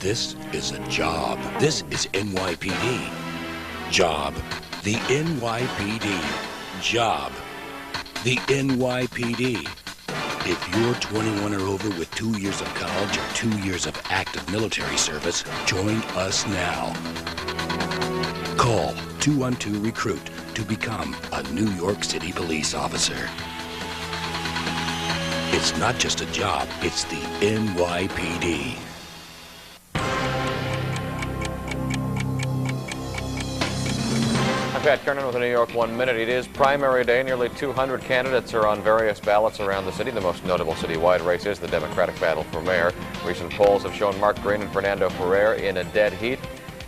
This is a job. This is NYPD. Job. The NYPD. Job. The NYPD. If you're 21 or over with 2 years of college or 2 years of active military service, join us now. Call 212-RECRUIT to become a New York City police officer. It's not just a job, it's the NYPD. I'm Pat Kernan with the New York 1 Minute. It is primary day. Nearly 200 candidates are on various ballots around the city. The most notable citywide race is the Democratic battle for mayor. Recent polls have shown Mark Green and Fernando Ferrer in a dead heat.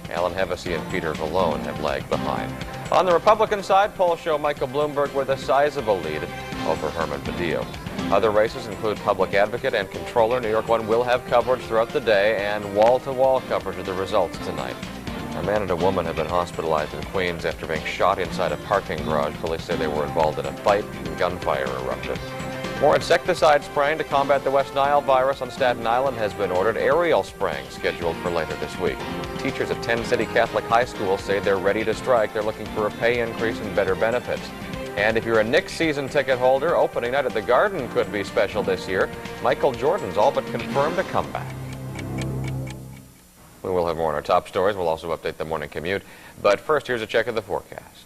Alan Hevesy and Peter Vallone have lagged behind. On the Republican side, polls show Michael Bloomberg with a sizable lead over Herman Badillo. Other races include public advocate and controller. New York 1 will have coverage throughout the day and wall-to-wall coverage of the results tonight. A man and a woman have been hospitalized in Queens after being shot inside a parking garage. Police say they were involved in a fight and gunfire erupted. More insecticide spraying to combat the West Nile virus on Staten Island has been ordered. Aerial spraying scheduled for later this week. Teachers at 10 City Catholic High Schools say they're ready to strike. They're looking for a pay increase and better benefits. And if you're a Knicks season ticket holder, opening night at the Garden could be special this year. Michael Jordan's all but confirmed a comeback. We will have more on our top stories. We'll also update the morning commute. But first, here's a check of the forecast.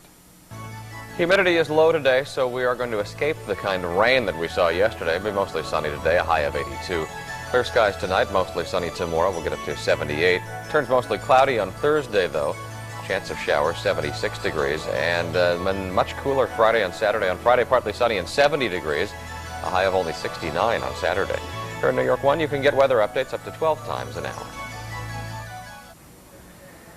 Humidity is low today, so we are going to escape the kind of rain that we saw yesterday. It'll be mostly sunny today, a high of 82. Clear skies tonight, mostly sunny tomorrow. We'll get up to 78. Turns mostly cloudy on Thursday, though. Chance of showers, 76 degrees. And much cooler Friday and Saturday. On Friday, partly sunny and 70 degrees. A high of only 69 on Saturday. Here in New York 1, you can get weather updates up to 12 times an hour.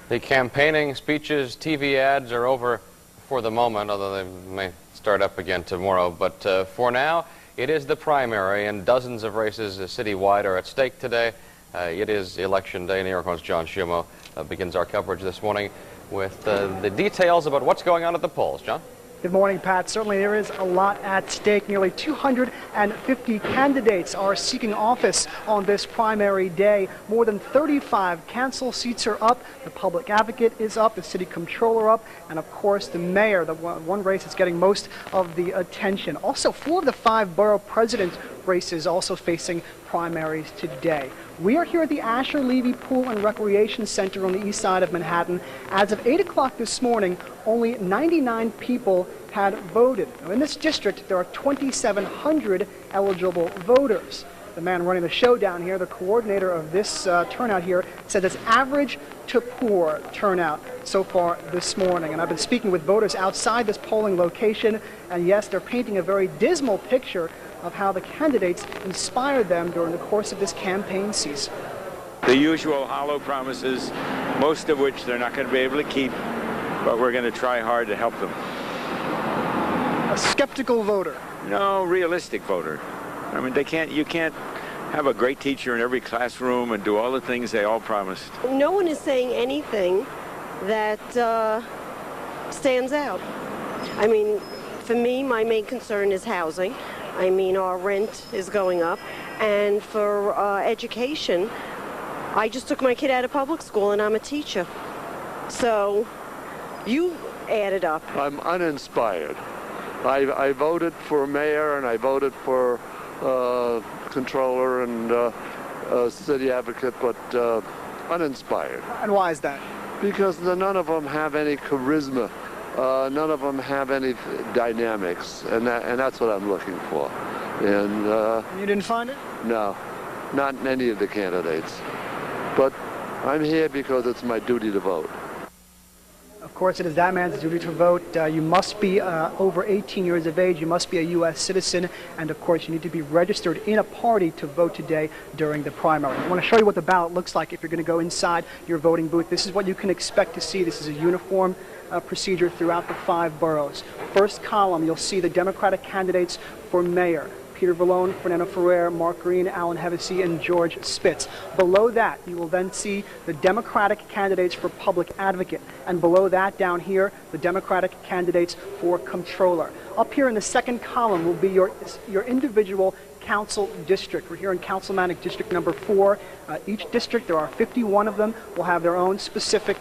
The campaigning, speeches, TV ads are over for the moment, although they may start up again tomorrow. But for now, it is the primary, and dozens of races citywide are at stake today. It is Election Day. New York 1's John Schumo begins our coverage this morning with the details about what's going on at the polls. John? Good morning, Pat. Certainly there is a lot at stake. Nearly 250 candidates are seeking office on this primary day. More than 35 council seats are up. The public advocate is up, the city controller up, and of course the mayor, the one race that's getting most of the attention. Also, 4 of the 5 borough president races also facing primaries today. We are here at the Asher Levy Pool and Recreation Center on the east side of Manhattan. As of 8 o'clock this morning, only 99 people had voted. Now, in this district, there are 2,700 eligible voters. The man running the show down here, the coordinator of this turnout here, said it's average to poor turnout so far this morning. And I've been speaking with voters outside this polling location, and yes, they're painting a very dismal picture of how the candidates inspired them during the course of this campaign season. The usual hollow promises, most of which they're not going to be able to keep, but we're going to try hard to help them. A skeptical voter. No, realistic voter. I mean, you can't have a great teacher in every classroom and do all the things they all promised. No one is saying anything that stands out. I mean, for me, my main concern is housing. I mean, our rent is going up. And for education, I just took my kid out of public school and I'm a teacher. So you add it up. I'm uninspired. I voted for mayor and I voted for controller and city advocate, but uninspired. And why is that? Because none of them have any charisma. None of them have any dynamics, and that's what I'm looking for. And you didn't find it? No, not in any of the candidates. But I'm here because it's my duty to vote. Of course, it is that man's duty to vote. You must be over 18 years of age. You must be a U.S. citizen. And, of course, you need to be registered in a party to vote today during the primary. I want to show you what the ballot looks like if you're going to go inside your voting booth. This is what you can expect to see. This is a uniform procedure throughout the 5 boroughs. First column, you'll see the Democratic candidates for mayor. Peter Vallone, Fernando Ferrer, Mark Green, Alan Hevesy, and George Spitz. Below that, you will then see the Democratic candidates for public advocate. And below that, down here, the Democratic candidates for controller. Up here in the second column will be your individual council district. We're here in Councilmanic District number 4. Each district, there are 51 of them, will have their own specific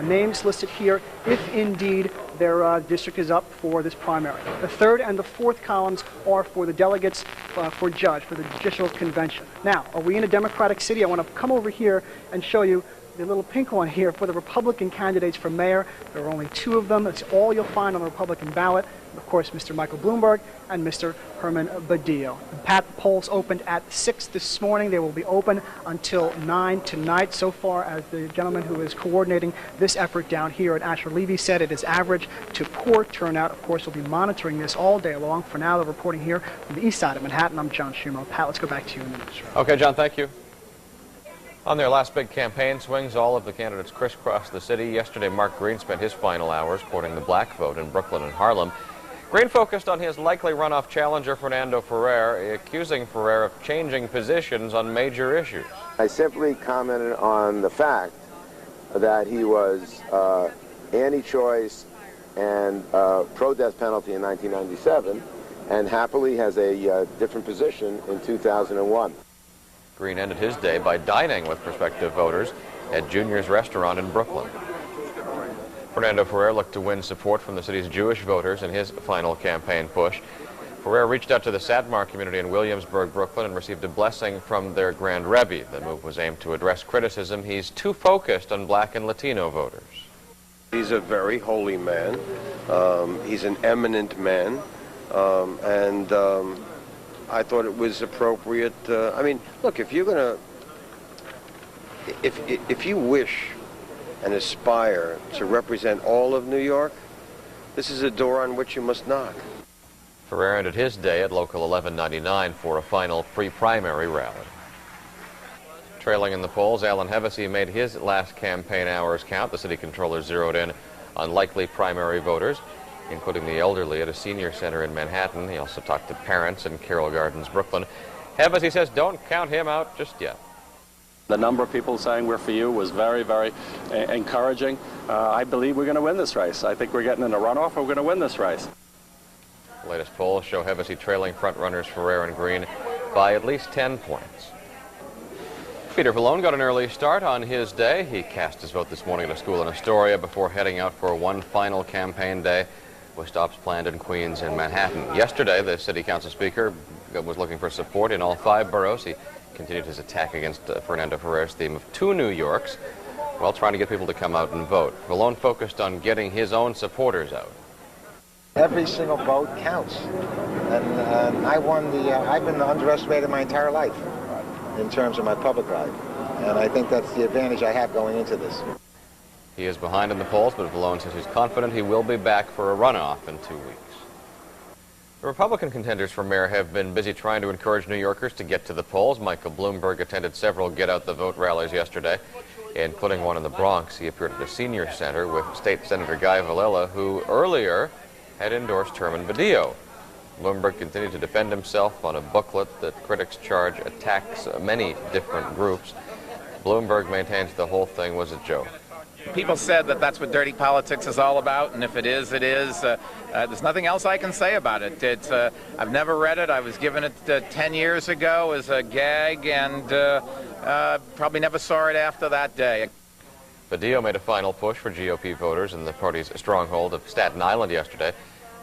names listed here if indeed their district is up for this primary. The third and the fourth columns are for the delegates for the Judicial Convention. Now, are we in a Democratic city? I want to come over here and show you the little pink one here for the Republican candidates for mayor. There are only 2 of them. That's all you'll find on the Republican ballot. Of course, Mr. Michael Bloomberg and Mr. Herman Badillo. The polls opened at 6 this morning. They will be open until 9 tonight. So far, as the gentleman who is coordinating this effort down here at Asher Levy said, it is average to poor turnout. Of course, we'll be monitoring this all day long. For now, the reporting here from the east side of Manhattan, I'm John Schumer. Pat, let's go back to you in the newsroom. Okay, John, thank you. On their last big campaign swings, all of the candidates crisscrossed the city. Yesterday, Mark Green spent his final hours courting the black vote in Brooklyn and Harlem. Green focused on his likely runoff challenger, Fernando Ferrer, accusing Ferrer of changing positions on major issues. I simply commented on the fact that he was anti-choice and pro-death penalty in 1997, and happily has a different position in 2001. Green ended his day by dining with prospective voters at Junior's restaurant in Brooklyn. Fernando Ferrer looked to win support from the city's Jewish voters in his final campaign push. Ferrer reached out to the Satmar community in Williamsburg, Brooklyn, and received a blessing from their Grand Rebbe. The move was aimed to address criticism he's too focused on black and Latino voters. He's a very holy man. He's an eminent man. I thought it was appropriate. I mean, look, if you're going to, if you wish and aspire to represent all of New York, this is a door on which you must knock. Ferrer ended his day at Local 1199 for a final pre-primary rally. Trailing in the polls, Alan Hevesy made his last campaign hours count. The city controller zeroed in on likely primary voters, including the elderly at a senior center in Manhattan. He also talked to parents in Carroll Gardens, Brooklyn. Hevesy says don't count him out just yet. The number of people saying we're for you was very, very encouraging. I believe we're going to win this race. I think we're getting in a runoff, and we're going to win this race. The latest polls show Hevesy trailing front-runners Ferrer and Green by at least 10 points. Peter Vallone got an early start on his day. He cast his vote this morning at a school in Astoria before heading out for one final campaign day with stops planned in Queens and Manhattan. Yesterday, the city council speaker was looking for support in all 5 boroughs. He continued his attack against Fernando Ferrer's theme of 2 New Yorks while trying to get people to come out and vote. Vallone focused on getting his own supporters out. Every single vote counts, and I've been underestimated my entire life in terms of my public life, and I think that's the advantage I have going into this. He is behind in the polls, but Vallone says he's confident he will be back for a runoff in 2 weeks. The Republican contenders for mayor have been busy trying to encourage New Yorkers to get to the polls. Michael Bloomberg attended several get-out-the-vote rallies yesterday, including one in the Bronx. He appeared at the Senior Center with State Senator Guy Villela, who earlier had endorsed Herman Badillo. Bloomberg continued to defend himself on a booklet that critics charge attacks many different groups. Bloomberg maintains the whole thing was a joke. People said that that's what dirty politics is all about, and if it is, it is. There's nothing else I can say about it. I've never read it. I was given it 10 years ago as a gag, and probably never saw it after that day. Badillo made a final push for GOP voters in the party's stronghold of Staten Island yesterday.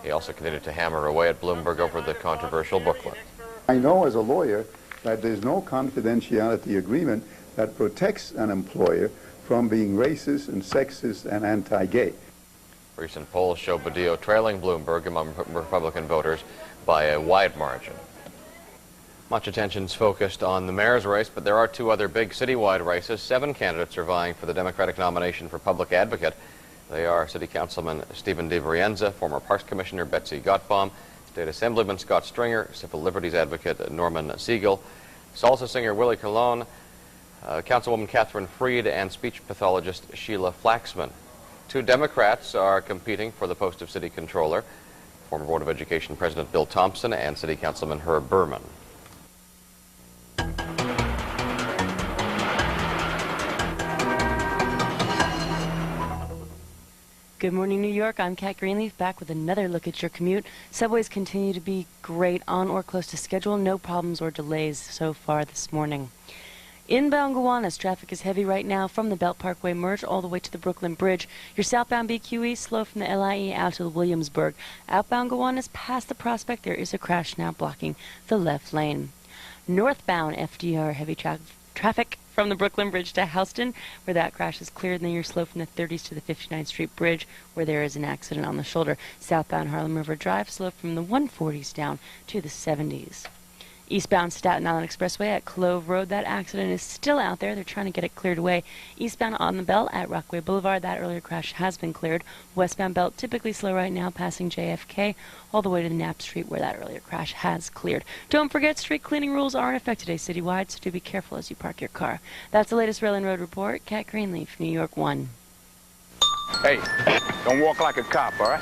He also continued to hammer away at Bloomberg over the controversial booklet. I know as a lawyer that there's no confidentiality agreement that protects an employer from being racist and sexist and anti-gay. Recent polls show Badillo trailing Bloomberg among Republican voters by a wide margin. Much attention's focused on the mayor's race, but there are 2 other big citywide races. 7 candidates are vying for the Democratic nomination for public advocate. They are City Councilman Stephen DeVrienza, former Parks Commissioner Betsy Gottbaum, State Assemblyman Scott Stringer, Civil Liberties Advocate Norman Siegel, salsa singer Willie Colon, Councilwoman Catherine Freed, and speech pathologist Sheila Flaxman. 2 Democrats are competing for the post of City Controller, former Board of Education President Bill Thompson and City Councilman Herb Berman. Good morning, New York. I'm Kat Greenleaf, back with another look at your commute. Subways continue to be great, on or close to schedule. No problems or delays so far this morning. Inbound Gowanus, traffic is heavy right now from the Belt Parkway merge all the way to the Brooklyn Bridge. Your southbound BQE slow from the LIE out to the Williamsburg. Outbound Gowanus past the Prospect, there is a crash now blocking the left lane. Northbound FDR heavy traffic from the Brooklyn Bridge to Houston, where that crash is cleared, and then you're slow from the 30s to the 59th Street Bridge, where there is an accident on the shoulder. Southbound Harlem River Drive, slow from the 140s down to the 70s. Eastbound Staten Island Expressway at Clove Road, that accident is still out there. They're trying to get it cleared away. Eastbound on the Belt at Rockaway Boulevard, that earlier crash has been cleared. Westbound Belt typically slow right now, passing JFK all the way to the Knapp Street, where that earlier crash has cleared. Don't forget, street cleaning rules are in effect today citywide, so do be careful as you park your car. That's the latest Rail and Road Report. Kat Greenleaf, New York 1. Hey, don't walk like a cop, all right?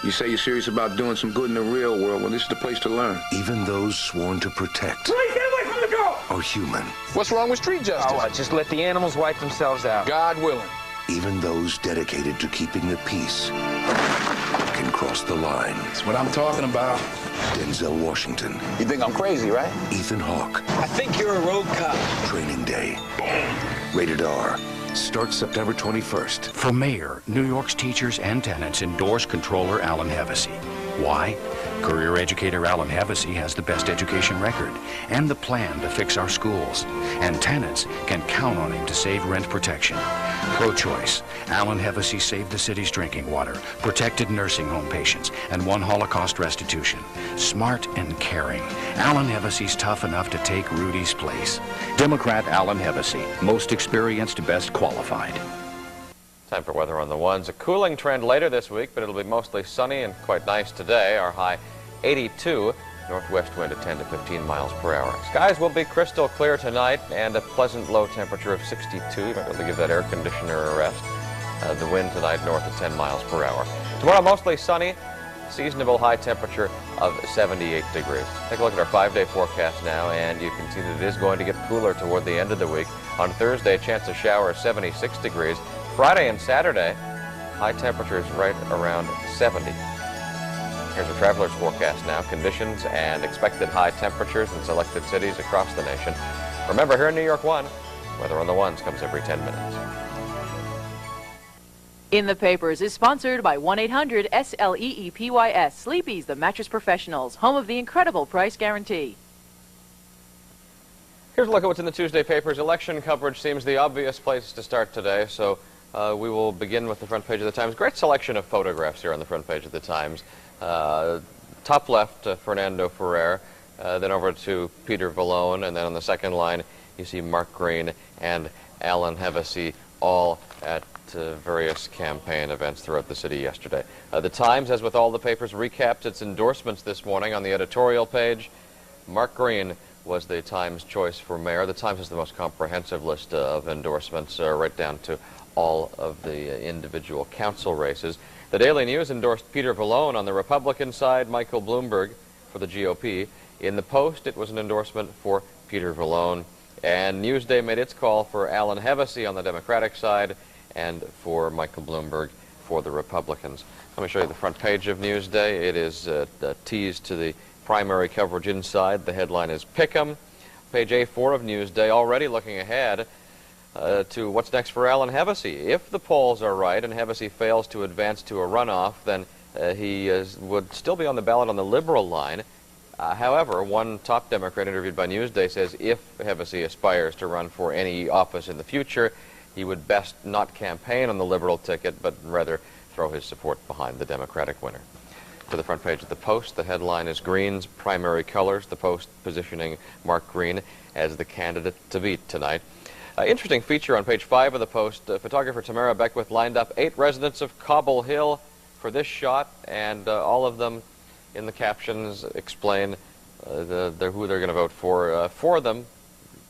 You say you're serious about doing some good in the real world. Well, this is the place to learn. Even those sworn to protect Please get away from the girl! are human. What's wrong with street justice? Oh, just let the animals wipe themselves out. God willing. Even those dedicated to keeping the peace can cross the line. That's what I'm talking about. Denzel Washington. You think I'm crazy, right? Ethan Hawke. I think you're a road cop. Training Day. Rated R. Starts September 21st. For mayor, New York's teachers and tenants endorse Controller Alan Hevesy. Why? Career educator Alan Hevesy has the best education record and the plan to fix our schools. And tenants can count on him to save rent protection. Pro-choice, Alan Hevesy saved the city's drinking water, protected nursing home patients, and won Holocaust restitution. Smart and caring, Alan Hevesy's tough enough to take Rudy's place. Democrat Alan Hevesy, most experienced, best qualified. Time for weather on the ones. A cooling trend later this week, but it'll be mostly sunny and quite nice today. Our high 82, northwest wind at 10 to 15 miles per hour. Skies will be crystal clear tonight and a pleasant low temperature of 62. You might be able to give that air conditioner a rest. The wind tonight north of 10 miles per hour. Tomorrow mostly sunny, seasonable high temperature of 78 degrees. Take a look at our 5-day forecast now, and you can see that it is going to get cooler toward the end of the week. On Thursday, a chance of showers, 76 degrees. Friday and Saturday, high temperatures right around 70. Here's a traveler's forecast now. Conditions and expected high temperatures in selected cities across the nation. Remember, here in New York 1, weather on the ones comes every 10 minutes. In the Papers is sponsored by 1-800-SLEEPYS. Sleepy's, the mattress professionals, home of the incredible price guarantee. Here's a look at what's in the Tuesday papers. Election coverage seems the obvious place to start today, so we will begin with the front page of the Times. Great selection of photographs here on the front page of the Times. Top left, Fernando Ferrer, then over to Peter Vallone, and then on the second line you see Mark Green and Alan Hevesy, all at various campaign events throughout the city yesterday. The Times, as with all the papers, recaps its endorsements this morning on the editorial page. Mark Green was the Times choice for mayor. The Times has the most comprehensive list of endorsements, right down to all of the individual council races. The Daily News endorsed Peter Vallone on the Republican side, Michael Bloomberg for the GOP. In the Post, it was an endorsement for Peter Vallone. And Newsday made its call for Alan Hevesy on the Democratic side and for Michael Bloomberg for the Republicans. Let me show you the front page of Newsday. It is a tease to the primary coverage inside. The headline is Pick'em. Page A4 of Newsday, already looking ahead to what's next for Alan Hevesy. If the polls are right and Hevesy fails to advance to a runoff, then he would still be on the ballot on the liberal line. However, one top Democrat interviewed by Newsday says if Hevesy aspires to run for any office in the future, he would best not campaign on the liberal ticket, but rather throw his support behind the Democratic winner. To the front page of the Post, the headline is Green's primary colors, the Post positioning Mark Green as the candidate to beat tonight. Interesting feature on page 5 of the Post. Photographer Tamara Beckwith lined up 8 residents of Cobble Hill for this shot, and all of them in the captions explain who they're going to vote for. 4 of them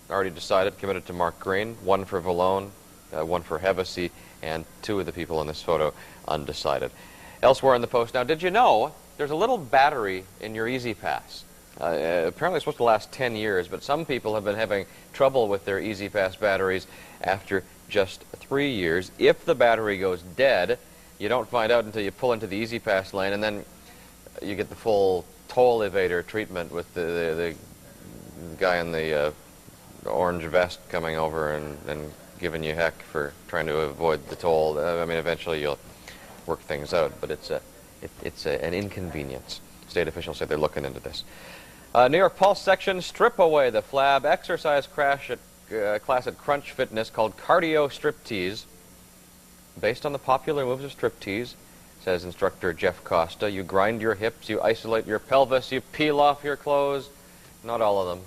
already decided, committed to Mark Green, 1 for Vallone, 1 for Hevesy, and 2 of the people in this photo undecided. Elsewhere in the Post now, did you know there's a little battery in your Easy Pass? Apparently it's supposed to last 10 years, but some people have been having trouble with their Easy Pass batteries after just 3 years. If the battery goes dead, you don't find out until you pull into the Easy Pass lane, and then you get the full toll evader treatment with the guy in the orange vest coming over and giving you heck for trying to avoid the toll. I mean, eventually you'll work things out, but it's an inconvenience. State officials say they're looking into this. New York Pulse section, strip away the flab. Exercise class at Crunch Fitness called Cardio Striptease. Based on the popular moves of striptease, says instructor Jeff Costa, you grind your hips, you isolate your pelvis, you peel off your clothes. Not all of them,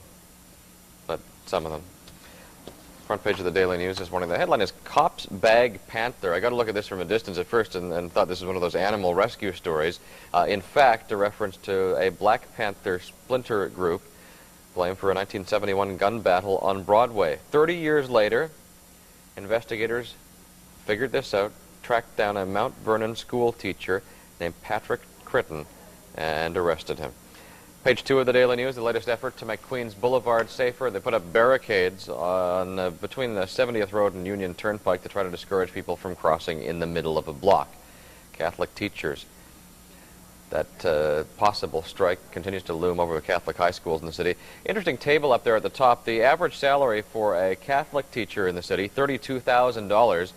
but some of them. Front page of the Daily News this morning. The headline is Cops Bag Panther. I got to look at this from a distance at first and thought this was one of those animal rescue stories. In fact, a reference to a Black Panther splinter group blamed for a 1971 gun battle on Broadway. 30 years later, investigators figured this out, tracked down a Mount Vernon school teacher named Patrick Critton and arrested him. Page 2 of the Daily News, the latest effort to make Queens Boulevard safer. They put up barricades on between the 70th Road and Union Turnpike to try to discourage people from crossing in the middle of a block. Catholic teachers. That possible strike continues to loom over the Catholic high schools in the city. Interesting table up there at the top. The average salary for a Catholic teacher in the city, $32,000.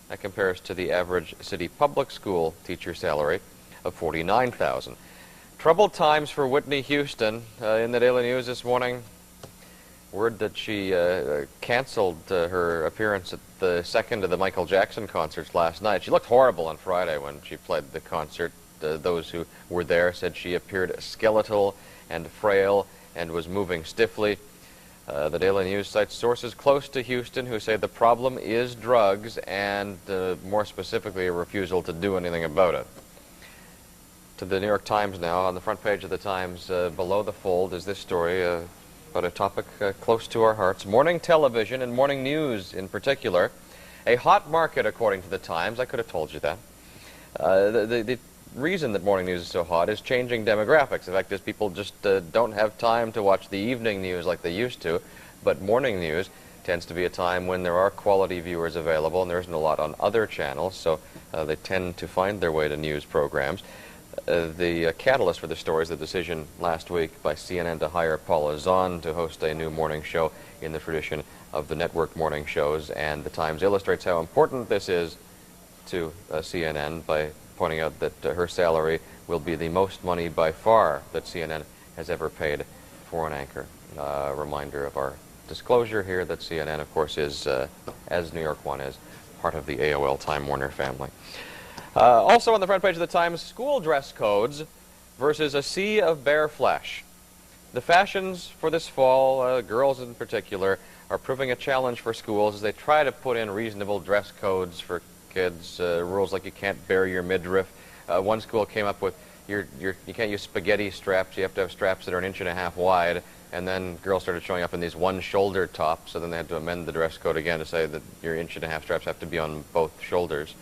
That compares to the average city public school teacher salary of $49,000. Troubled times for Whitney Houston. In the Daily News this morning, word that she canceled her appearance at the second of the Michael Jackson concerts last night. She looked horrible on Friday when she played the concert. Those who were there said she appeared skeletal and frail and was moving stiffly. The Daily News cites sources close to Houston who say the problem is drugs and, more specifically, a refusal to do anything about it. To the New York Times now. On the front page of the Times, below the fold, is this story about a topic close to our hearts. Morning television and morning news in particular. A hot market, according to the Times. I could have told you that. The reason that morning news is so hot is changing demographics. The fact is people just don't have time to watch the evening news like they used to, but morning news tends to be a time when there are quality viewers available and there isn't a lot on other channels, so they tend to find their way to news programs. The catalyst for the story is the decision last week by CNN to hire Paula Zahn to host a new morning show in the tradition of the network morning shows, and the Times illustrates how important this is to CNN by pointing out that her salary will be the most money by far that CNN has ever paid for an anchor. Reminder of our disclosure here that CNN, of course, is, as New York One is, part of the AOL Time Warner family. Also on the front page of the Times, school dress codes versus a sea of bare flesh. The fashions for this fall, girls in particular, are proving a challenge for schools as they try to put in reasonable dress codes for kids. Rules like you can't bare your midriff. One school came up with you can't use spaghetti straps. You have to have straps that are 1.5 inches wide. And then girls started showing up in these one-shoulder tops, so then they had to amend the dress code again to say that your 1.5 inch straps have to be on both shoulders.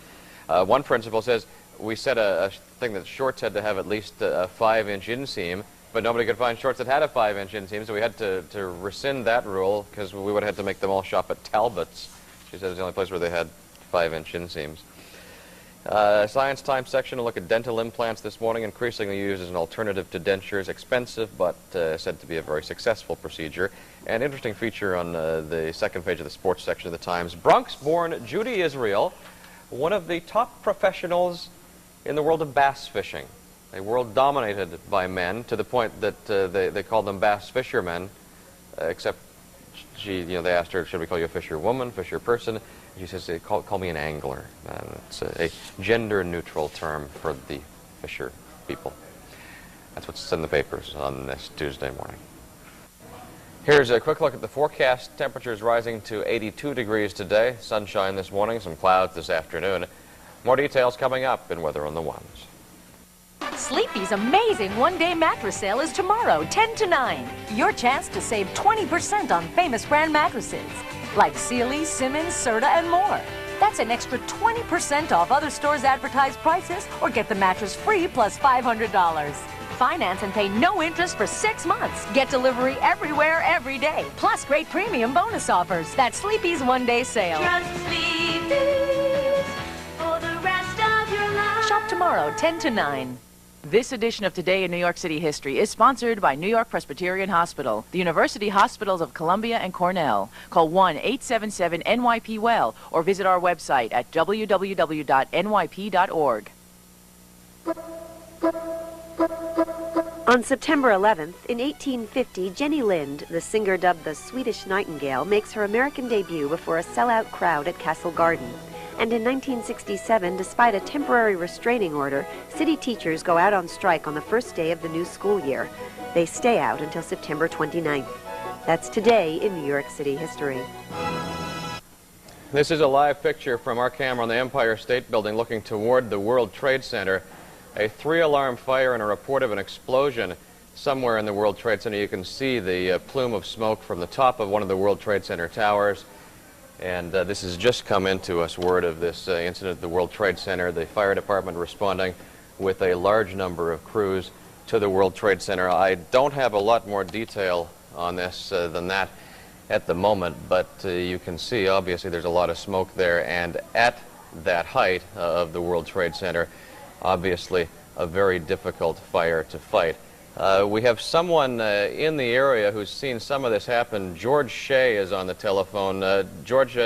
One principal says, we set a thing that shorts had to have at least a 5-inch inseam, but nobody could find shorts that had a 5-inch inseam, so we had to rescind that rule because we would have had to make them all shop at Talbot's. She said it's the only place where they had 5-inch inseams. Science Times section, a look at dental implants this morning, increasingly used as an alternative to dentures, expensive, but said to be a very successful procedure. An interesting feature on the second page of the sports section of the Times. Bronx-born Judy Israel, one of the top professionals in the world of bass fishing, a world dominated by men to the point that they call them bass fishermen, except they asked her, should we call you a fisher woman, fisher person? She says, call me an angler. And it's a gender-neutral term for the fisher people. That's what's in the papers on this Tuesday morning. Here's a quick look at the forecast. Temperatures rising to 82 degrees today. Sunshine this morning, some clouds this afternoon. More details coming up in Weather on the Ones. Sleepy's amazing one-day mattress sale is tomorrow, 10 to 9. Your chance to save 20% on famous brand mattresses like Sealy, Simmons, Serta, and more. That's an extra 20% off other stores' advertised prices, or get the mattress free plus $500. Finance and pay no interest for 6 months. Get delivery everywhere, every day. Plus great premium bonus offers. That's Sleepy's one-day sale. Trust Sleepy's for the rest of your life. tomorrow, 10 to 9. This edition of Today in New York City History is sponsored by New York Presbyterian Hospital, the University Hospitals of Columbia and Cornell. Call 1-877-NYP-WELL or visit our website at www.nyp.org. On September 11th, in 1850, Jenny Lind, the singer dubbed the Swedish Nightingale, makes her American debut before a sellout crowd at Castle Garden. And in 1967, despite a temporary restraining order, city teachers go out on strike on the first day of the new school year. They stay out until September 29th. That's Today in New York City history. This is a live picture from our camera on the Empire State Building looking toward the World Trade Center. A 3-alarm fire and a report of an explosion somewhere in the World Trade Center. You can see the plume of smoke from the top of one of the World Trade Center towers. And this has just come into us, word of this incident at the World Trade Center. The fire department responding with a large number of crews to the World Trade Center. I don't have a lot more detail on this than that at the moment, but you can see, obviously, there's a lot of smoke there. And at that height of the World Trade Center, obviously, a very difficult fire to fight. We have someone in the area who's seen some of this happen. George Shea is on the telephone. George,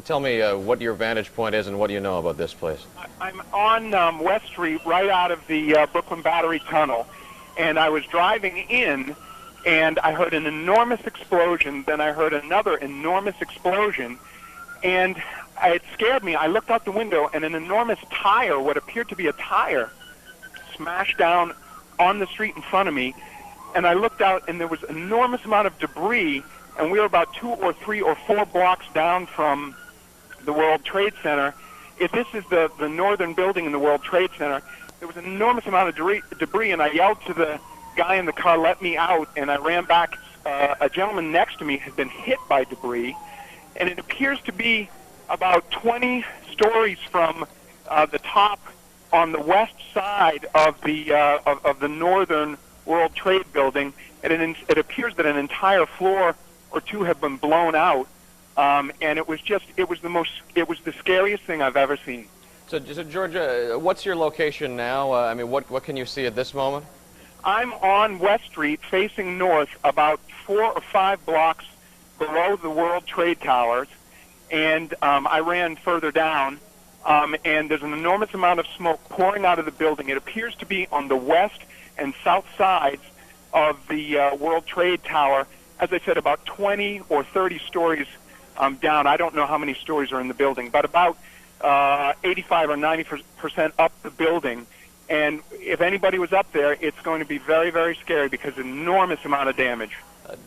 tell me what your vantage point is and what do you know about this place? I'm on West Street, right out of the Brooklyn Battery Tunnel, and I was driving in, and I heard an enormous explosion. Then I heard another enormous explosion, and it scared me. I looked out the window, and an enormous tire, what appeared to be a tire, smashed down on the street in front of me, and I looked out, and there was an enormous amount of debris, and we were about 2 or 3 or 4 blocks down from the World Trade Center. If this is the northern building in the World Trade Center, there was an enormous amount of debris, and I yelled to the guy in the car, "Let me out," and I ran back. A gentleman next to me had been hit by debris, and it appears to be about 20 stories from the top on the west side of the northern World Trade Building, and it appears that an entire floor or two have been blown out, and it was the scariest thing I've ever seen. So Georgia, what's your location now? I mean, what can you see at this moment? I'm on West Street, facing north, about 4 or 5 blocks below the World Trade Towers, and I ran further down. And there's an enormous amount of smoke pouring out of the building. It appears to be on the west and south sides of the World Trade Tower. As I said, about 20 or 30 stories down. I don't know how many stories are in the building, but about 85 or 90% up the building. And if anybody was up there, it's going to be very, very scary because an enormous amount of damage.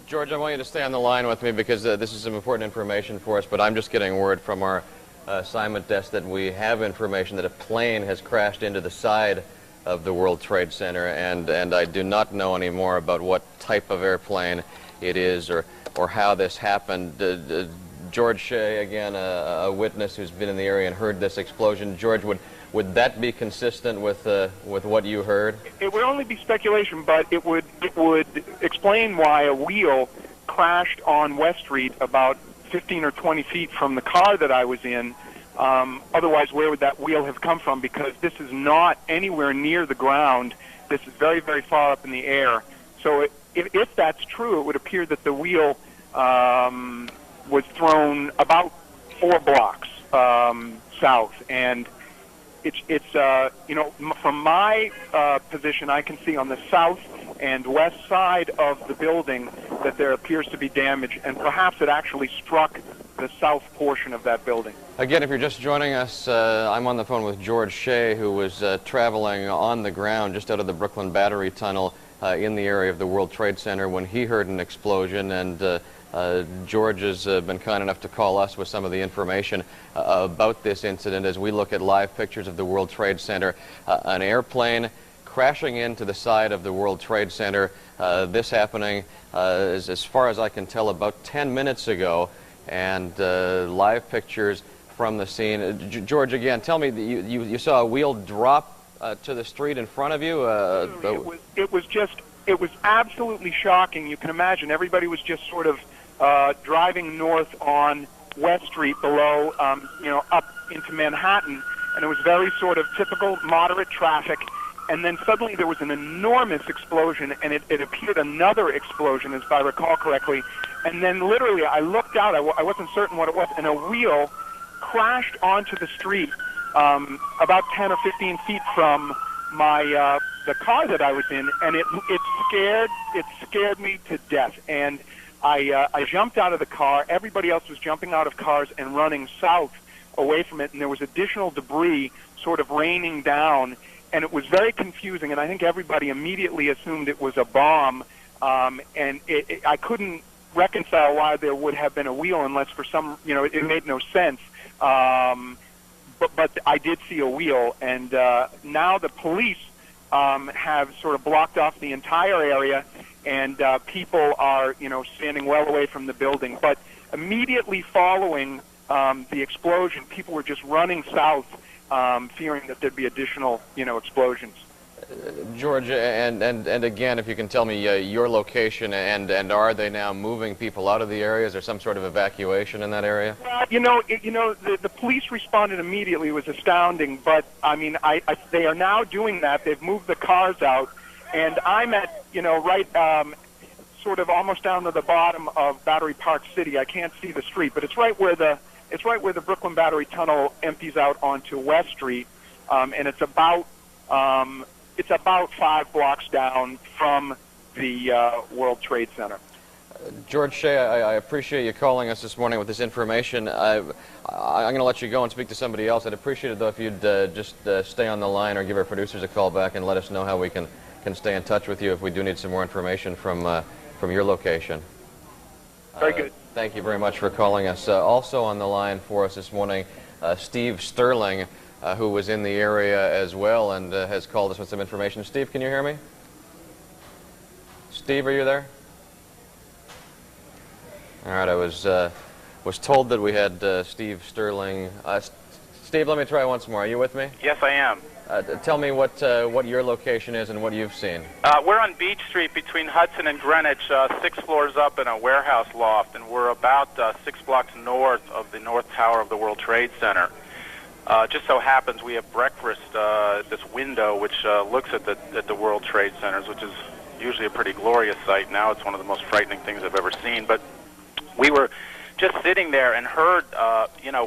George, I want you to stay on the line with me because this is some important information for us, but I'm just getting word from our assignment desk that we have information that a plane has crashed into the side of the World Trade Center, and I do not know any more about what type of airplane it is or how this happened. George Shea, again, a witness who's been in the area and heard this explosion. George, would that be consistent with what you heard? It would only be speculation, but it would explain why a wheel crashed on West Street about 15 or 20 feet from the car that I was in. Otherwise, where would that wheel have come from? Because this is not anywhere near the ground. This is very, very far up in the air. So if that's true, it would appear that the wheel was thrown about 4 blocks south. And it's from my position, I can see on the south and west side of the building that there appears to be damage, and perhaps it actually struck the south portion of that building. Again, if you're just joining us, I'm on the phone with George Shea, who was traveling on the ground just out of the Brooklyn Battery Tunnel in the area of the World Trade Center when he heard an explosion, and George has been kind enough to call us with some of the information about this incident as we look at live pictures of the World Trade Center. An airplane crashing into the side of the World Trade Center. This happening, as far as I can tell, about 10 minutes ago, and live pictures from the scene. George, again, tell me, you saw a wheel drop to the street in front of you? It was absolutely shocking. You can imagine everybody was just sort of driving north on West Street below, up into Manhattan, and it was very sort of typical moderate traffic. And then suddenly there was an enormous explosion, and it appeared another explosion, if I recall correctly. And then literally I looked out, I wasn't certain what it was, and a wheel crashed onto the street about 10 or 15 feet from my the car that I was in, and it scared me to death. And I jumped out of the car. Everybody else was jumping out of cars and running south away from it, and there was additional debris sort of raining down. And it was very confusing, and I think everybody immediately assumed it was a bomb, and I couldn't reconcile why there would have been a wheel unless for some, it made no sense. But I did see a wheel, and now the police have sort of blocked off the entire area, and people are, standing well away from the building. But immediately following the explosion, people were just running south, fearing that there'd be additional, explosions. George, and again, if you can tell me your location, and are they now moving people out of the area? Is there some sort of evacuation in that area? The police responded immediately. It was astounding, but I mean, they are now doing that. They've moved the cars out, and I'm at, right, sort of almost down to the bottom of Battery Park City. I can't see the street, but it's right where the Brooklyn Battery Tunnel empties out onto West Street, and it's about 5 blocks down from the World Trade Center. George Shea, I appreciate you calling us this morning with this information. I'm going to let you go and speak to somebody else. I'd appreciate it, though, if you'd just stay on the line or give our producers a call back and let us know how we can stay in touch with you if we do need some more information from your location. Very good. Thank you very much for calling us. Also on the line for us this morning, Steve Sterling, who was in the area as well and has called us with some information. Steve, can you hear me? Steve, are you there? All right, I was told that we had Steve Sterling. Steve, let me try once more. Are you with me? Yes, I am. Tell me what your location is and what you've seen. We're on Beach Street between Hudson and Greenwich, 6 floors up in a warehouse loft, and we're about 6 blocks north of the North Tower of the World Trade Center. Just so happens we have breakfast at this window which looks at the World Trade Centers, which is usually a pretty glorious sight. Now it's one of the most frightening things I've ever seen. But we were just sitting there and heard,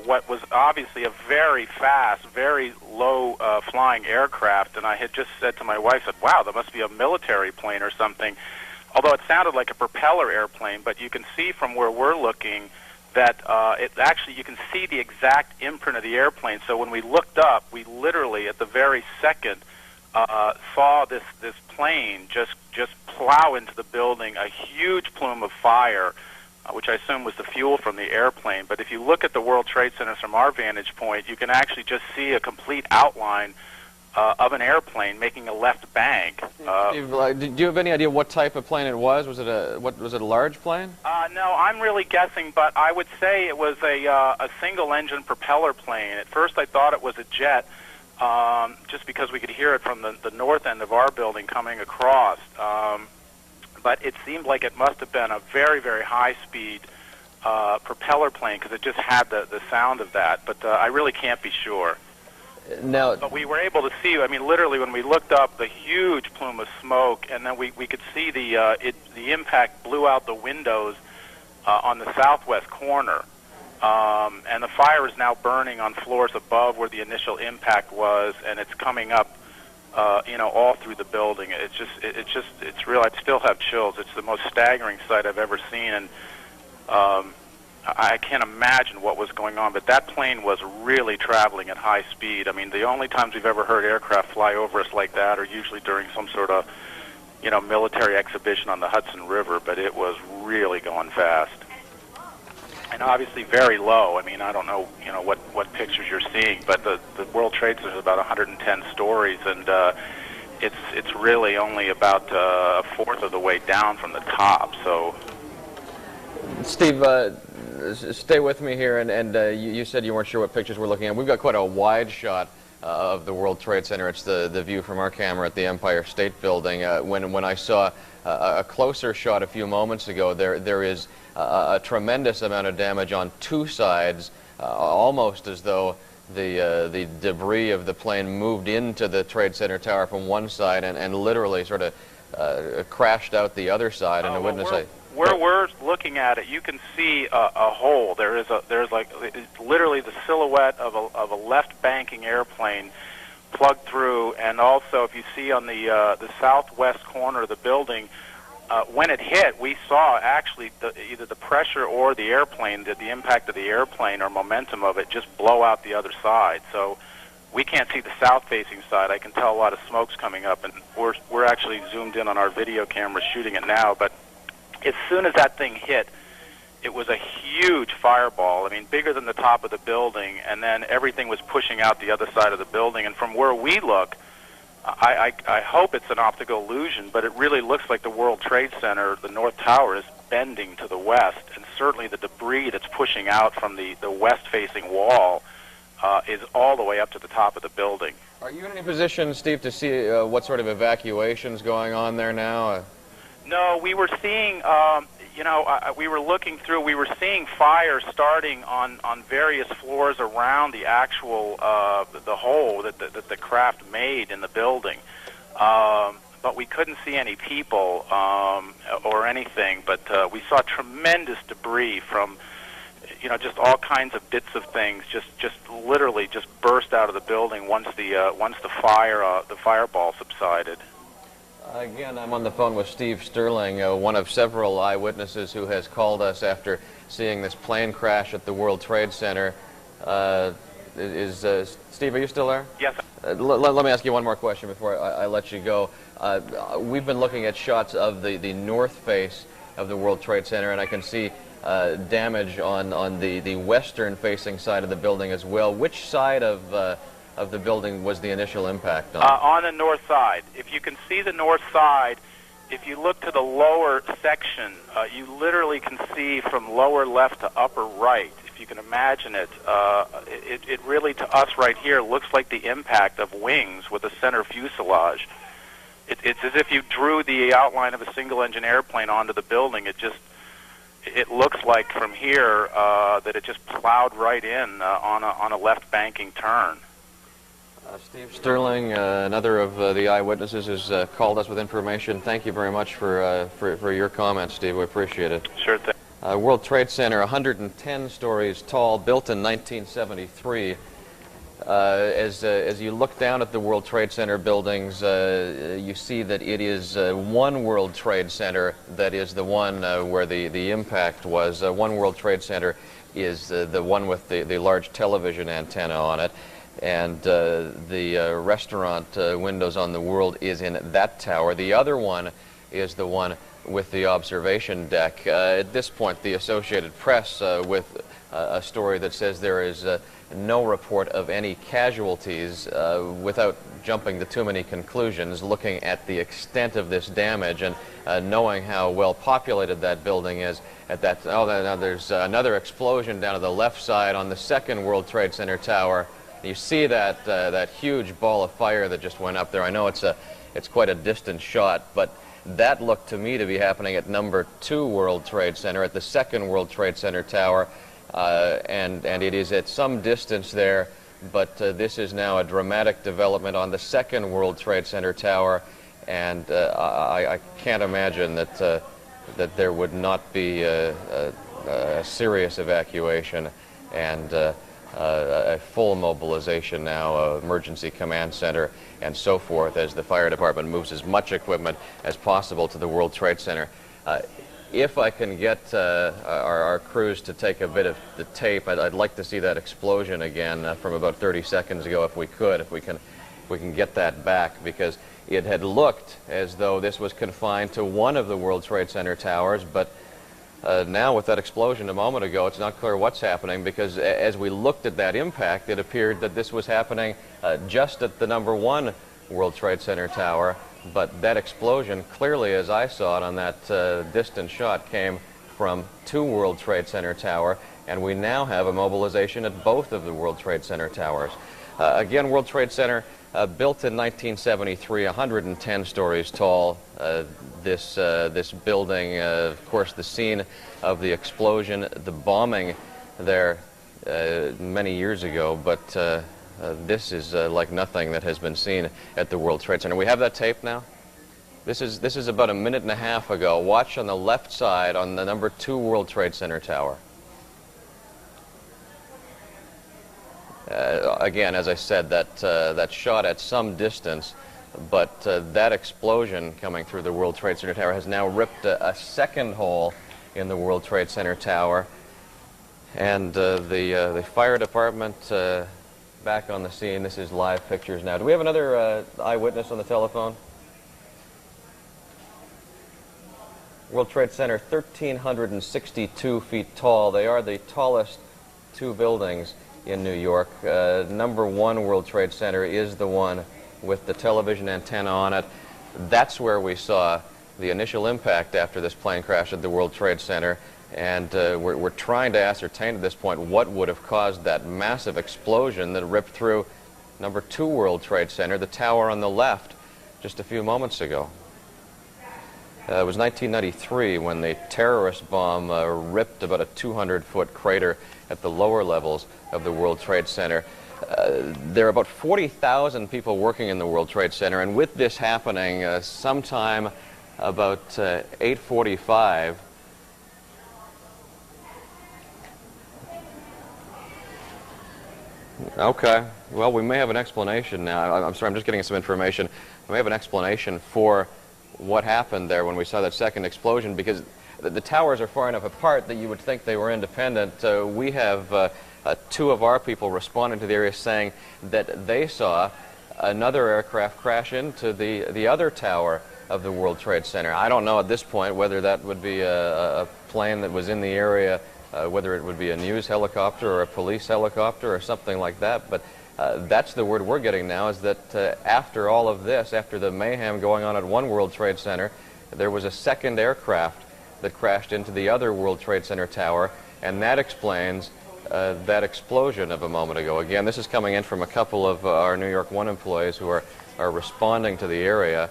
what was obviously a very fast, very low-flying aircraft, and I had just said to my wife, wow, that must be a military plane or something, although it sounded like a propeller airplane. But you can see from where we're looking that you can see the exact imprint of the airplane. So when we looked up, we literally, at the very second, saw this plane just plow into the building, a huge plume of fire, which I assume was the fuel from the airplane. But if you look at the World Trade Center from our vantage point, you can actually just see a complete outline of an airplane making a left bank. Steve, do you have any idea what type of plane it was? Was it a large plane? No, I'm really guessing, but I would say it was a single-engine propeller plane. At first I thought it was a jet, just because we could hear it from the north end of our building coming across. But it seemed like it must have been a very, very high-speed propeller plane because it just had the sound of that. But I really can't be sure. Now, but we were able to see, I mean, literally when we looked up, the huge plume of smoke, and then we could see the impact blew out the windows on the southwest corner. And the fire is now burning on floors above where the initial impact was, and it's coming up all through the building. It's real. I still have chills. It's the most staggering sight I've ever seen, and I can't imagine what was going on. But that plane was really traveling at high speed. I mean, the only times we've ever heard aircraft fly over us like that are usually during some sort of, military exhibition on the Hudson River. But it was really going fast, and obviously very low. I mean, I don't know, what pictures you're seeing, but the World Trade Center is about 110 stories, and it's really only about a fourth of the way down from the top. So, Steve, stay with me here, and you said you weren't sure what pictures we're looking at. We've got quite a wide shot of the World Trade Center. It's the view from our camera at the Empire State Building. When I saw a closer shot a few moments ago, there is a tremendous amount of damage on two sides, almost as though the debris of the plane moved into the Trade Center tower from one side and literally sort of crashed out the other side. And the witness where we're looking at it, you can see a hole. There's like it's literally the silhouette of a left banking airplane plugged through, and also if you see on the southwest corner of the building, when it hit, we saw actually either the pressure or the airplane, the impact of the airplane or momentum of it, just blow out the other side. So we can't see the south-facing side. I can tell a lot of smoke's coming up, and we're actually zoomed in on our video camera shooting it now. But as soon as that thing hit, it was a huge fireball. I mean, bigger than the top of the building, and then everything was pushing out the other side of the building. And from where we look, I hope it's an optical illusion, but it really looks like the World Trade Center, the North Tower, is bending to the west, and certainly the debris that's pushing out from the west-facing wall is all the way up to the top of the building. Are you in any position, Steve, to see what sort of evacuations going on there now? No, we were seeing, we were looking through, we were seeing fire starting on various floors around the actual, the hole that the craft made in the building. But we couldn't see any people or anything, but we saw tremendous debris from, just all kinds of bits of things, just literally just burst out of the building once the fireball subsided. Again, I'm on the phone with Steve Sterling, one of several eyewitnesses who has called us after seeing this plane crash at the World Trade Center. Steve, are you still there? Yes. Let me ask you one more question before I let you go. We've been looking at shots of the north face of the World Trade Center, and I can see damage on the western-facing side of the building as well. Which side of the building was the initial impact on? On the north side. If you can see the north side, if you look to the lower section, you literally can see from lower left to upper right. If you can imagine it, it really, to us right here, looks like the impact of wings with a center fuselage. It's as if you drew the outline of a single-engine airplane onto the building. It looks like from here that it just plowed right in on a left banking turn. Steve Sterling, another of the eyewitnesses, has called us with information. Thank you very much for your comments, Steve. We appreciate it. Sure thing. World Trade Center, 110 stories tall, built in 1973. As you look down at the World Trade Center buildings, you see that it is one World Trade Center that is the one where the impact was. One World Trade Center is the one with the large television antenna on it. And the restaurant windows on the World is in that tower. The other one is the one with the observation deck. At this point, the Associated Press with a story that says there is no report of any casualties, without jumping to too many conclusions, looking at the extent of this damage and knowing how well populated that building is. Now there's another explosion down to the left side on the second World Trade Center tower. You see that huge ball of fire that just went up there. I know it's quite a distant shot, but that looked to me to be happening at number 2 World Trade Center, at the second World Trade Center tower, and it is at some distance there. But this is now a dramatic development on the second World Trade Center tower, and I can't imagine that there would not be a serious evacuation and a full mobilization now, emergency command center and so forth, as the fire department moves as much equipment as possible to the World Trade Center. If I can get our crews to take a bit of the tape, I'd like to see that explosion again from about 30 seconds ago, if we can get that back, because it had looked as though this was confined to one of the World Trade Center towers, but now with that explosion a moment ago, it's not clear what's happening, because as we looked at that impact, it appeared that this was happening just at the number 1 World Trade Center tower. But that explosion, clearly as I saw it on that distant shot, came from 2 World Trade Center tower, and we now have a mobilization at both of the World Trade Center towers. Again, World Trade Center, built in 1973, 110 stories tall. This building, of course, the scene of the explosion, the bombing there many years ago, but this is like nothing that has been seen at the World Trade Center. We have that tape now? This is about a minute and a half ago. Watch on the left side on the number 2 World Trade Center tower. Again, as I said, that shot at some distance, but that explosion coming through the World Trade Center tower has now ripped a second hole in the World Trade Center tower. And the fire department back on the scene. This is live pictures now. Do we have another eyewitness on the telephone? World Trade Center, 1,362 feet tall. They are the tallest 2 buildings in New York. Number 1 World Trade Center is the one with the television antenna on it. That's where we saw the initial impact after this plane crash at the World Trade Center. And we're trying to ascertain at this point what would have caused that massive explosion that ripped through number 2 World Trade Center, the tower on the left, just a few moments ago. It was 1993 when the terrorist bomb ripped about a 200-foot crater at the lower levels of the World Trade Center. There are about 40,000 people working in the World Trade Center, and with this happening sometime about 8:45, okay, well, we may have an explanation now. I'm sorry, I'm just getting some information. We may have an explanation for what happened there when we saw that second explosion, because the towers are far enough apart that you would think they were independent. We have 2 of our people responding to the area saying that they saw another aircraft crash into the other tower of the World Trade Center. I don't know at this point whether that would be a plane that was in the area, whether it would be a news helicopter or a police helicopter or something like that, but that's the word we're getting now, is that after all of this, after the mayhem going on at one World Trade Center, there was a second aircraft that crashed into the other World Trade Center tower, and that explains that explosion of a moment ago. Again, this is coming in from a couple of our New York 1 employees who are responding to the area,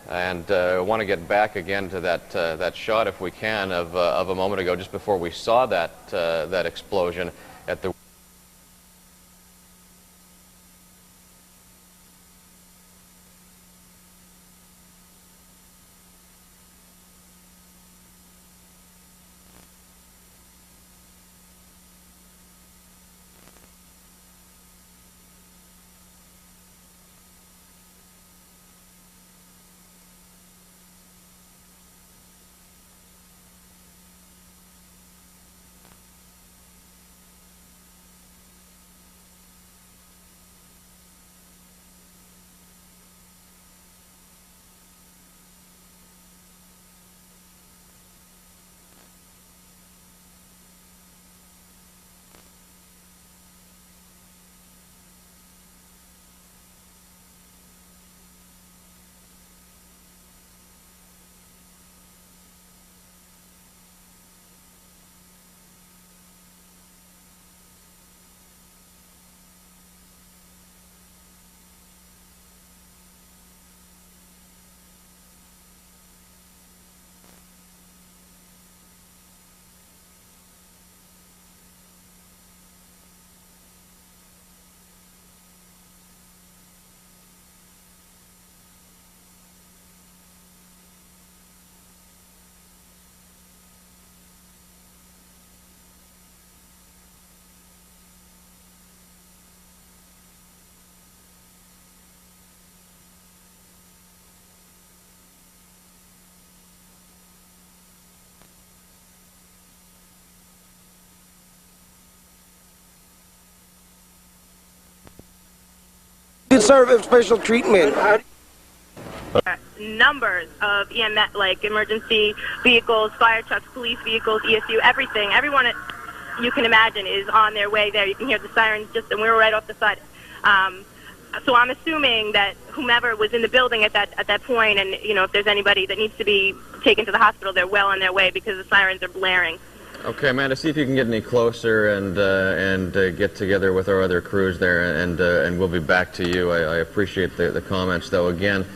and want to get back again to that shot, if we can, of a moment ago, just before we saw that explosion at the deserve special treatment. Numbers of EMS, like emergency vehicles, fire trucks, police vehicles, ESU, everything. Everyone you can imagine is on their way there. You can hear the sirens and we were right off the side. So I'm assuming that whomever was in the building at that point, and if there's anybody that needs to be taken to the hospital, they're well on their way because the sirens are blaring. Okay, Amanda, see if you can get any closer and get together with our other crews there, and we'll be back to you. I appreciate the comments, though. Again,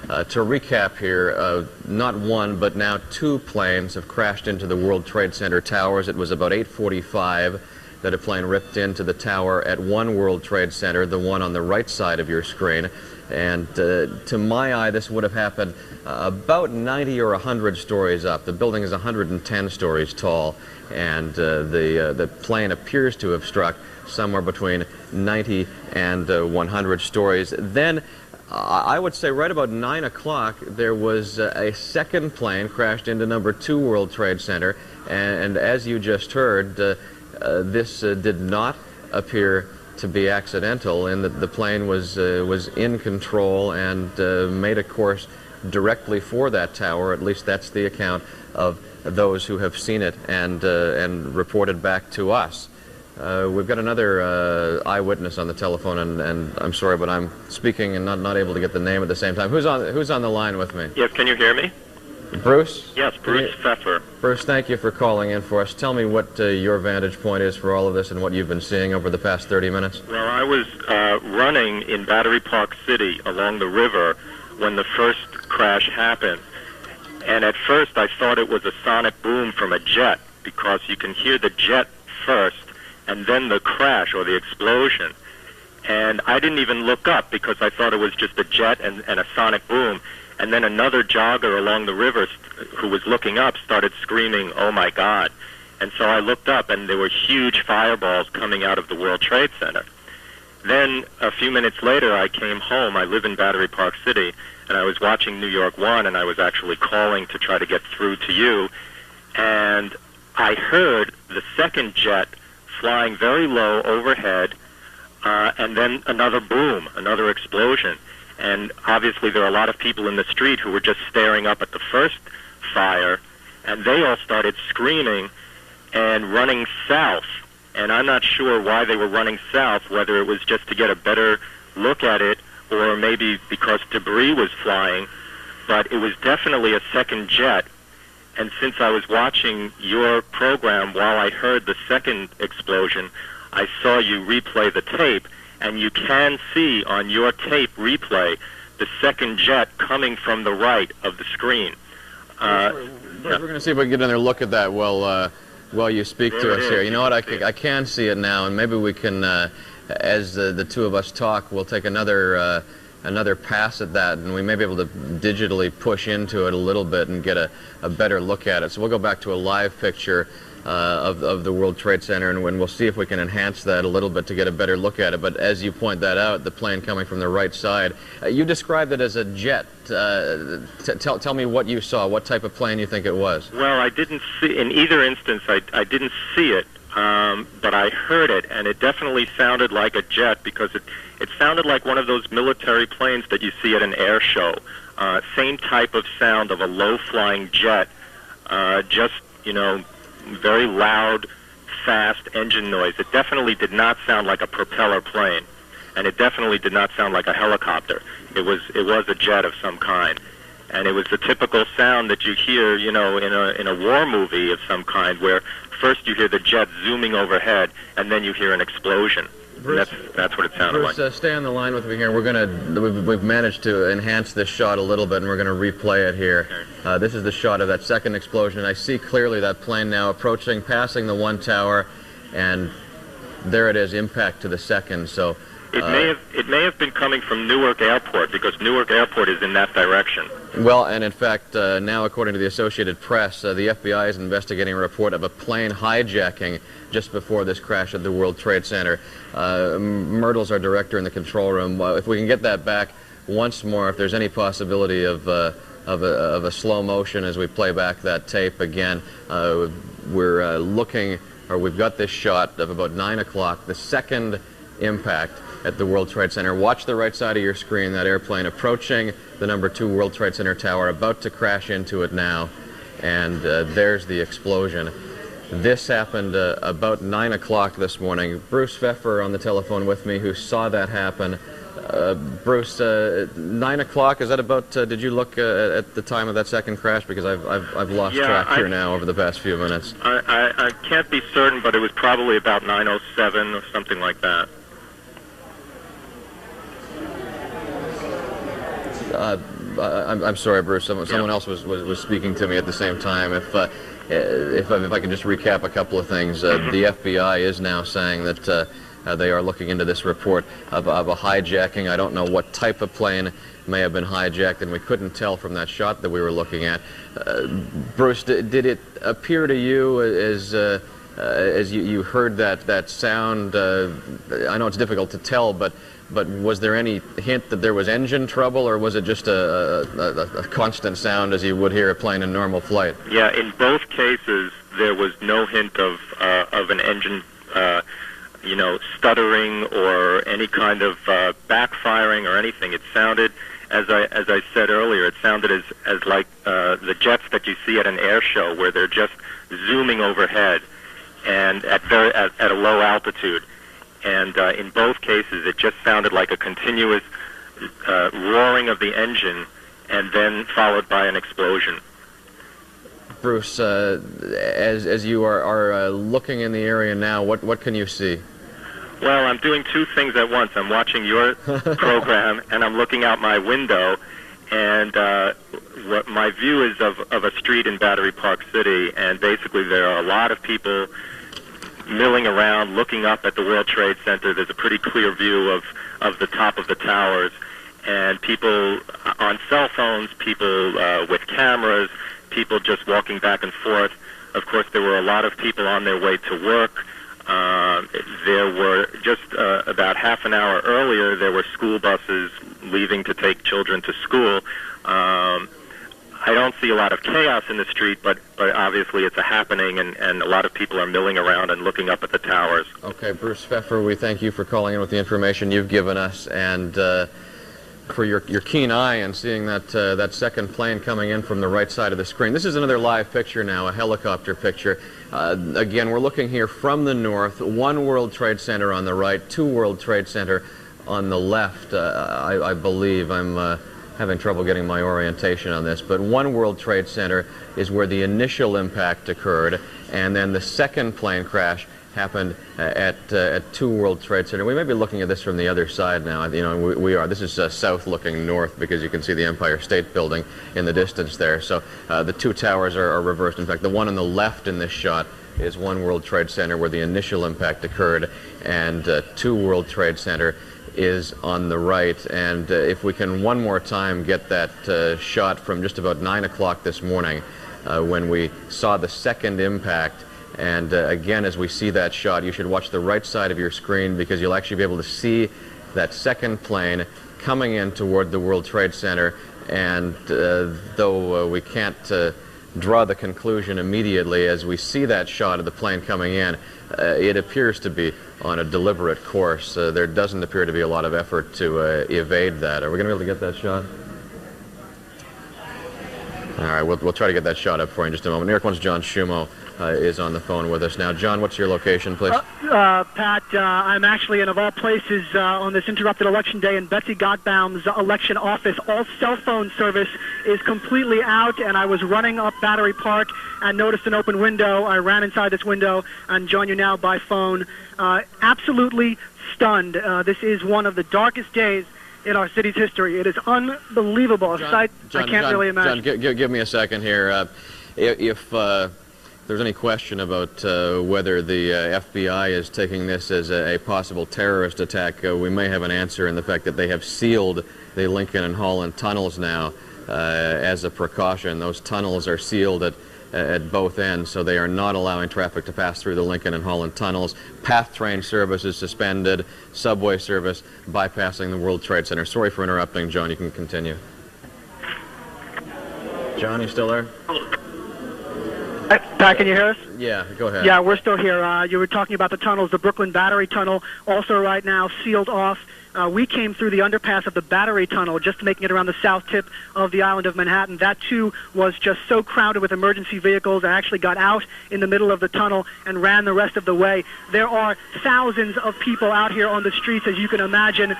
to recap here, not one but now 2 planes have crashed into the World Trade Center towers. It was about 8:45 that a plane ripped into the tower at One World Trade Center, the one on the right side of your screen. And to my eye, this would have happened about 90 or 100 stories up. The building is 110 stories tall, and the plane appears to have struck somewhere between 90 and 100 stories. Then, I would say right about 9 o'clock, there was a second plane crashed into number 2 World Trade Center, and as you just heard, this did not appear to be accidental, in that the plane was in control and made a course directly for that tower. At least that's the account of those who have seen it and reported back to us. We've got another eyewitness on the telephone, and I'm sorry, but I'm speaking and not able to get the name at the same time. Who's on the line with me? Yes, can you hear me? Bruce? Yes, Bruce Pfeffer. Bruce, thank you for calling in for us. Tell me what your vantage point is for all of this and what you've been seeing over the past 30 minutes. Well, I was running in Battery Park City along the river when the first crash happened. And at first I thought it was a sonic boom from a jet, because you can hear the jet first and then the crash or the explosion. And I didn't even look up because I thought it was just a jet and a sonic boom. And then another jogger along the river who was looking up started screaming, "Oh my God." And so I looked up, and there were huge fireballs coming out of the World Trade Center. Then a few minutes later, I came home. I live in Battery Park City, and I was watching NY1, and I was actually calling to try to get through to you. And I heard the second jet flying very low overhead, and then another boom, another explosion. And obviously there are a lot of people in the street who were just staring up at the first fire, and they all started screaming and running south. And I'm not sure why they were running south, whether it was just to get a better look at it or maybe because debris was flying, but it was definitely a second jet. And since I was watching your program while I heard the second explosion, I saw you replay the tape, and you can see on your tape replay the second jet coming from the right of the screen. We're going to see if we can get another look at that while you speak to us here. You know what, I can see it now, and maybe we can, as the two of us talk, we'll take another pass at that, and we may be able to digitally push into it a little bit and get a better look at it. So we'll go back to a live picture of the World Trade Center, and we'll see if we can enhance that a little bit to get a better look at it. But as you point that out, the plane coming from the right side, you described it as a jet. Tell me what you saw, what type of plane you think it was. Well, I didn't see, in either instance, I didn't see it, but I heard it, and it definitely sounded like a jet, because it sounded like one of those military planes that you see at an air show. Same type of sound of a low-flying jet, just, you know, very loud, fast engine noise. It definitely did not sound like a propeller plane, and it definitely did not sound like a helicopter. It was a jet of some kind, and it was the typical sound that you hear, you know, in a war movie of some kind, where first you hear the jet zooming overhead, and then you hear an explosion. Bruce, that's what it sounded like. Bruce, stay on the line with me here. We've managed to enhance this shot a little bit, and we're going to replay it here. This is the shot of that second explosion. I see clearly that plane now approaching, passing the one tower, and there it is, impact to the second. So it may have been coming from Newark Airport, because Newark Airport is in that direction. Well, and in fact, now according to the Associated Press, the FBI is investigating a report of a plane hijacking just before this crash at the World Trade Center. Myrtle's our director in the control room. If we can get that back once more, if there's any possibility of a slow motion as we play back that tape again, we're looking, or we've got this shot of about 9 o'clock, the second impact at the World Trade Center. Watch the right side of your screen, that airplane approaching the number 2 World Trade Center tower, about to crash into it now, and there's the explosion. This happened about 9 o'clock this morning. Bruce Pfeffer on the telephone with me, who saw that happen. Bruce, 9 o'clock, is that about, did you look at the time of that second crash? Because I've lost track here now over the past few minutes. I can't be certain, but it was probably about 9:07 or something like that. I'm sorry, Bruce. Someone else was speaking to me at the same time. If I can just recap a couple of things, the FBI is now saying that they are looking into this report of a hijacking. I don't know what type of plane may have been hijacked, and we couldn't tell from that shot that we were looking at. Bruce, did it appear to you as you heard that sound? I know it's difficult to tell, but was there any hint that there was engine trouble, or was it just a constant sound as you would hear a plane in normal flight? Yeah, in both cases, there was no hint of an engine, stuttering or any kind of backfiring or anything. It sounded, as I said earlier, it sounded as like the jets that you see at an air show, where they're just zooming overhead and at a low altitude. And in both cases, it just sounded like a continuous roaring of the engine, and then followed by an explosion. Bruce, as you are looking in the area now, what can you see? Well, I'm doing two things at once. I'm watching your program, and I'm looking out my window, and what my view is of a street in Battery Park City, and basically there are a lot of people milling around, looking up at the World Trade Center. There's a pretty clear view of the top of the towers, and people on cell phones, people with cameras, people just walking back and forth. Of course, there were a lot of people on their way to work. There were just about half an hour earlier, there were school buses leaving to take children to school. I don't see a lot of chaos in the street, but obviously it's a happening, and a lot of people are milling around and looking up at the towers. Okay, Bruce Pfeffer, we thank you for calling in with the information you've given us, and for your keen eye and seeing that second plane coming in from the right side of the screen. This is another live picture now, a helicopter picture. Again, we're looking here from the north, one World Trade Center on the right, two World Trade Center on the left. I believe I'm having trouble getting my orientation on this, but one World Trade Center is where the initial impact occurred, and then the second plane crash happened at two World Trade Center. We may be looking at this from the other side now. We are. This is south looking north, because you can see the Empire State Building in the distance there. So the two towers are reversed. In fact, the one on the left in this shot is one World Trade Center where the initial impact occurred, and two World Trade Center is on the right. And if we can one more time get that shot from just about 9 o'clock this morning, when we saw the second impact. And again, as we see that shot, you should watch the right side of your screen, because you'll actually be able to see that second plane coming in toward the World Trade Center. And though we can't draw the conclusion immediately, as we see that shot of the plane coming in, it appears to be on a deliberate course. There doesn't appear to be a lot of effort to evade that. Are we going to be able to get that shot? All right, we'll try to get that shot up for you in just a moment. New York One's John Schumo is on the phone with us now. John, what's your location, please? Pat, I'm actually in, of all places, on this interrupted election day in Betsy Gottbaum's election office. All cell phone service is completely out, and I was running up Battery Park and noticed an open window. I ran inside this window and join you now by phone. Absolutely stunned. This is one of the darkest days in our city's history. It is unbelievable. A sight I can't really imagine. John, give me a second here. If there's any question about whether the FBI is taking this as a possible terrorist attack, we may have an answer in the fact that they have sealed the Lincoln and Holland tunnels now as a precaution. Those tunnels are sealed at both ends, so they are not allowing traffic to pass through the Lincoln and Holland tunnels. PATH train service is suspended, subway service bypassing the World Trade Center. Sorry for interrupting, John. You can continue. John, you still there? Pat, can you hear us? Yeah, go ahead. Yeah, we're still here. You were talking about the tunnels. The Brooklyn Battery Tunnel, also right now sealed off. We came through the underpass of the Battery Tunnel, just making it around the south tip of the island of Manhattan. That, too, was just so crowded with emergency vehicles. I actually got out in the middle of the tunnel and ran the rest of the way. There are thousands of people out here on the streets, as you can imagine,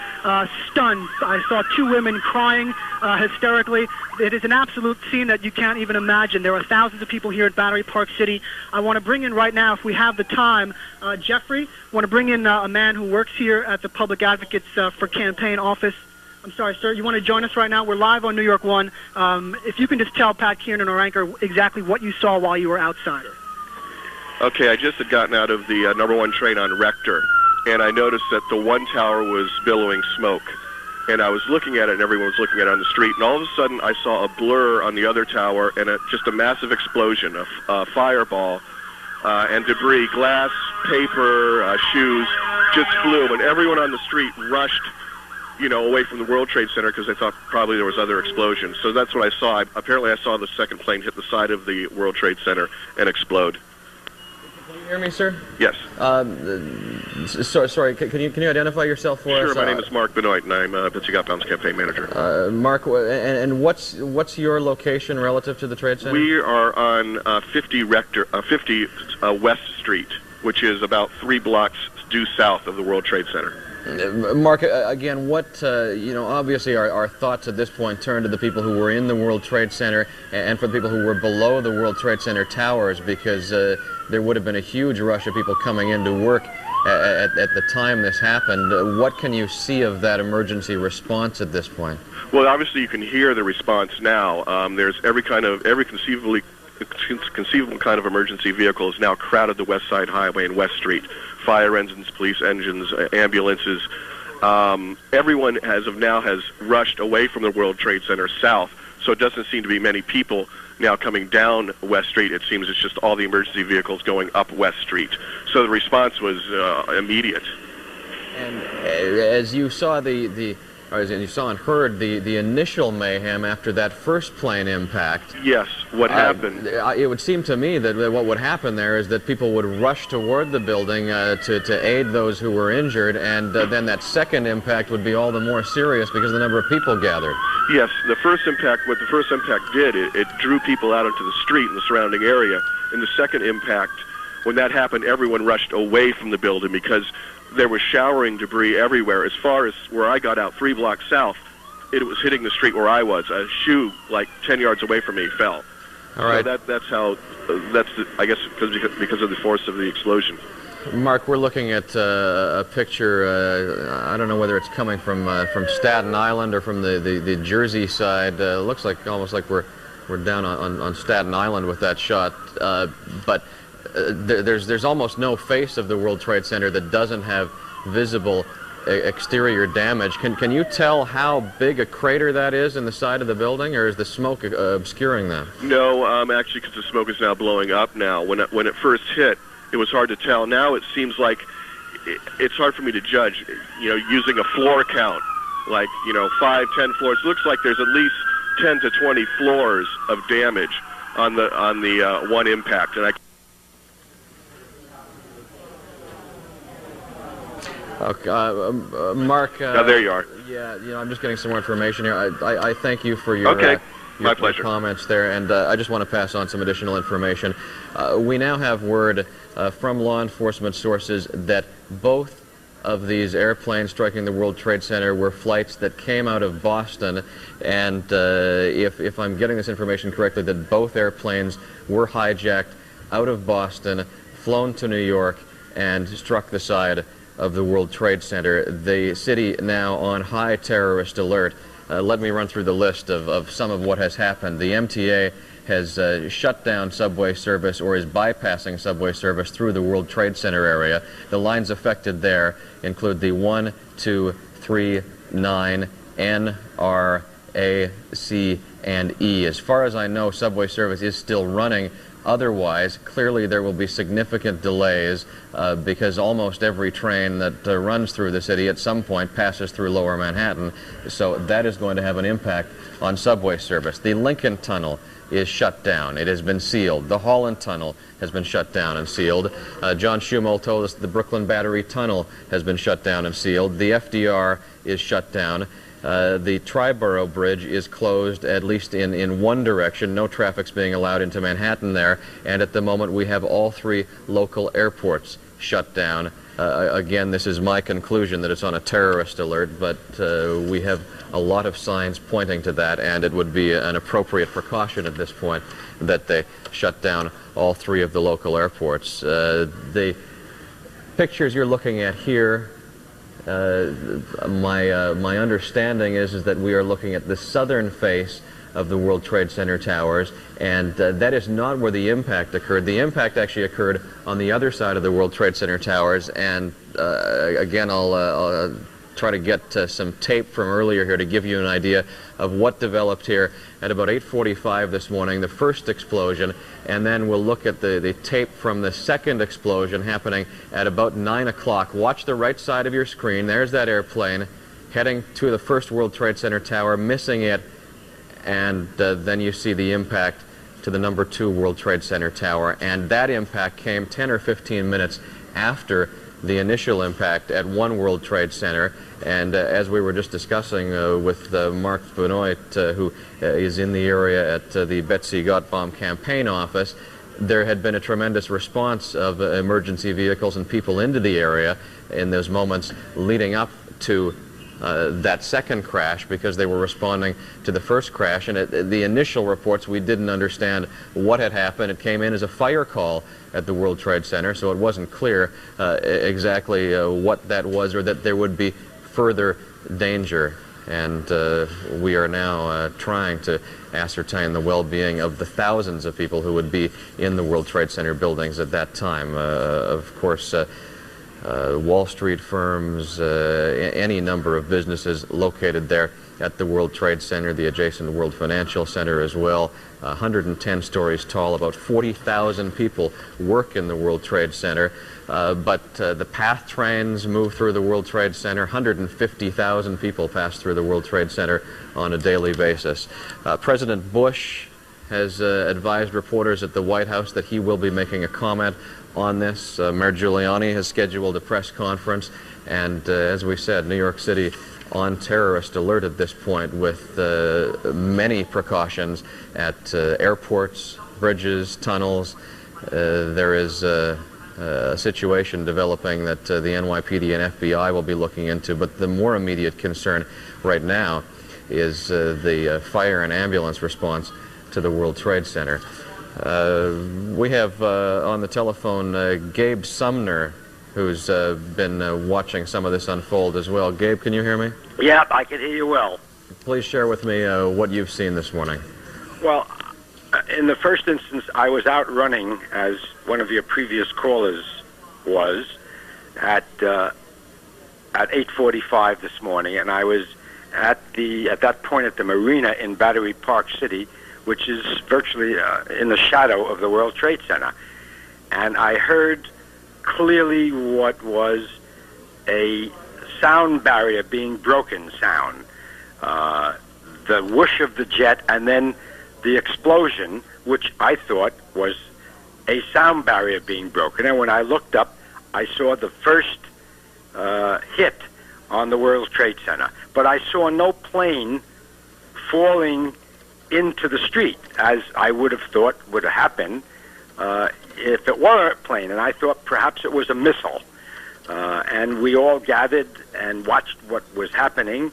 stunned. I saw two women crying hysterically. It is an absolute scene that you can't even imagine. There are thousands of people here at Battery Park City. I want to bring in right now, if we have the time, Jeffrey, I want to bring in a man who works here at the Public Advocates for Campaign office. I'm sorry, sir. You want to join us right now? We're live on New York 1. If you can just tell Pat Kiernan, our anchor, exactly what you saw while you were outside. Okay, I just had gotten out of the #1 train on Rector, and I noticed that the one tower was billowing smoke. And I was looking at it, and everyone was looking at it on the street, and all of a sudden I saw a blur on the other tower and just a massive explosion, a fireball, and debris, glass, paper, shoes, just flew, and everyone on the street rushed, away from the World Trade Center because they thought probably there was other explosions. So that's what I saw. Apparently I saw the second plane hit the side of the World Trade Center and explode. Can you hear me, sir? Yes. Sorry, can you identify yourself for us? Sure, my name is Mark Benoit, and I'm Bitsy Gotbaum's campaign manager. Mark, and what's your location relative to the Trade Center? We are on 50 West Street, which is about 3 blocks due south of the World Trade Center. Mark, again, what, obviously our thoughts at this point turn to the people who were in the World Trade Center and for the people who were below the World Trade Center towers, because there would have been a huge rush of people coming into work at the time this happened. What can you see of that emergency response at this point? Well, obviously you can hear the response now. There's every conceivable kind of emergency vehicle is now crowded the West Side Highway and West Street. Fire engines, police engines, ambulances. Everyone as of now has rushed away from the World Trade Center south, so it doesn't seem to be many people now coming down West Street. It seems it's just all the emergency vehicles going up West Street. So the response was immediate. And as you saw as you saw and heard the initial mayhem after that first plane impact. Yes, what happened? It would seem to me that what would happen there is that people would rush toward the building to aid those who were injured, and then that second impact would be all the more serious because of the number of people gathered. Yes, what the first impact did, it drew people out into the street and the surrounding area. In the second impact, when that happened, everyone rushed away from the building because there was showering debris everywhere. As far as where I got out, 3 blocks south, it was hitting the street where I was. A shoe, like 10 yards away from me, fell. All right. So I guess because of the force of the explosion. Mark, we're looking at a picture. I don't know whether it's coming from Staten Island or from the Jersey side. Looks like almost like we're down on Staten Island with that shot. But there's almost no face of the World Trade Center that doesn't have visible exterior damage. Can you tell how big a crater that is in the side of the building, or is the smoke obscuring that? No, actually, because the smoke is now blowing up now. When it first hit, it was hard to tell. Now it seems like it's hard for me to judge. Using a floor count, like 5, 10 floors. It looks like there's at least 10 to 20 floors of damage on the one impact, and Okay, Mark. Now there you are. Yeah, I'm just getting some more information here. I thank you for your My pleasure. Comments there, and I just want to pass on some additional information. We now have word from law enforcement sources that both of these airplanes striking the World Trade Center were flights that came out of Boston, and if I'm getting this information correctly, that both airplanes were hijacked out of Boston, flown to New York, and struck the side of the World Trade Center. The city now on high terrorist alert. Let me run through the list of some of what has happened. The MTA has shut down subway service or is bypassing subway service through the World Trade Center area. The lines affected there include the 1, 2, 3, 9, N, R, A, C, and E. As far as I know, subway service is still running. Otherwise, clearly there will be significant delays because almost every train that runs through the city at some point passes through Lower Manhattan. So that is going to have an impact on subway service. The Lincoln Tunnel is shut down. It has been sealed. The Holland Tunnel has been shut down and sealed. John Schumel told us the Brooklyn Battery Tunnel has been shut down and sealed. The FDR is shut down. The Triborough Bridge is closed, at least in one direction. No traffic's being allowed into Manhattan there. And at the moment, we have all 3 local airports shut down. Again, this is my conclusion that it's on a terrorist alert, but we have a lot of signs pointing to that, and it would be an appropriate precaution at this point that they shut down all 3 of the local airports. The pictures you're looking at here My understanding is that we are looking at the southern face of the World Trade Center towers, and that is not where the impact occurred. The impact actually occurred on the other side of the World Trade Center towers, and again, I'll try to get some tape from earlier here to give you an idea of what developed here at about 8:45 this morning, the first explosion, and then we'll look at the tape from the second explosion happening at about 9 o'clock. Watch the right side of your screen. There's that airplane heading to the first World Trade Center tower, missing it, and then you see the impact to the number 2 World Trade Center tower, and that impact came 10 or 15 minutes after the initial impact at 1 World Trade Center. And as we were just discussing with Mark Benoit, who is in the area at the Betsy Gottbaum campaign office, there had been a tremendous response of emergency vehicles and people into the area in those moments leading up to that second crash, because they were responding to the first crash. And the initial reports, we didn't understand what had happened. It came in as a fire call at the World Trade Center, so it wasn't clear exactly what that was, or that there would be further danger. And we are now trying to ascertain the well-being of the thousands of people who would be in the World Trade Center buildings at that time. Of course, Wall Street firms, any number of businesses located there at the World Trade Center, the adjacent World Financial Center as well. 110 stories tall, about 40,000 people work in the World Trade Center, but the PATH trains move through the World Trade Center. 150,000 people pass through the World Trade Center on a daily basis. President Bush has advised reporters at the White House that he will be making a comment on this. Mayor Giuliani has scheduled a press conference, and as we said, New York City on terrorist alert at this point, with many precautions at airports, bridges, tunnels. There is a situation developing that the NYPD and FBI will be looking into, but the more immediate concern right now is the fire and ambulance response to the World Trade Center. We have on the telephone Gabe Sumner, who's been watching some of this unfold as well. Gabe, can you hear me? Yeah, I can hear you well. Please share with me what you've seen this morning. Well, in the first instance, I was out running, as one of your previous callers was, at 8:45 this morning, and I was at that point at the marina in Battery Park City, which is virtually in the shadow of the World Trade Center. And I heard clearly what was a sound barrier being broken sound. The whoosh of the jet, and then the explosion, which I thought was a sound barrier being broken. And when I looked up, I saw the first hit on the World Trade Center. But I saw no plane falling into the street, as I would have thought would happen if it were a plane, and I thought perhaps it was a missile. And we all gathered and watched what was happening,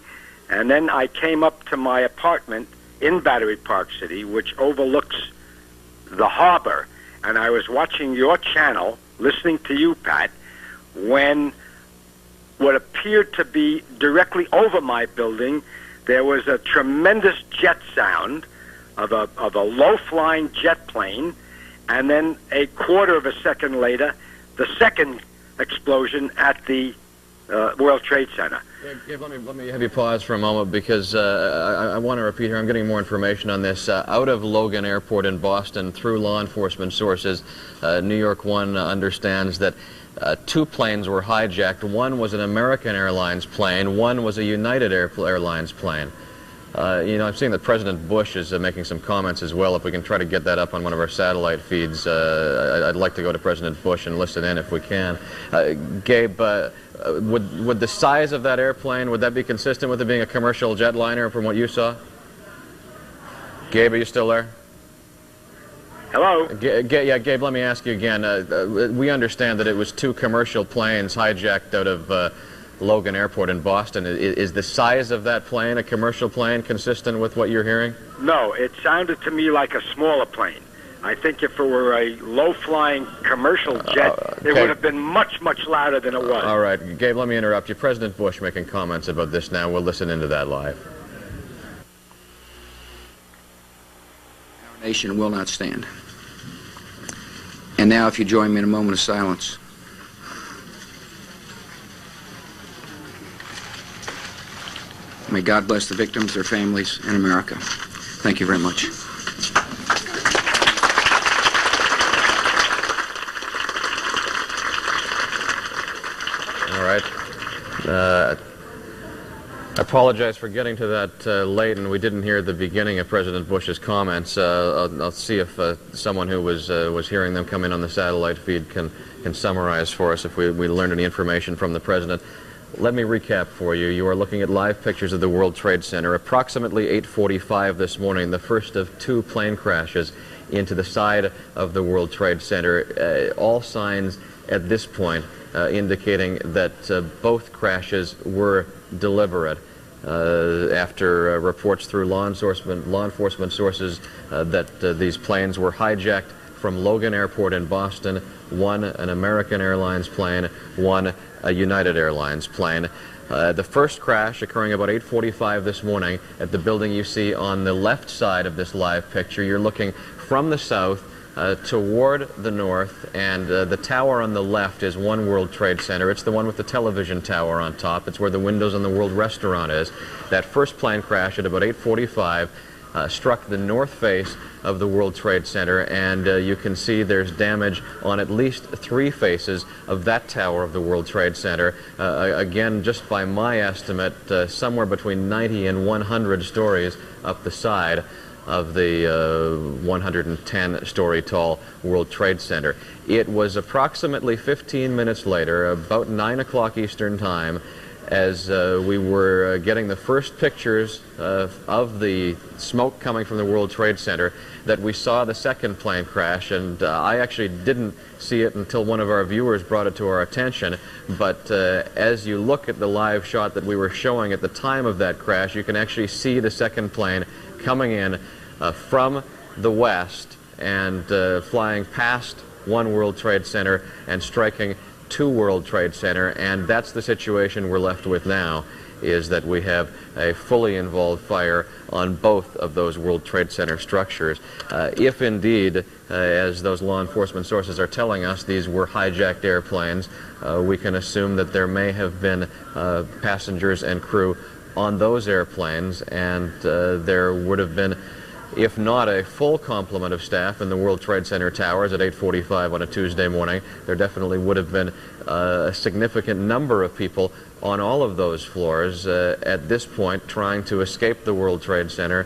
and then I came up to my apartment in Battery Park City, which overlooks the harbor, and I was watching your channel, listening to you, Pat, when what appeared to be directly over my building, there was a tremendous jet sound of a low-flying jet plane, and then a quarter of a second later, the second explosion at the World Trade Center. Gabe, let me have you pause for a moment, because I want to repeat here, I'm getting more information on this. Out of Logan Airport in Boston, through law enforcement sources, NY1 understands that 2 planes were hijacked. One was an American Airlines plane, one was a United Airlines plane. You know, I'm seeing that President Bush is making some comments as well. If we can try to get that up on one of our satellite feeds, I'd like to go to President Bush and listen in if we can. Gabe, would the size of that airplane, would that be consistent with it being a commercial jetliner from what you saw? Gabe, are you still there? Hello? Yeah, Gabe, let me ask you again. We understand that it was 2 commercial planes hijacked out of Logan Airport in Boston. Is the size of that plane, a commercial plane, consistent with what you're hearing? No, it sounded to me like a smaller plane. I think if it were a low-flying commercial jet, it would have been much, much louder than it was. All right, Gabe, let me interrupt you. President Bush making comments about this now. We'll listen into that live. Our nation will not stand. And now, if you join me in a moment of silence. May God bless the victims, their families, and America. Thank you very much. All right. I apologize for getting to that late, and we didn't hear the beginning of President Bush's comments. I'll see if someone who was hearing them come in on the satellite feed can summarize for us if we learned any information from the President. Let me recap for you. You are looking at live pictures of the World Trade Center. Approximately 8:45 this morning, the first of two plane crashes into the side of the World Trade Center. All signs at this point indicating that both crashes were deliberate. After reports through law enforcement sources that these planes were hijacked from Logan Airport in Boston, one an American Airlines plane, one a United Airlines plane. The first crash occurring about 8:45 this morning at the building you see on the left side of this live picture. You're looking from the south toward the north, and the tower on the left is One World Trade Center. It's the one with the television tower on top. It's where the windows on the World Restaurant is. That first plane crash at about 8:45 struck the north face of the World Trade Center, and you can see there's damage on at least three faces of that tower of the World Trade Center. Again, just by my estimate, somewhere between 90 and 100 stories up the side of the 110-story tall World Trade Center. It was approximately 15 minutes later, about 9 o'clock Eastern Time, as we were getting the first pictures of the smoke coming from the World Trade Center, that we saw the second plane crash. And I actually didn't see it until one of our viewers brought it to our attention. But as you look at the live shot that we were showing at the time of that crash, you can actually see the second plane coming in from the west and flying past One World Trade Center and striking Two World Trade Center. And that's the situation we're left with now, is that we have a fully involved fire on both of those World Trade Center structures. If indeed, as those law enforcement sources are telling us, these were hijacked airplanes, we can assume that there may have been passengers and crew on those airplanes, and there would have been, if not a full complement of staff in the World Trade Center towers at 8:45 on a Tuesday morning, there definitely would have been a significant number of people on all of those floors at this point trying to escape the World Trade Center.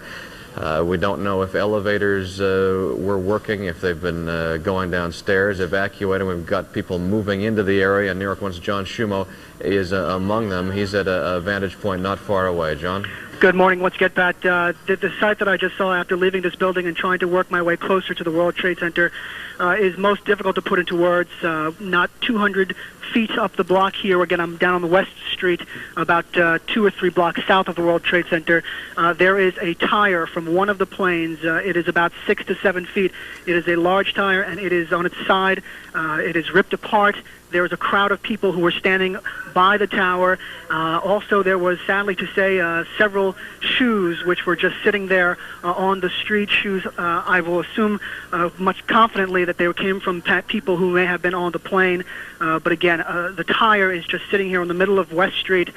We don't know if elevators were working, if they've been going downstairs, evacuating. We've got people moving into the area. New York One's John Shumo is among them. He's at a vantage point not far away. John? Good morning. Let's get back. The site that I just saw after leaving this building and trying to work my way closer to the World Trade Center is most difficult to put into words. Not 200 feet up the block here. Again, I'm down on the West Street, about 2 or 3 blocks south of the World Trade Center. There is a tire from one of the planes. It is about 6 to 7 feet. It is a large tire, and it is on its side. It is ripped apart. There was a crowd of people who were standing by the tower. Also, there was, sadly to say, several shoes which were just sitting there on the street. Shoes, I will assume much confidently that they came from people who may have been on the plane. But again, the tire is just sitting here in the middle of West Street.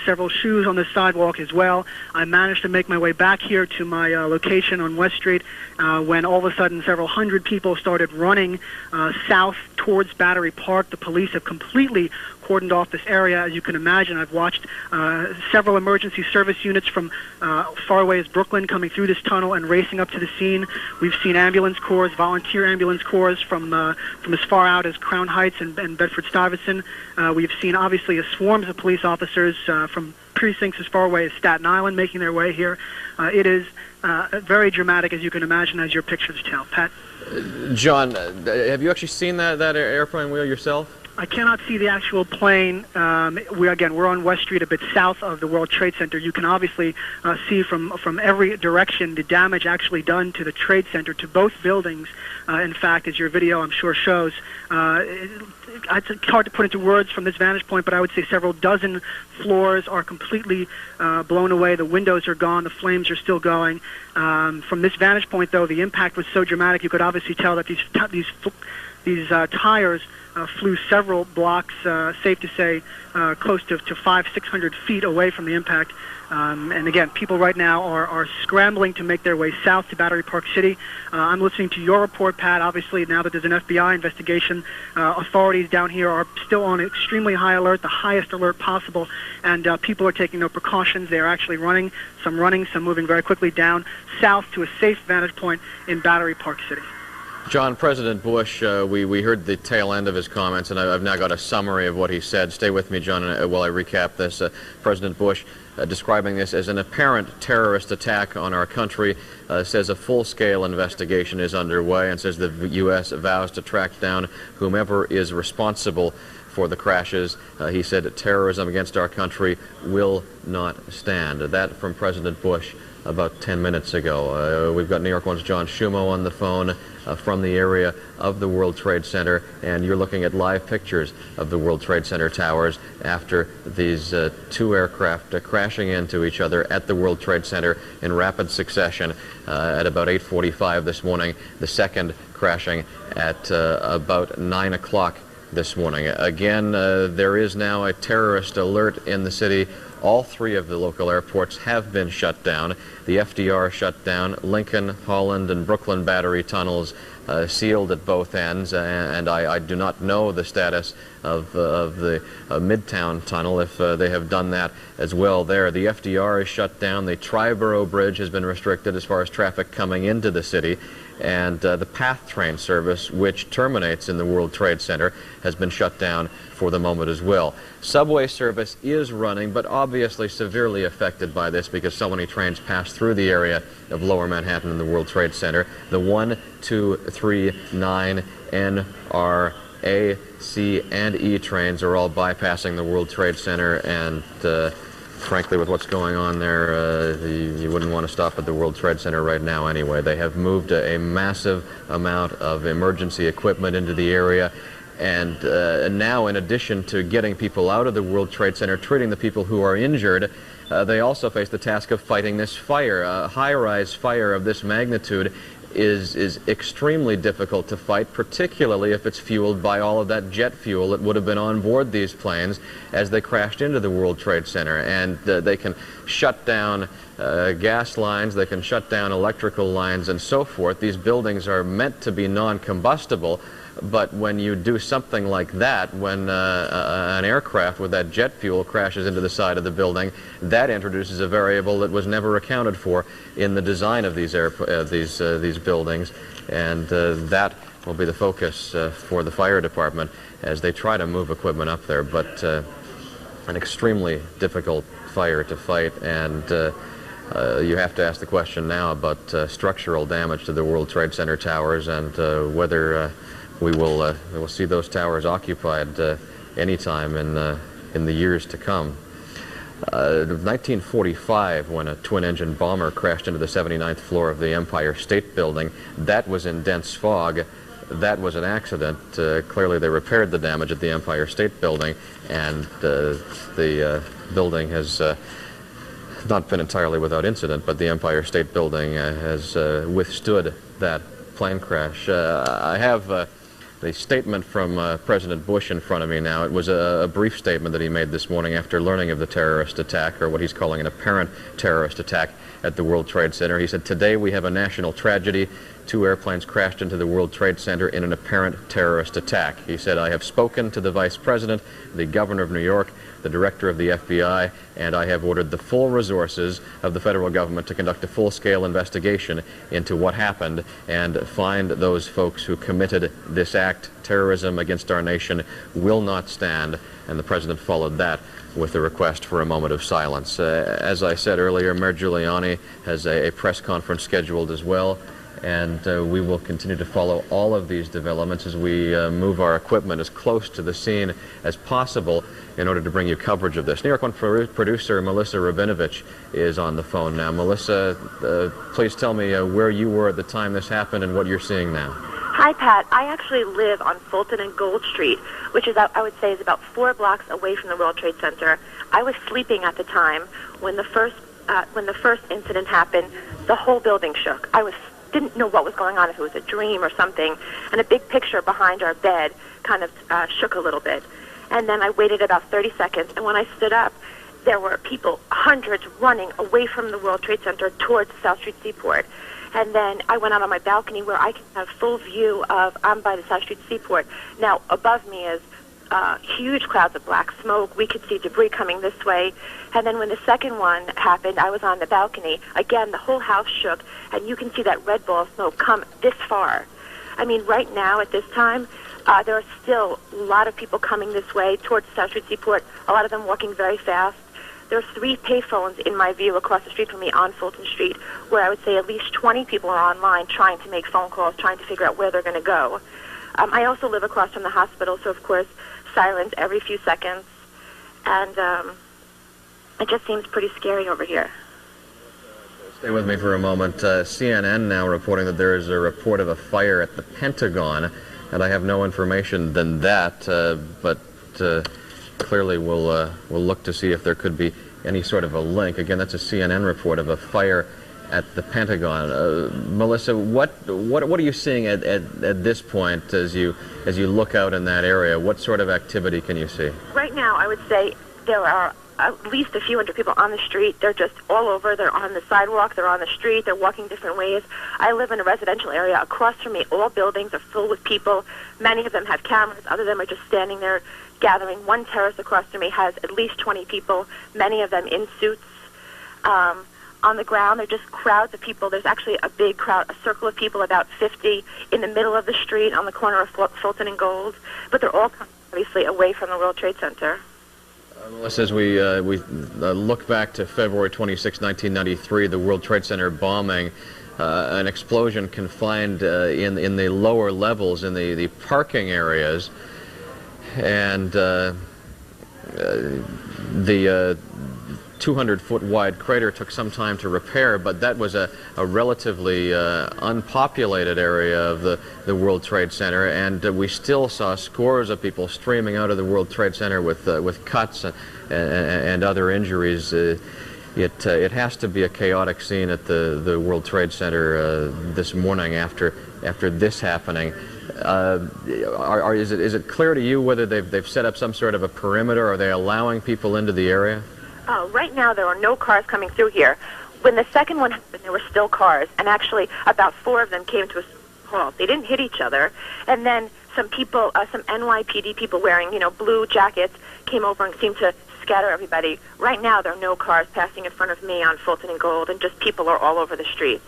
Several shoes on the sidewalk as well. I managed to make my way back here to my location on West Street when all of a sudden several hundred people started running south towards Battery Park. The police have completely cordoned off this area. As you can imagine, I've watched several emergency service units from far away as Brooklyn coming through this tunnel and racing up to the scene. We've seen ambulance corps, volunteer ambulance corps from as far out as Crown Heights and Bedford-Stuyvesant. We've seen obviously swarms of police officers from precincts as far away as Staten Island making their way here. It is very dramatic, as you can imagine, as your pictures tell. Pat? John, have you actually seen that airplane wheel yourself? I cannot see the actual plane. We're on West Street, a bit south of the World Trade Center. You can obviously see from every direction the damage actually done to the Trade Center, to both buildings. In fact, as your video, I'm sure, shows, it's hard to put into words from this vantage point, but I would say several dozen floors are completely blown away. The windows are gone. The flames are still going. From this vantage point, though, the impact was so dramatic. You could obviously tell that these tires flew several blocks, safe to say, close to 500-600 feet away from the impact. And again, people right now are scrambling to make their way south to Battery Park City. I'm listening to your report, Pat. Obviously, now that there's an FBI investigation, authorities down here are still on extremely high alert, the highest alert possible, and people are taking no precautions. They are actually running, some moving very quickly down south to a safe vantage point in Battery Park City. John, President Bush, we heard the tail end of his comments, and I've now got a summary of what he said. Stay with me, John, while I recap this. President Bush, describing this as an apparent terrorist attack on our country, says a full-scale investigation is underway, and says the U.S. vows to track down whomever is responsible for the crashes. He said terrorism against our country will not stand. That from President Bush about 10 minutes ago. We've got New York One's John Schumo on the phone from the area of the World Trade Center, and you're looking at live pictures of the World Trade Center towers after these two aircraft crashing into each other at the World Trade Center in rapid succession at about 8:45 this morning, the second crashing at about 9 o'clock this morning. Again, there is now a terrorist alert in the city. All three of the local airports have been shut down. The FDR shut down, Lincoln, Holland, and Brooklyn Battery tunnels sealed at both ends, and I do not know the status of the Midtown tunnel, if they have done that as well there. The FDR is shut down. The Triborough Bridge has been restricted as far as traffic coming into the city. And the PATH train service, which terminates in the World Trade Center, has been shut down for the moment as well. Subway service is running, but obviously severely affected by this because so many trains pass through the area of Lower Manhattan and the World Trade Center. The 1, 2, 3, 9, N, R, A, C, and E trains are all bypassing the World Trade Center, and frankly, with what's going on there, you wouldn't want to stop at the World Trade Center right now anyway. They have moved a massive amount of emergency equipment into the area, and now, in addition to getting people out of the World Trade Center, treating the people who are injured, they also face the task of fighting this fire. A high-rise fire of this magnitude is extremely difficult to fight, particularly if it's fueled by all of that jet fuel that would have been on board these planes as they crashed into the World Trade Center. And they can shut down gas lines, they can shut down electrical lines, and so forth. These buildings are meant to be non-combustible, but when you do something like that, when an aircraft with that jet fuel crashes into the side of the building, that introduces a variable that was never accounted for in the design of these buildings, and that will be the focus for the fire department as they try to move equipment up there. But an extremely difficult fire to fight, and you have to ask the question now about structural damage to the World Trade Center towers and whether we will see those towers occupied anytime in the years to come. 1945, when a twin-engine bomber crashed into the 79th floor of the Empire State Building, that was in dense fog. That was an accident. Clearly, they repaired the damage at the Empire State Building, and the building has not been entirely without incident, but the Empire State Building has withstood that plane crash. I have the statement from President Bush in front of me now. It was a brief statement that he made this morning after learning of the terrorist attack, or what he's calling an apparent terrorist attack at the World Trade Center. He said, "Today we have a national tragedy. 2 airplanes crashed into the World Trade Center in an apparent terrorist attack." He said, "I have spoken to the Vice President, the Governor of New York, the Director of the FBI, and I have ordered the full resources of the federal government to conduct a full-scale investigation into what happened and find those folks who committed this act. Terrorism against our nation will not stand." And the President followed that with a request for a moment of silence. As I said earlier, Mayor Giuliani has a press conference scheduled as well. and we will continue to follow all of these developments as we move our equipment as close to the scene as possible in order to bring you coverage of this. New York One producer Melissa Rabinovich is on the phone now. Melissa, please tell me where you were at the time this happened and what you're seeing now. Hi, Pat. I actually live on Fulton and Gold Street, which is, I would say, is about 4 blocks away from the World Trade Center. I was sleeping at the time when the first incident happened. The whole building shook. Didn't know what was going on, if it was a dream or something, and a big picture behind our bed kind of shook a little bit. And then I waited about 30 seconds, and when I stood up, there were people, hundreds, running away from the World Trade Center towards the South Street Seaport. And then I went out on my balcony where I can have full view of, I'm by the South Street Seaport. Now, above me is huge clouds of black smoke. We could see debris coming this way. And then when the second one happened, I was on the balcony. Again, the whole house shook, and you can see that red ball of smoke come this far. I mean, right now at this time, there are still a lot of people coming this way towards the South Street Seaport, a lot of them walking very fast. There are 3 payphones in my view across the street from me on Fulton Street, where I would say at least 20 people are online trying to make phone calls, trying to figure out where they're going to go. I also live across from the hospital, so of course, sirens every few seconds. And it just seems pretty scary over here. Stay with me for a moment. CNN now reporting that there is a report of a fire at the Pentagon, and I have no information than that, but clearly we'll look to see if there could be any sort of a link. Again, that's a CNN report of a fire at the Pentagon. Melissa, what are you seeing at this point as you look out in that area? What sort of activity can you see? Right now, I would say there are at least a few hundred people on the street. They're just all over. They're on the sidewalk. They're on the street. They're walking different ways. I live in a residential area. Across from me, all buildings are full with people. Many of them have cameras. Other of them are just standing there gathering. One terrace across from me has at least 20 people, many of them in suits. On the ground, they're just crowds of people. There's actually a big crowd, a circle of people, about 50, in the middle of the street on the corner of Fulton and Gold. But they're all obviously away from the World Trade Center. Melissa, as we look back to February 26, 1993, the World Trade Center bombing, an explosion confined in the lower levels, in the parking areas, and the 200-foot wide crater took some time to repair, but that was a relatively unpopulated area of the World Trade Center, and we still saw scores of people streaming out of the World Trade Center with cuts and other injuries. It has to be a chaotic scene at the World Trade Center this morning after this happening. Is it clear to you whether they've set up some sort of a perimeter? Are they allowing people into the area? Right now, there are no cars coming through here. When the second one happened, there were still cars, and actually about 4 of them came to a halt. They didn't hit each other, and then some people, some NYPD people wearing, blue jackets came over and seemed to scatter everybody. Right now, there are no cars passing in front of me on Fulton and Gold, and just people are all over the streets.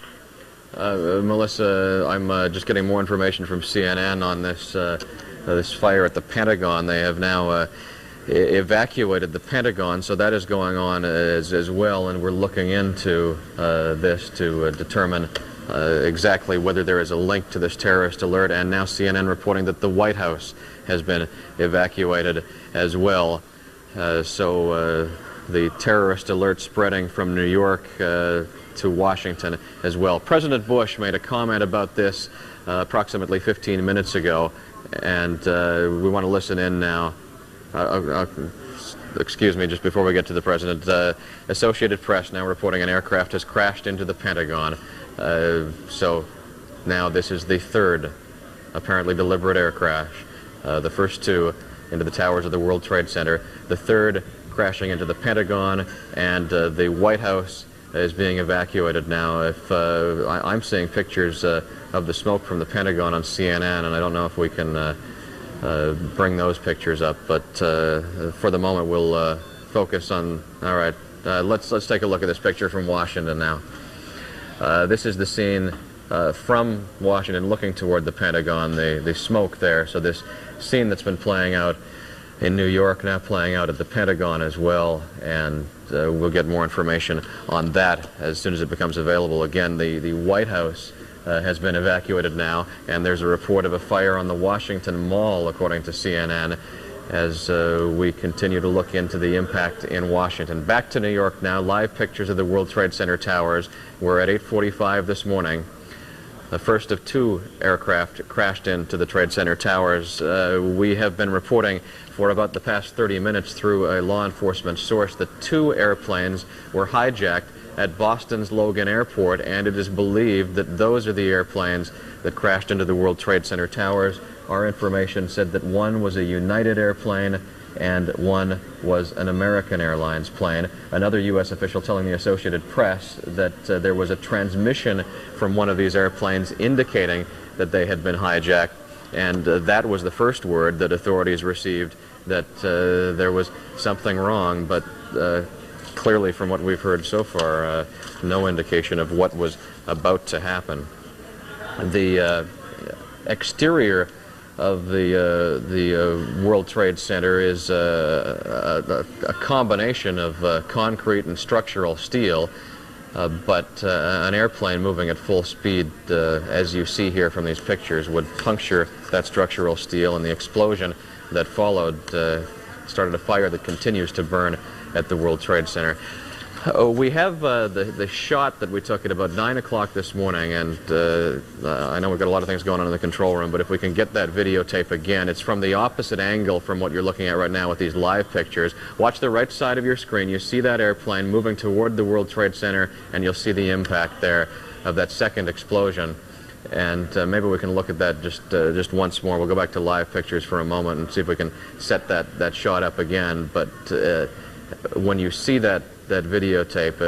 Melissa, I'm just getting more information from CNN on this fire at the Pentagon. They have now evacuated the Pentagon, so that is going on as well, and we're looking into this to determine exactly whether there is a link to this terrorist alert. And now CNN reporting that the White House has been evacuated as well. So the terrorist alert spreading from New York to Washington as well. President Bush made a comment about this approximately 15 minutes ago, and we want to listen in now. Excuse me, just before we get to the President, Associated Press now reporting an aircraft has crashed into the Pentagon. So now this is the 3rd apparently deliberate air crash. The first 2 into the towers of the World Trade Center, the 3rd crashing into the Pentagon, and the White House is being evacuated now. If I'm seeing pictures of the smoke from the Pentagon on CNN, and I don't know if we can bring those pictures up, but for the moment we'll focus on. All right, let's take a look at this picture from Washington now. This is the scene from Washington looking toward the Pentagon, the smoke there. So this scene that's been playing out in New York now playing out at the Pentagon as well, and we'll get more information on that as soon as it becomes available. Again, the White House has been evacuated now, and there's a report of a fire on the Washington Mall, according to CNN, as we continue to look into the impact in Washington. Back to New York now. Live pictures of the World Trade Center towers. We're at 8:45 this morning. The first of two aircraft crashed into the Trade Center towers. We have been reporting for about the past 30 minutes through a law enforcement source that two airplanes were hijacked at Boston's Logan Airport, and it is believed that those are the airplanes that crashed into the World Trade Center towers. Our information said that one was a United airplane and one was an American Airlines plane. Another U.S. official telling the Associated Press that there was a transmission from one of these airplanes indicating that they had been hijacked, and that was the first word that authorities received, that there was something wrong, but clearly from what we've heard so far, no indication of what was about to happen. The exterior of the World Trade Center is a combination of concrete and structural steel, but an airplane moving at full speed, as you see here from these pictures, would puncture that structural steel, and the explosion that followed started a fire that continues to burn at the World Trade Center. We have the shot that we took at about 9 o'clock this morning, and I know we've got a lot of things going on in the control room, but if we can get that videotape again, it's from the opposite angle from what you're looking at right now with these live pictures. Watch the right side of your screen. You see that airplane moving toward the World Trade Center, and you'll see the impact there of that second explosion. And maybe we can look at that just once more. We'll go back to live pictures for a moment and see if we can set that shot up again. But when you see that videotape,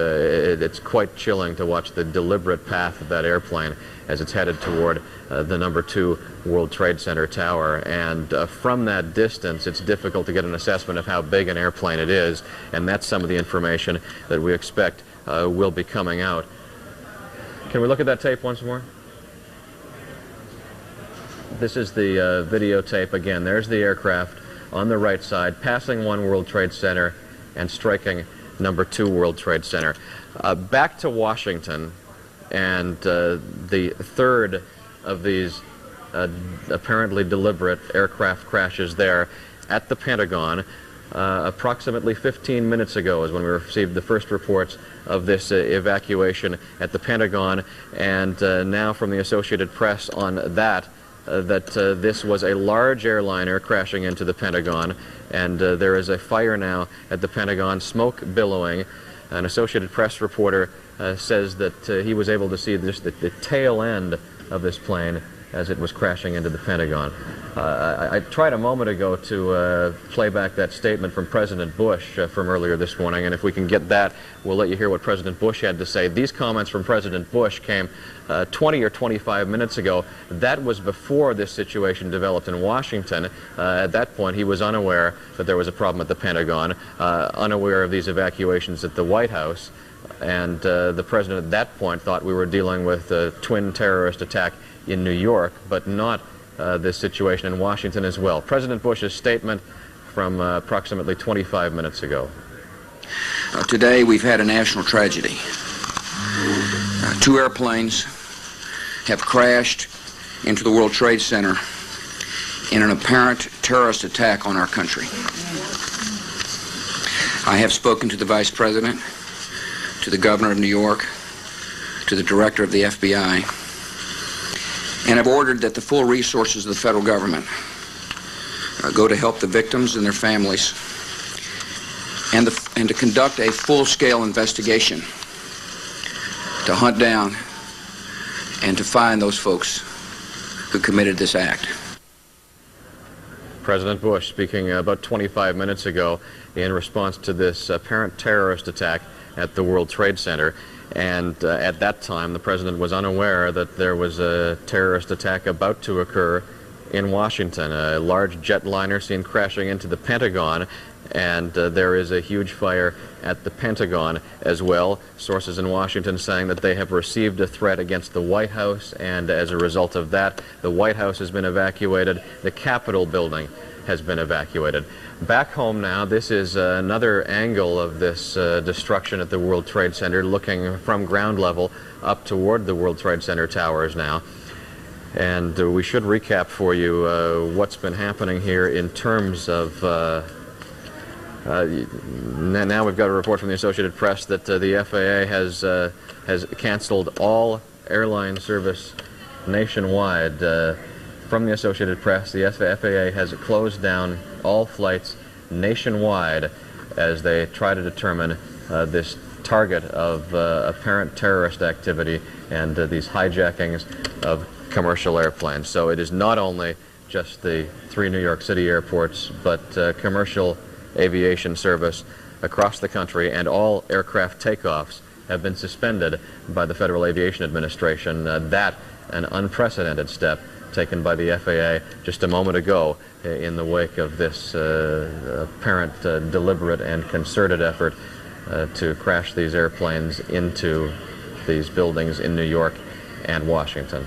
it's quite chilling to watch the deliberate path of that airplane as it's headed toward the number 2 World Trade Center tower. And from that distance, it's difficult to get an assessment of how big an airplane it is, and that's some of the information that we expect will be coming out. Can we look at that tape once more? This is the videotape again. There's the aircraft on the right side, passing 1 World Trade Center and striking number 2 World Trade Center. Back to Washington, and the third of these apparently deliberate aircraft crashes there at the Pentagon. Approximately 15 minutes ago is when we received the first reports of this evacuation at the Pentagon, and now from the Associated Press on that this was a large airliner crashing into the Pentagon, and there is a fire now at the Pentagon, smoke billowing. An Associated Press reporter says that he was able to see just the tail end of this plane as it was crashing into the Pentagon. I tried a moment ago to play back that statement from President Bush from earlier this morning, and if we can get that, we'll let you hear what President Bush had to say. These comments from President Bush came 20 or 25 minutes ago. That was before this situation developed in Washington. At that point, he was unaware that there was a problem at the Pentagon, unaware of these evacuations at the White House, and the president at that point thought we were dealing with a twin terrorist attack in New York, but not this situation in Washington as well. President Bush's statement from approximately 25 minutes ago. Today we've had a national tragedy. 2 airplanes have crashed into the World Trade Center in an apparent terrorist attack on our country. I have spoken to the Vice President, to the Governor of New York, to the Director of the FBI, and have ordered that the full resources of the federal government go to help the victims and their families, and to conduct a full-scale investigation to hunt down and to find those folks who committed this act. President Bush speaking about 25 minutes ago in response to this apparent terrorist attack at the World Trade Center. And at that time, the president was unaware that there was a terrorist attack about to occur in Washington. A large jetliner seen crashing into the Pentagon, and there is a huge fire at the Pentagon as well. Sources in Washington saying that they have received a threat against the White House, and as a result of that, the White House has been evacuated. The Capitol building has been evacuated. Back home now, this is another angle of this destruction at the World Trade Center, looking from ground level up toward the World Trade Center towers now. And we should recap for you what's been happening here in terms of now we've got a report from the Associated Press that the FAA has canceled all airline service nationwide. From the Associated Press, the FAA has closed down all flights nationwide as they try to determine this target of apparent terrorist activity and these hijackings of commercial airplanes. So it is not only just the 3 New York City airports, but commercial aviation service across the country, and all aircraft takeoffs have been suspended by the Federal Aviation Administration. That an unprecedented step taken by the FAA just a moment ago in the wake of this apparent deliberate and concerted effort to crash these airplanes into these buildings in New York and Washington.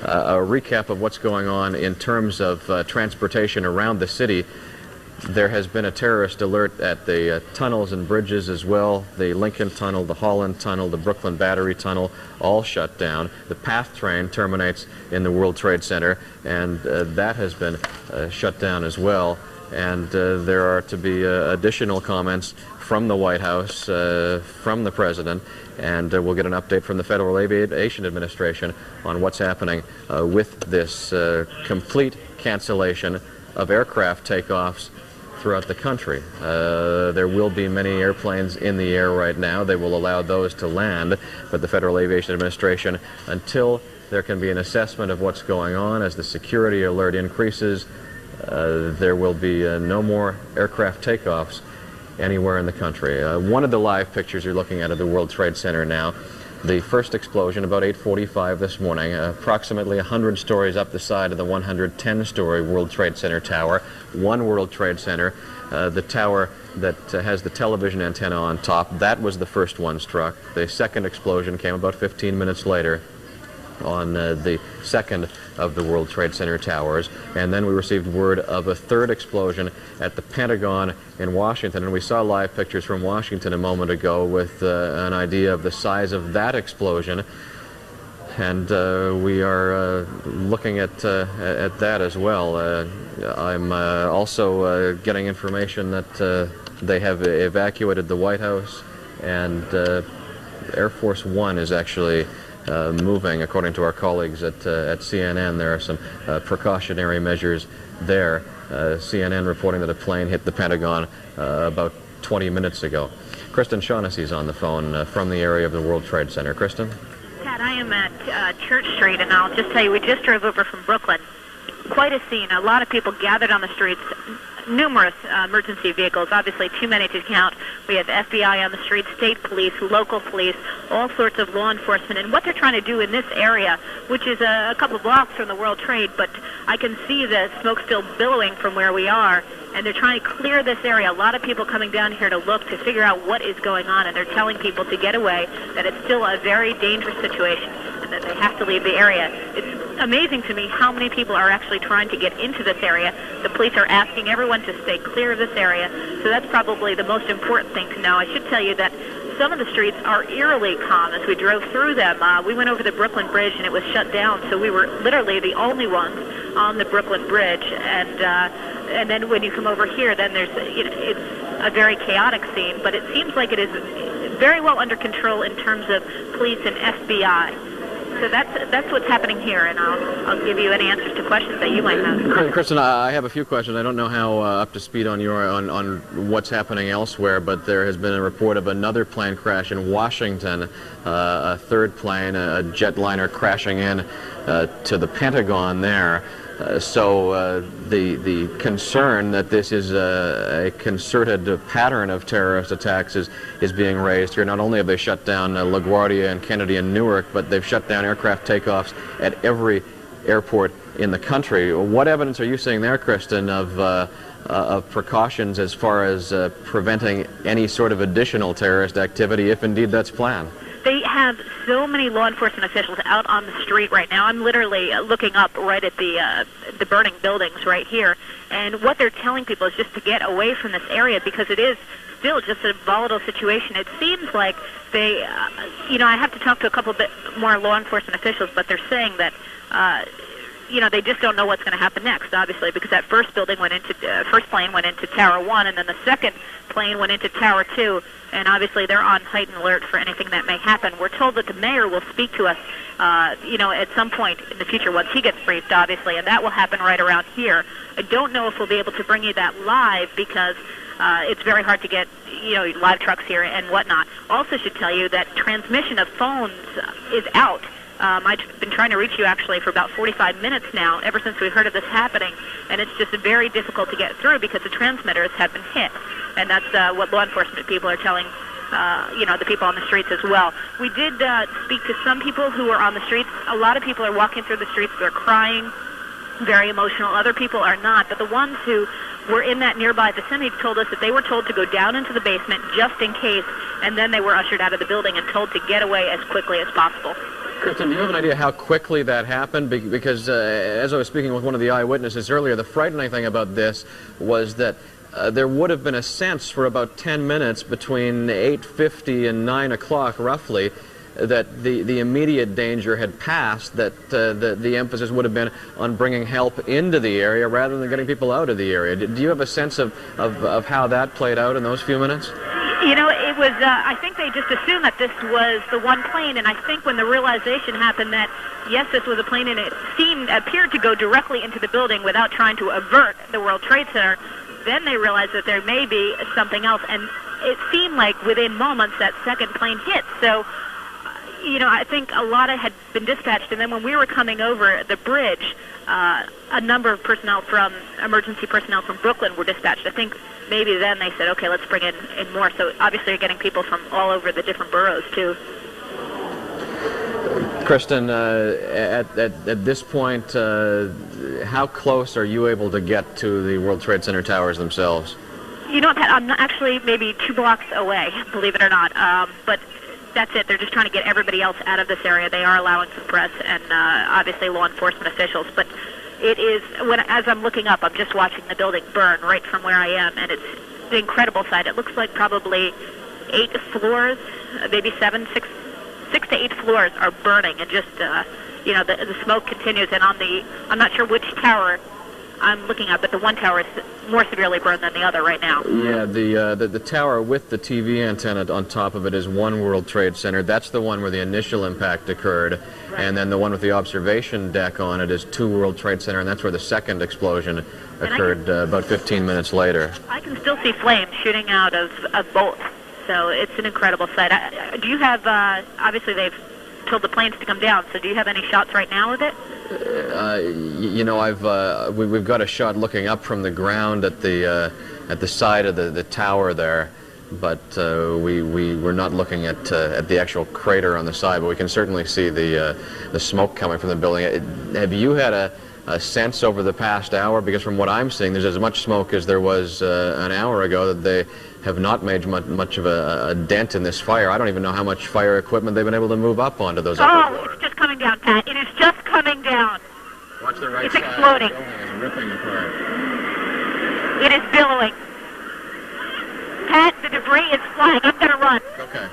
A recap of what's going on in terms of transportation around the city. There has been a terrorist alert at the tunnels and bridges as well. The Lincoln Tunnel, the Holland Tunnel, the Brooklyn Battery Tunnel, all shut down. The PATH train terminates in the World Trade Center, and that has been shut down as well. And there are to be additional comments from the White House, from the President, and we'll get an update from the Federal Aviation Administration on what's happening with this complete cancellation of aircraft takeoffs throughout the country. There will be many airplanes in the air right now. They will allow those to land, but the Federal Aviation Administration, until there can be an assessment of what's going on as the security alert increases, there will be no more aircraft takeoffs anywhere in the country. One of the live pictures you're looking at of the World Trade Center now, the first explosion about 8:45 this morning, approximately 100 stories up the side of the 110-story World Trade Center tower. One World Trade Center, the tower that has the television antenna on top, that was the first one struck. The second explosion came about 15 minutes later on the second of the World Trade Center towers, and then we received word of a third explosion at the Pentagon in Washington, and we saw live pictures from Washington a moment ago with an idea of the size of that explosion, and we are looking at that as well. I'm also getting information that they have evacuated the White House, and Air Force One is actually moving, according to our colleagues at CNN. There are some precautionary measures there. CNN reporting that a plane hit the Pentagon about 20 minutes ago. Kristen Shaughnessy's on the phone from the area of the World Trade Center. Kristen? Pat, I am at Church Street, and I'll just tell you, we just drove over from Brooklyn. Quite a scene. A lot of people gathered on the streets. Numerous emergency vehicles, obviously too many to count. We have FBI on the street, state police, local police, all sorts of law enforcement. And what they're trying to do in this area, which is a couple blocks from the World Trade, but I can see the smoke still billowing from where we are, and they're trying to clear this area. A lot of people coming down here to look, to figure out what is going on, and they're telling people to get away, that it's still a very dangerous situation, and that they have to leave the area. It's amazing to me how many people are actually trying to get into this area. The police are asking everyone to stay clear of this area, so that's probably the most important thing to know. I should tell you that some of the streets are eerily calm as we drove through them. We went over the Brooklyn Bridge and it was shut down, so we were literally the only ones on the Brooklyn Bridge. And then when you come over here, then there's, it's a very chaotic scene, but it seems like it is very well under control in terms of police and FBI. So that's what's happening here, and I'll give you any answers to questions that you might have. Kristen, I have a few questions. I don't know how up to speed on what's happening elsewhere, but there has been a report of another plane crash in Washington, a third plane, a jetliner crashing in to the Pentagon there. So the concern that this is a concerted pattern of terrorist attacks is being raised here. Not only have they shut down LaGuardia and Kennedy and Newark, but they've shut down aircraft takeoffs at every airport in the country. What evidence are you seeing there, Kristen, of precautions as far as preventing any sort of additional terrorist activity, if indeed that's planned? They have so many law enforcement officials out on the street right now. I'm literally looking up right at the burning buildings right here, and what they're telling people is just to get away from this area because it is still just a volatile situation. It seems like they, I have to talk to a couple bit more law enforcement officials, but they're saying that, they just don't know what's going to happen next, obviously, because that first plane went into Tower 1, and then the second plane went into Tower 2, and obviously they're on heightened alert for anything that may happen. We're told that the mayor will speak to us, at some point in the future once he gets briefed, obviously, and that will happen right around here. I don't know if we'll be able to bring you that live because it's very hard to get, live trucks here and whatnot. Also should tell you that transmission of phones is out. I've been trying to reach you actually for about 45 minutes now, ever since we heard of this happening, and it's just very difficult to get through because the transmitters have been hit, and that's what law enforcement people are telling, the people on the streets as well. We did speak to some people who are on the streets. A lot of people are walking through the streets. They're crying, very emotional. Other people are not, but the ones who were in that nearby vicinity told us that they were told to go down into the basement just in case, and then they were ushered out of the building and told to get away as quickly as possible. Kristen, do you have an idea how quickly that happened? Because as I was speaking with one of the eyewitnesses earlier, the frightening thing about this was that there would have been a sense for about 10 minutes between 8:50 and 9 o'clock, roughly, that the immediate danger had passed, that the emphasis would have been on bringing help into the area rather than getting people out of the area. Do you have a sense of how that played out in those few minutes? It was, I think they just assumed that this was the one plane, and I think when the realization happened that, yes, this was a plane, and it appeared to go directly into the building without trying to avert the World Trade Center, then they realized that there may be something else, and it seemed like within moments that second plane hit. So, I think a lot had been dispatched, and then when we were coming over the bridge, a number of emergency personnel from Brooklyn were dispatched. I think maybe then they said, okay, let's bring in more. So obviously you're getting people from all over the different boroughs, too. Kristen, at this point, how close are you able to get to the World Trade Center towers themselves? Pat, I'm actually maybe 2 blocks away, believe it or not. But that's it. They're just trying to get everybody else out of this area. They are allowing some press and obviously law enforcement officials. But it is, as I'm looking up, I'm just watching the building burn right from where I am, and it's an incredible sight. It looks like probably 8 floors, maybe 6 to 8 floors are burning, and just, the smoke continues. And I'm not sure which tower I'm looking at, but the one tower is more severely burned than the other right now. Yeah, the tower with the TV antenna on top of it is One World Trade Center. That's the one where the initial impact occurred. Right. And then the one with the observation deck on it is 2 World Trade Center, and that's where the second explosion occurred about 15 minutes later. I can still see flames shooting out of both, so it's an incredible sight. Do you have, obviously they've told the planes to come down, so do you have any shots right now of it? We've got a shot looking up from the ground at the side of the tower there, but we're not looking at the actual crater on the side, but we can certainly see the smoke coming from the building. Have you had a sense over the past hour? Because from what I'm seeing, there's as much smoke as there was an hour ago. That they have not made much of a dent in this fire. I don't even know how much fire equipment they've been able to move up onto those upper floors. It's just coming down, Pat. It is just coming down. Watch the right it's side. Exploding. It's ripping apart. It is billowing. Pat, the debris is flying. I'm going to run. Okay.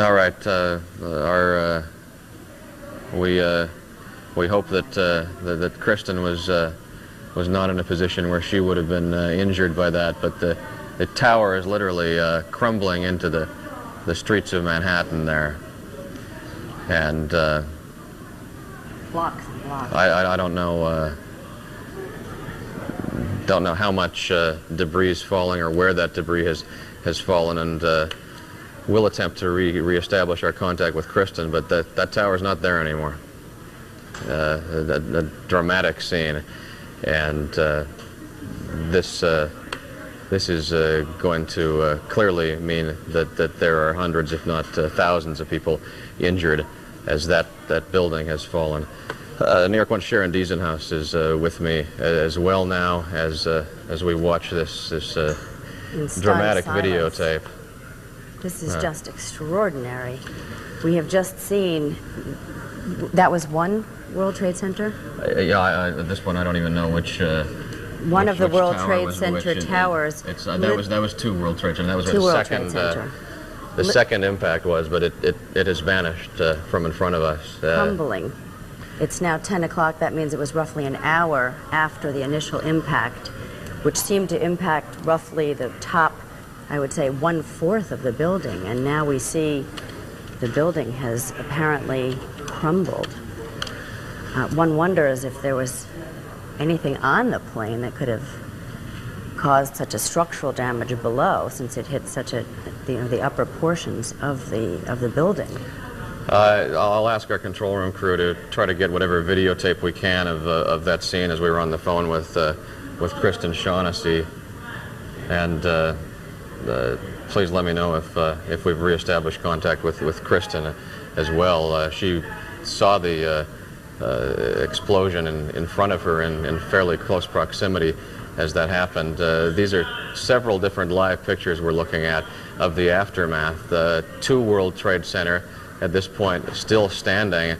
All right. We hope that Kristen was not in a position where she would have been injured by that, but the tower is literally crumbling into the streets of Manhattan there, and blocks and blocks. I don't know how much debris is falling or where that debris has fallen, and we'll attempt to reestablish our contact with Kristen, but that tower's not there anymore. A dramatic scene, and this is going to clearly mean that there are hundreds, if not thousands, of people injured that building has fallen. New York 1 Sharon Diesenhaus is with me as well now as we watch this dramatic videotape. This is just extraordinary. We have just seen, that was one World Trade Center? At this point I don't even know which. One of the World Trade Center towers. That was two World Trade Centers. That was where the second impact was, but it has vanished from in front of us. Humbling. It's now 10 o'clock. That means it was roughly an hour after the initial impact, which seemed to impact roughly the top, I would say, 1/4 of the building. And now we see the building has apparently crumbled. One wonders if there was anything on the plane that could have caused such a structural damage below, since it hit such the upper portions of the building. I'll ask our control room crew to try to get whatever videotape we can of that scene as we were on the phone with Kristen Shaughnessy, and please let me know if we've reestablished contact with Kristen as well. She saw the explosion in front of her in fairly close proximity as that happened. These are several different live pictures we're looking at of the aftermath. Two World Trade Center at this point still standing.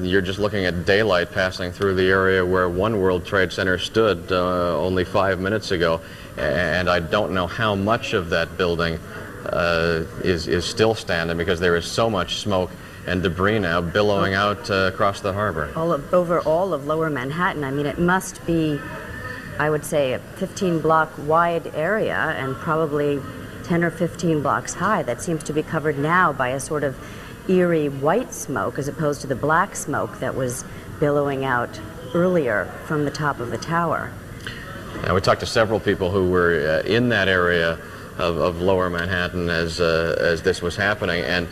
You're just looking at daylight passing through the area where one World Trade Center stood only 5 minutes ago, and I don't know how much of that building is still standing, because there is so much smoke and debris now billowing out across the harbor. Over all of Lower Manhattan. I mean, it must be, I would say, a 15-block wide area and probably 10 or 15 blocks high. That seems to be covered now by a sort of eerie white smoke as opposed to the black smoke that was billowing out earlier from the top of the tower. Now, we talked to several people who were in that area of Lower Manhattan as this was happening, and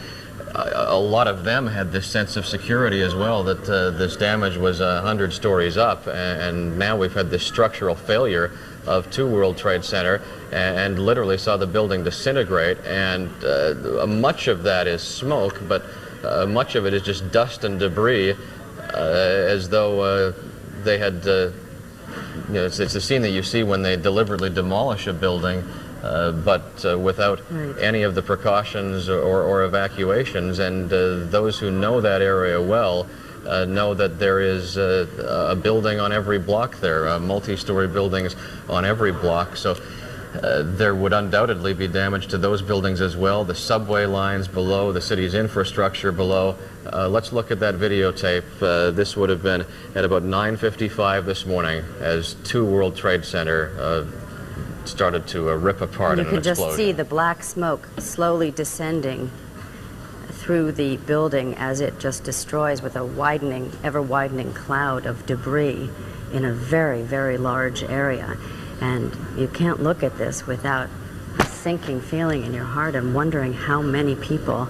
a lot of them had this sense of security as well, that this damage was 100 stories up, and now we've had this structural failure of two World Trade Center, and literally saw the building disintegrate, and much of that is smoke, but much of it is just dust and debris, as though they had, it's a scene that you see when they deliberately demolish a building, but without any of the precautions or evacuations. And those who know that area well know that there is a building on every block there, multi-story buildings on every block. So there would undoubtedly be damage to those buildings as well, the subway lines below, the city's infrastructure below. Let's look at that videotape. This would have been at about 9:55 this morning as two World Trade Center started to rip apart in an explosion. You can just see the black smoke slowly descending through the building as it just destroys with a widening, ever-widening cloud of debris in a very, very large area. And you can't look at this without a sinking feeling in your heart and wondering how many people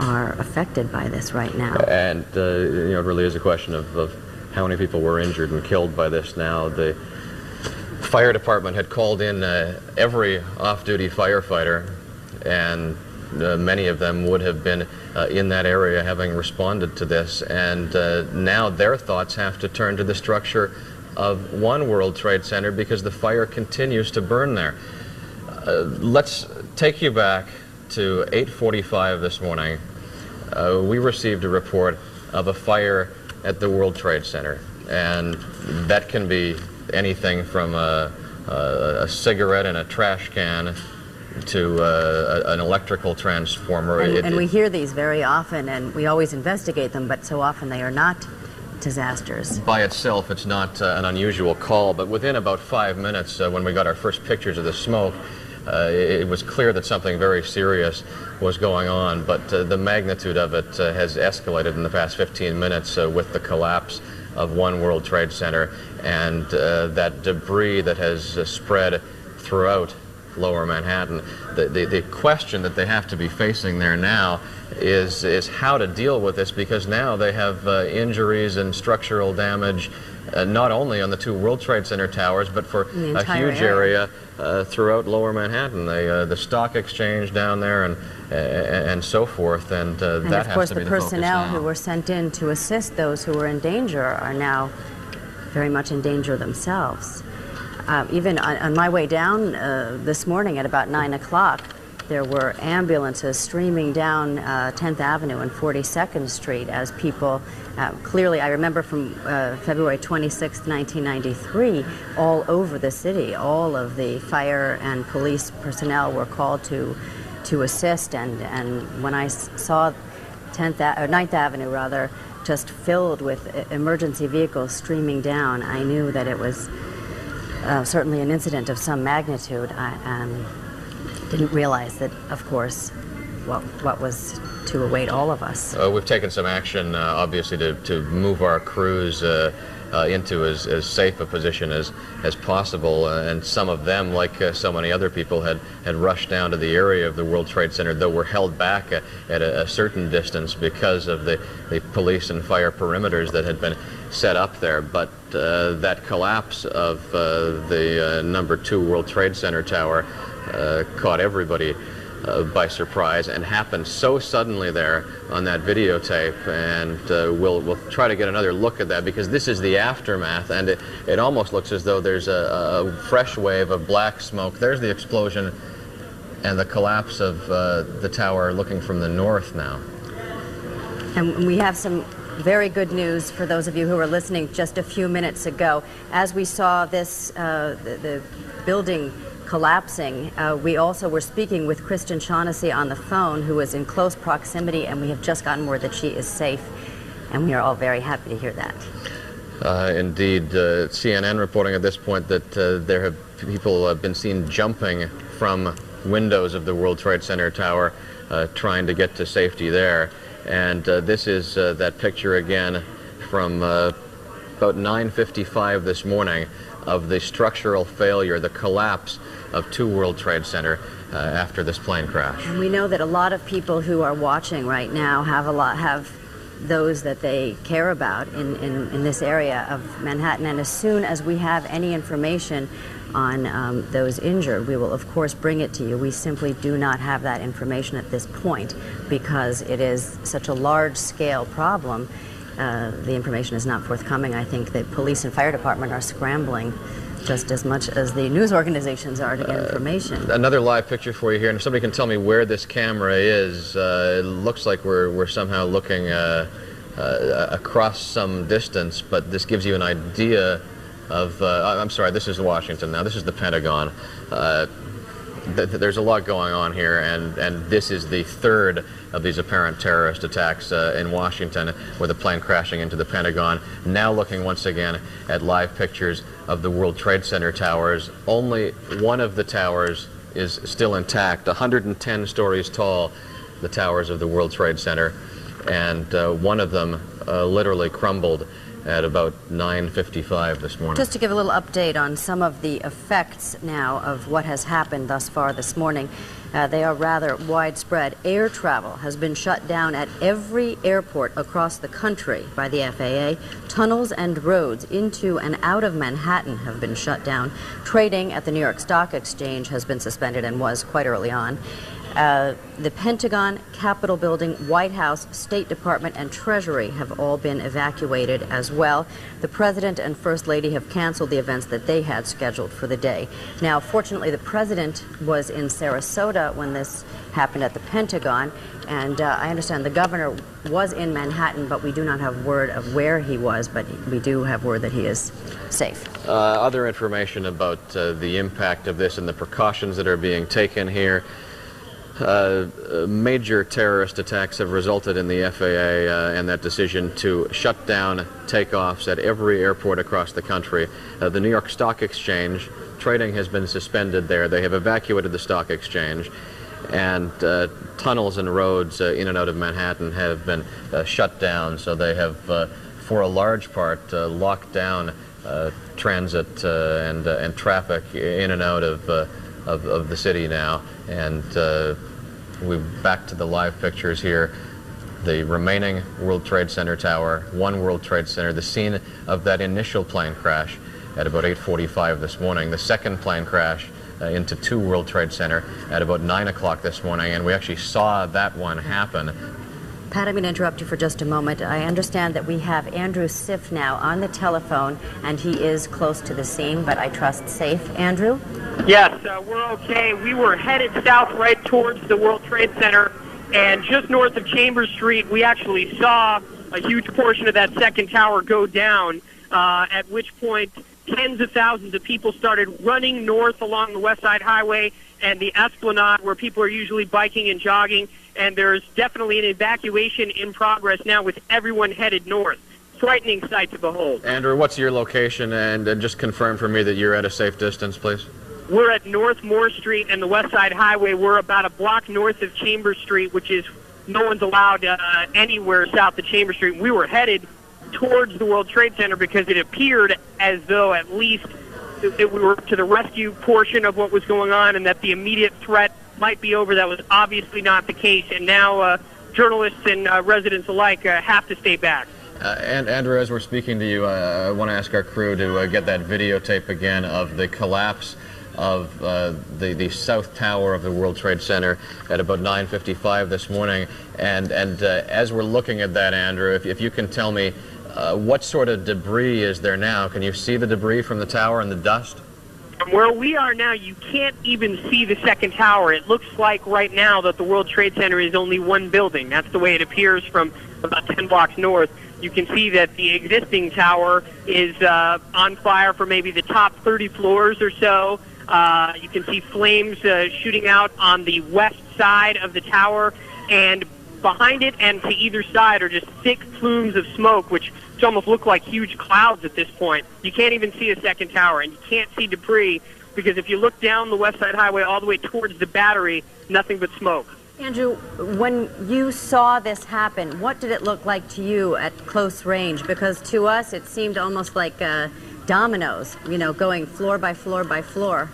are affected by this right now. And it really is a question of how many people were injured and killed by this now. The fire department had called in every off-duty firefighter, and many of them would have been in that area having responded to this, and now their thoughts have to turn to the structure of one World Trade Center because the fire continues to burn there. Let's take you back to 8:45 this morning. We received a report of a fire at the World Trade Center, and that can be anything from a cigarette in a trash can to an electrical transformer. And we hear these very often, and we always investigate them, but so often they are not disasters. By itself, it's not an unusual call, but within about 5 minutes, when we got our first pictures of the smoke, it was clear that something very serious was going on, but the magnitude of it has escalated in the past 15 minutes with the collapse of one World Trade Center and that debris that has spread throughout Lower Manhattan. The question that they have to be facing there now is how to deal with this, because now they have injuries and structural damage not only on the two World Trade Center towers, but for a huge area throughout Lower Manhattan. The stock exchange down there and so forth, and that of course has to be the the focus personnel now. who were sent in to assist those who were in danger are now very much in danger themselves. Even on my way down this morning at about 9 o'clock, there were ambulances streaming down 10th Avenue and 42nd Street as people, clearly I remember from February 26, 1993, all over the city, all of the fire and police personnel were called to assist, and when I saw 9th Avenue rather, just filled with emergency vehicles streaming down, I knew that it was certainly an incident of some magnitude. I didn't realize that, of course, what was to await all of us. We've taken some action, obviously, to move our crews into as safe a position as possible, and some of them, like so many other people, had rushed down to the area of the World Trade Center, though were held back at a certain distance because of the police and fire perimeters that had been set up there. But that collapse of the number 2 World Trade Center tower caught everybody by surprise and happened so suddenly there on that videotape, and we'll try to get another look at that, because this is the aftermath, and it almost looks as though there's a fresh wave of black smoke. There's the explosion and the collapse of the tower looking from the north now. And we have some very good news for those of you who were listening just a few minutes ago. As we saw this, the building collapsing, we also were speaking with Kristen Shaughnessy on the phone, who was in close proximity, and we have just gotten word that she is safe, and we are all very happy to hear that. Indeed, CNN reporting at this point that there have people been seen jumping from windows of the World Trade Center tower, trying to get to safety there. And this is that picture again from about 9:55 this morning of the structural failure, the collapse of 2 World Trade Center after this plane crash. And we know that a lot of people who are watching right now have those that they care about in this area of Manhattan, and as soon as we have any information on those injured, we will of course bring it to you. We simply do not have that information at this point because it is such a large-scale problem. The information is not forthcoming. I think the police and fire department are scrambling just as much as the news organizations are to get information. Another live picture for you here, and if somebody can tell me where this camera is, it looks like we're somehow looking across some distance, but this gives you an idea of, I'm sorry, this is Washington now, this is the Pentagon. There's a lot going on here, and this is the third of these apparent terrorist attacks in Washington, with a plane crashing into the Pentagon. Now looking once again at live pictures of the World Trade Center towers. Only one of the towers is still intact, 110 stories tall, the towers of the World Trade Center, and one of them literally crumbled at about 9:55 this morning. Just to give a little update on some of the effects now of what has happened thus far this morning, they are rather widespread. Air travel has been shut down at every airport across the country by the FAA. Tunnels and roads into and out of Manhattan have been shut down. Trading at the New York Stock Exchange has been suspended and was quite early on. The Pentagon, Capitol Building, White House, State Department, and Treasury have all been evacuated as well. The President and First Lady have canceled the events that they had scheduled for the day. Now, fortunately, the President was in Sarasota when this happened at the Pentagon, and I understand the Governor was in Manhattan, but we do not have word of where he was, but we do have word that he is safe. Other information about the impact of this and the precautions that are being taken here. Major terrorist attacks have resulted in the FAA and that decision to shut down takeoffs at every airport across the country. The New York Stock Exchange, trading has been suspended there. They have evacuated the stock exchange, and tunnels and roads in and out of Manhattan have been shut down, so they have, for a large part, locked down transit and traffic in and out of of the city now, and we're back to the live pictures here. The remaining World Trade Center tower, One World Trade Center, the scene of that initial plane crash at about 8:45 this morning. The second plane crash into Two World Trade Center at about 9 o'clock this morning, and we actually saw that one happen. Pat, I'm going to interrupt you for just a moment. I understand that we have Andrew Siff now on the telephone, and he is close to the scene, but I trust safe. Andrew? Yes, we're okay. We were headed south right towards the World Trade Center, and just north of Chambers Street, we actually saw a huge portion of that second tower go down, at which point tens of thousands of people started running north along the West Side Highway and the Esplanade, where people are usually biking and jogging, and there's definitely an evacuation in progress now with everyone headed north. Frightening sight to behold. Andrew, what's your location, and just confirm for me that you're at a safe distance, please? We're at North Moore Street and the West Side Highway. We're about a block north of Chambers Street, which is no one's allowed anywhere south of Chambers Street. We were headed towards the World Trade Center because it appeared as though at least we were to the rescue portion of what was going on and that the immediate threat might be over. That was obviously not the case, and now journalists and residents alike have to stay back. And Andrew, as we're speaking to you, I want to ask our crew to get that videotape again of the collapse of the south tower of the World Trade Center at about 9:55 this morning. And as we're looking at that, Andrew, if you can tell me what sort of debris is there now? Can you see the debris from the tower and the dust? From where we are now, you can't even see the second tower. It looks like right now that the World Trade Center is only one building. That's the way it appears from about 10 blocks north. You can see that the existing tower is on fire for maybe the top 30 floors or so. You can see flames shooting out on the west side of the tower, and behind it and to either side are just thick plumes of smoke, which almost look like huge clouds at this point. You can't even see a second tower, and you can't see debris because if you look down the West Side Highway all the way towards the Battery, nothing but smoke. Andrew, when you saw this happen, what did it look like to you at close range? Because to us, it seemed almost like dominoes, you know, going floor by floor by floor.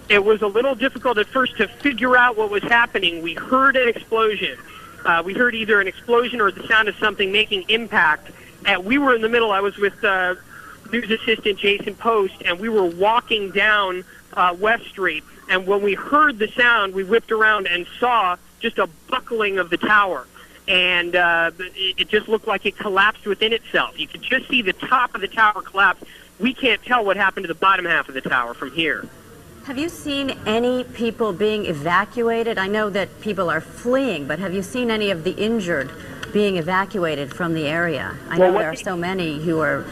It was a little difficult at first to figure out what was happening. We heard an explosion. We heard either an explosion or the sound of something making impact. We were in the middle. I was with news assistant Jason Post, and we were walking down West Street. And when we heard the sound, we whipped around and saw just a buckling of the tower. And it just looked like it collapsed within itself. You could just see the top of the tower collapse. We can't tell what happened to the bottom half of the tower from here. Have you seen any people being evacuated? I know that people are fleeing, but have you seen any of the injured being evacuated from the area? I know there are so many who are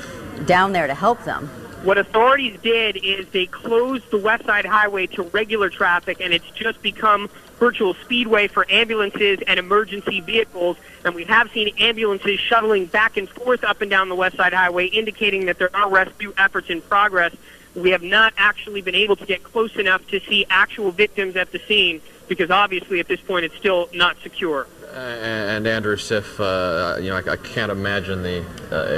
down there to help them. What authorities did is they closed the West Side Highway to regular traffic, and it's just become virtual speedway for ambulances and emergency vehicles. And we have seen ambulances shuttling back and forth up and down the West Side Highway, indicating that there are rescue efforts in progress. We have not actually been able to get close enough to see actual victims at the scene because obviously at this point it's still not secure. And Andrew Siff, I can't imagine the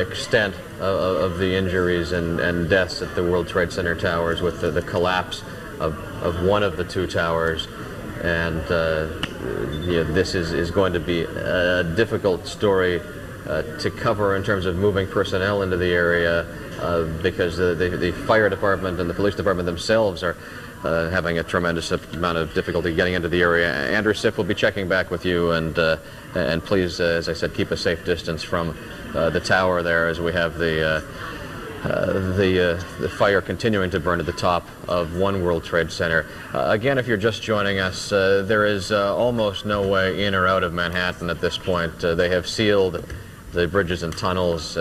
extent of the injuries and deaths at the World Trade Center towers with the collapse of one of the two towers. And this is going to be a difficult story to cover in terms of moving personnel into the area because the fire department and the police department themselves are having a tremendous amount of difficulty getting into the area. Andrew Siff will be checking back with you, and please, as I said, keep a safe distance from the tower there as we have the fire continuing to burn at the top of One World Trade Center. Again, if you're just joining us, there is almost no way in or out of Manhattan at this point. They have sealed the bridges and tunnels.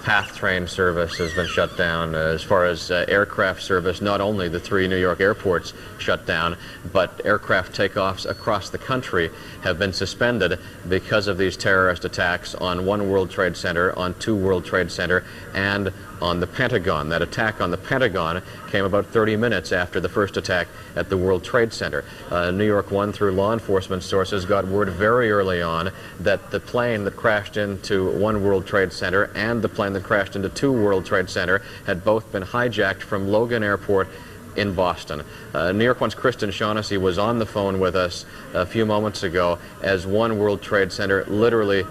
PATH train service has been shut down. As far as aircraft service, not only the 3 New York airports shut down, but aircraft takeoffs across the country have been suspended because of these terrorist attacks on One World Trade Center, on Two World Trade Center, and on the Pentagon. That attack on the Pentagon came about 30 minutes after the first attack at the World Trade Center. NY1, through law enforcement sources, got word very early on that the plane that crashed into One World Trade Center and the plane that crashed into Two World Trade Center had both been hijacked from Logan Airport in Boston. New York One's Kristen Shaughnessy was on the phone with us a few moments ago as One World Trade Center literally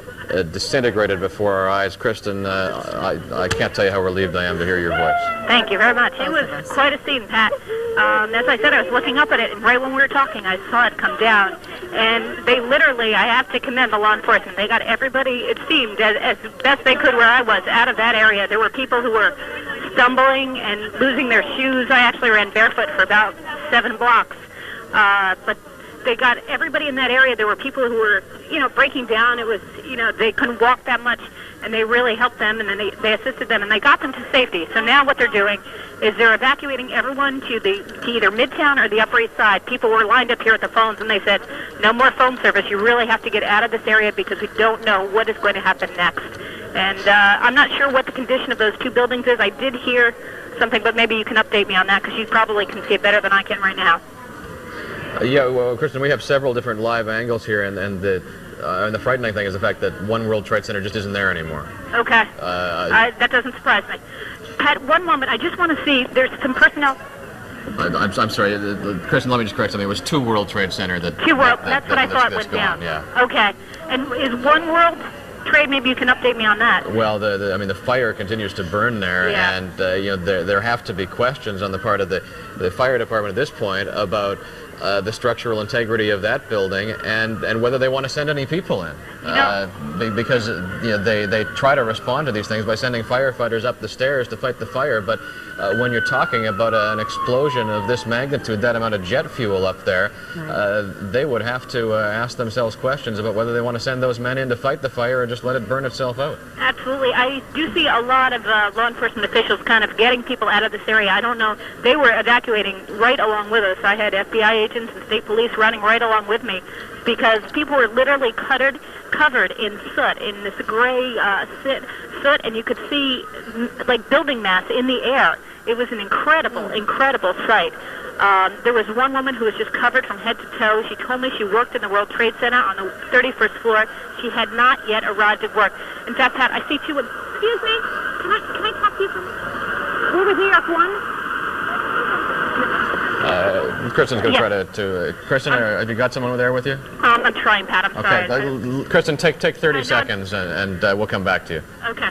disintegrated before our eyes. Kristen, I can't tell you how relieved I am to hear your voice. Thank you very much. It was quite a scene, Pat. As I said, I was looking up at it, and right when we were talking, I saw it come down. And they literally, I have to commend the law enforcement. They got everybody, it seemed, as best they could where I was, out of that area. There were people who were stumbling and losing their shoes. I actually ran barefoot for about 7 blocks. But they got everybody in that area. There were people who were, breaking down. It was, they couldn't walk that much, and they really helped them, and then they assisted them, and they got them to safety. So now what they're doing is they're evacuating everyone to either Midtown or the Upper East Side. People were lined up here at the phones, and they said, no more phone service. You really have to get out of this area because we don't know what is going to happen next. And I'm not sure what the condition of those 2 buildings is. I did hear something, but maybe you can update me on that because you probably can see it better than I can right now. Yeah, well, Kristen, we have several different live angles here, and the frightening thing is the fact that One World Trade Center just isn't there anymore. Okay. That doesn't surprise me. Pat, one moment. I just want to see. There's some personnel. I'm sorry, Kristen, let me just correct something. It was 2 World Trade Center that... 2 World, that's what I thought went down. Yeah. Okay. And is One World Trade, maybe you can update me on that. Well, the fire continues to burn there, yeah. And there have to be questions on the part of the fire department at this point about the structural integrity of that building and whether they want to send any people in. Because they try to respond to these things by sending firefighters up the stairs to fight the fire, but when you're talking about an explosion of this magnitude, that amount of jet fuel up there, they would have to ask themselves questions about whether they want to send those men in to fight the fire or just let it burn itself out. Absolutely. I do see a lot of law enforcement officials kind of getting people out of this area. I don't know. They were evacuating right along with us. I had FBI agents and state police running right along with me because people were literally covered in soot, in this gray soot, and you could see like building mass in the air. It was an incredible, incredible sight. There was one woman who was just covered from head to toe. She told me she worked in the World Trade Center on the 31st floor. She had not yet arrived at work. In fact, Pat, I see 2 women. Excuse me, can I talk to you from... Where was New York 1? Kristen's going to try to Kristen, have you got someone there with you? I'm trying, Pat. I'm sorry. Okay, Kristen, take 30 seconds, and we'll come back to you. Okay.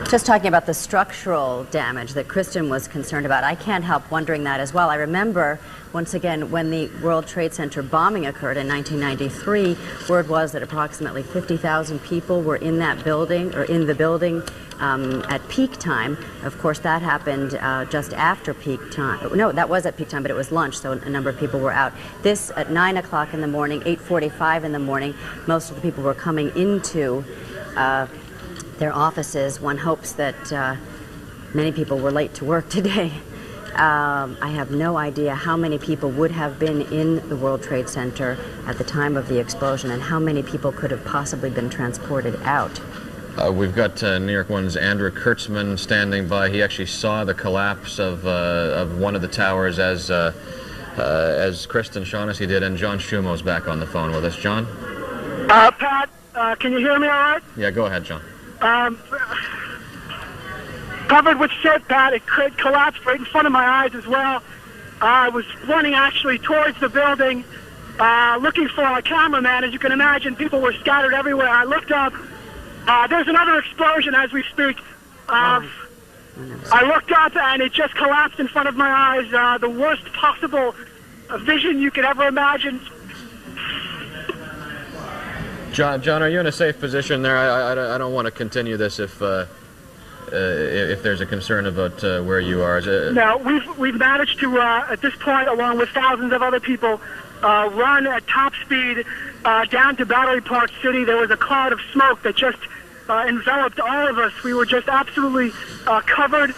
Just talking about the structural damage that Kristen was concerned about, I can't help wondering that as well. I remember, once again, when the World Trade Center bombing occurred in 1993, word was that approximately 50,000 people were in that building, or in the building, at peak time. Of course, that happened just after peak time. No, that was at peak time, but it was lunch, so a number of people were out. This at 9 o'clock in the morning, 8:45 in the morning, most of the people were coming into their offices. One hopes that many people were late to work today. I have no idea how many people would have been in the World Trade Center at the time of the explosion and how many people could have possibly been transported out. We've got New York One's Andrew Kurtzman standing by. He actually saw the collapse of one of the towers as Kristen Shaughnessy did, and John Shumo's back on the phone with us. John? Pat, can you hear me all right? Yeah, go ahead, John. Covered with soot, Pat. It collapsed right in front of my eyes as well. I was running actually towards the building, looking for a cameraman. As you can imagine, people were scattered everywhere. I looked up. There's another explosion as we speak. I looked up and it just collapsed in front of my eyes. The worst possible vision you could ever imagine. John, are you in a safe position there? I don't want to continue this if there's a concern about where you are. No, we've managed to at this point, along with thousands of other people, run at top speed down to Battery Park City. There was a cloud of smoke that just enveloped all of us. We were just absolutely covered.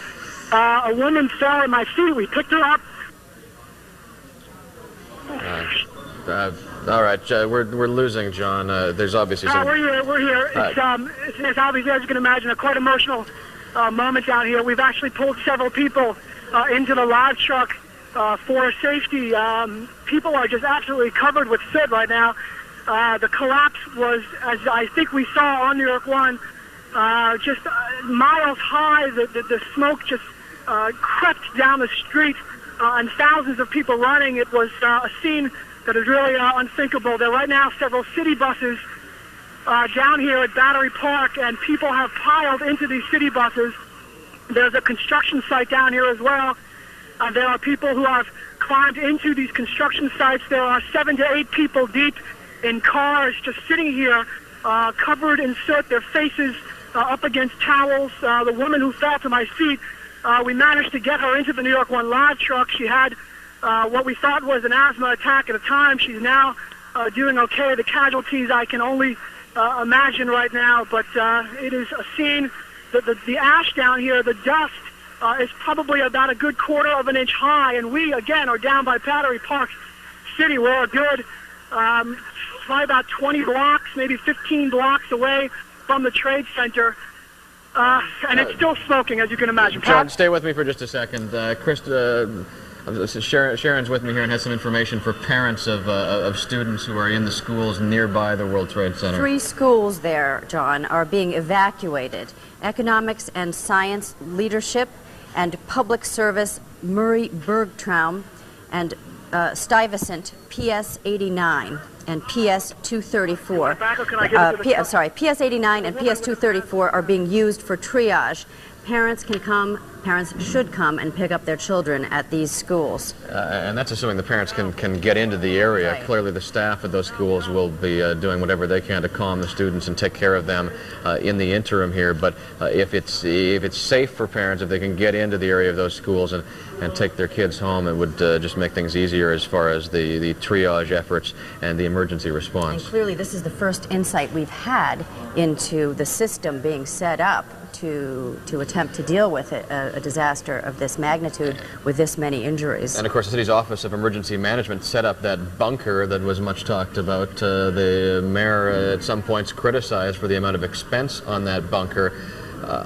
A woman fell at my feet. We picked her up. All right, we're losing John. There's obviously some... We're here. It's obviously, as you can imagine, a quite emotional moment down here. We've actually pulled several people into the live truck for safety. People are just absolutely covered with soot right now. The collapse was, as I think we saw on New York 1, just miles high. The smoke just crept down the street and thousands of people running. It was a scene that is really unthinkable. There are right now several city buses down here at Battery Park, and people have piled into these city buses. There's a construction site down here as well. There are people who have climbed into these construction sites. There are 7 to 8 people deep in cars just sitting here, covered in soot, their faces up against towels. The woman who fell to my feet, we managed to get her into the New York 1 live truck. She had what we thought was an asthma attack at the time. She's now doing okay. The casualties I can only imagine right now, but it is a scene. The ash down here, the dust, is probably about a good 1/4 of an inch high, and we, again, are down by Battery Park City. We're a good probably about 20 blocks, maybe 15 blocks away from the Trade Center, and it's still smoking, as you can imagine. John, stay with me for just a second. Chris, Sharon's with me here and has some information for parents of students who are in the schools nearby the World Trade Center. 3 schools there, John, are being evacuated. Economics and Science Leadership and Public Service Murray Bergtraum and Stuyvesant PS 89 and PS 234. PS 89 and PS 234 are being used for triage. Parents should come and pick up their children at these schools. And that's assuming the parents can get into the area. Right. Clearly the staff at those schools will be doing whatever they can to calm the students and take care of them in the interim here. But if it's safe for parents, if they can get into the area of those schools and take their kids home, it would just make things easier as far as the triage efforts and the emergency response. And clearly this is the first insight we've had into the system being set up to attempt to deal with a disaster of this magnitude with this many injuries. And of course the city's Office of Emergency Management set up that bunker that was much talked about. The mayor at some points criticized for the amount of expense on that bunker.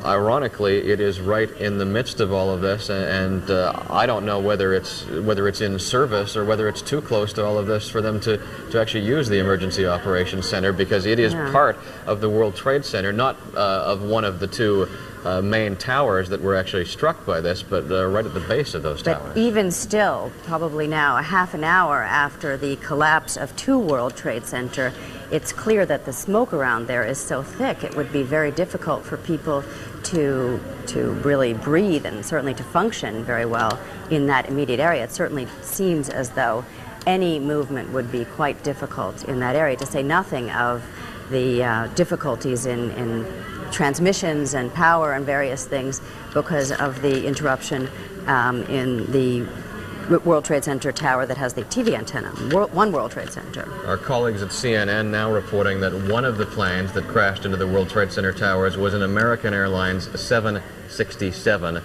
Ironically, it is right in the midst of all of this, and I don't know whether it's in service or whether it's too close to all of this for them to actually use the Emergency Operations Center, because it is part of the World Trade Center, not of one of the 2 main towers that were actually struck by this, but right at the base of those towers. But even still, probably now, a half an hour after the collapse of 2 World Trade Center, it's clear that the smoke around there is so thick it would be very difficult for people to really breathe and certainly to function very well in that immediate area. It certainly seems as though any movement would be quite difficult in that area, to say nothing of the difficulties in transmissions and power and various things because of the interruption in the World Trade Center tower that has the TV antenna, One World Trade Center. Our colleagues at CNN now reporting that one of the planes that crashed into the World Trade Center towers was an American Airlines 767,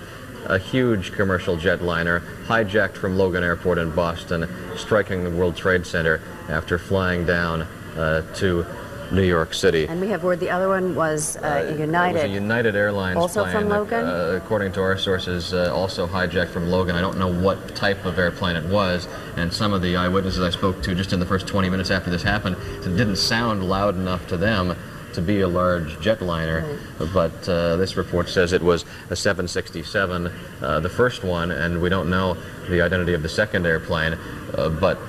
a huge commercial jetliner hijacked from Logan Airport in Boston, striking the World Trade Center after flying down to New York City. And we have word the other one was United. It was a United Airlines also plane, from Logan? according to our sources, also hijacked from Logan. I don't know what type of airplane it was, and some of the eyewitnesses I spoke to just in the first 20 minutes after this happened, it didn't sound loud enough to them to be a large jetliner, but this report says it was a 767, the first one, and we don't know the identity of the second airplane, but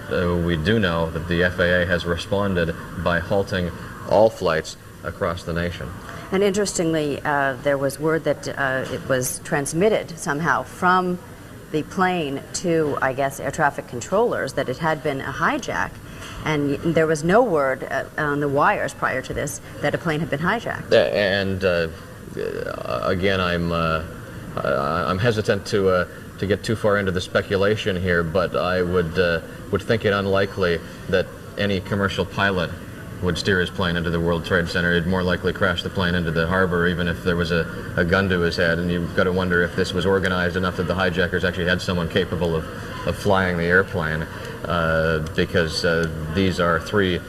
we do know that the FAA has responded by halting all flights across the nation. And interestingly, there was word that it was transmitted somehow from the plane to, I guess, air traffic controllers that it had been a hijack. And there was no word on the wires prior to this that a plane had been hijacked. And again, I'm hesitant to get too far into the speculation here, but I would think it unlikely that any commercial pilot would steer his plane into the World Trade Center. He'd more likely crash the plane into the harbor, even if there was a gun to his head. And you've got to wonder if this was organized enough that the hijackers actually had someone capable of flying the airplane, because these are 3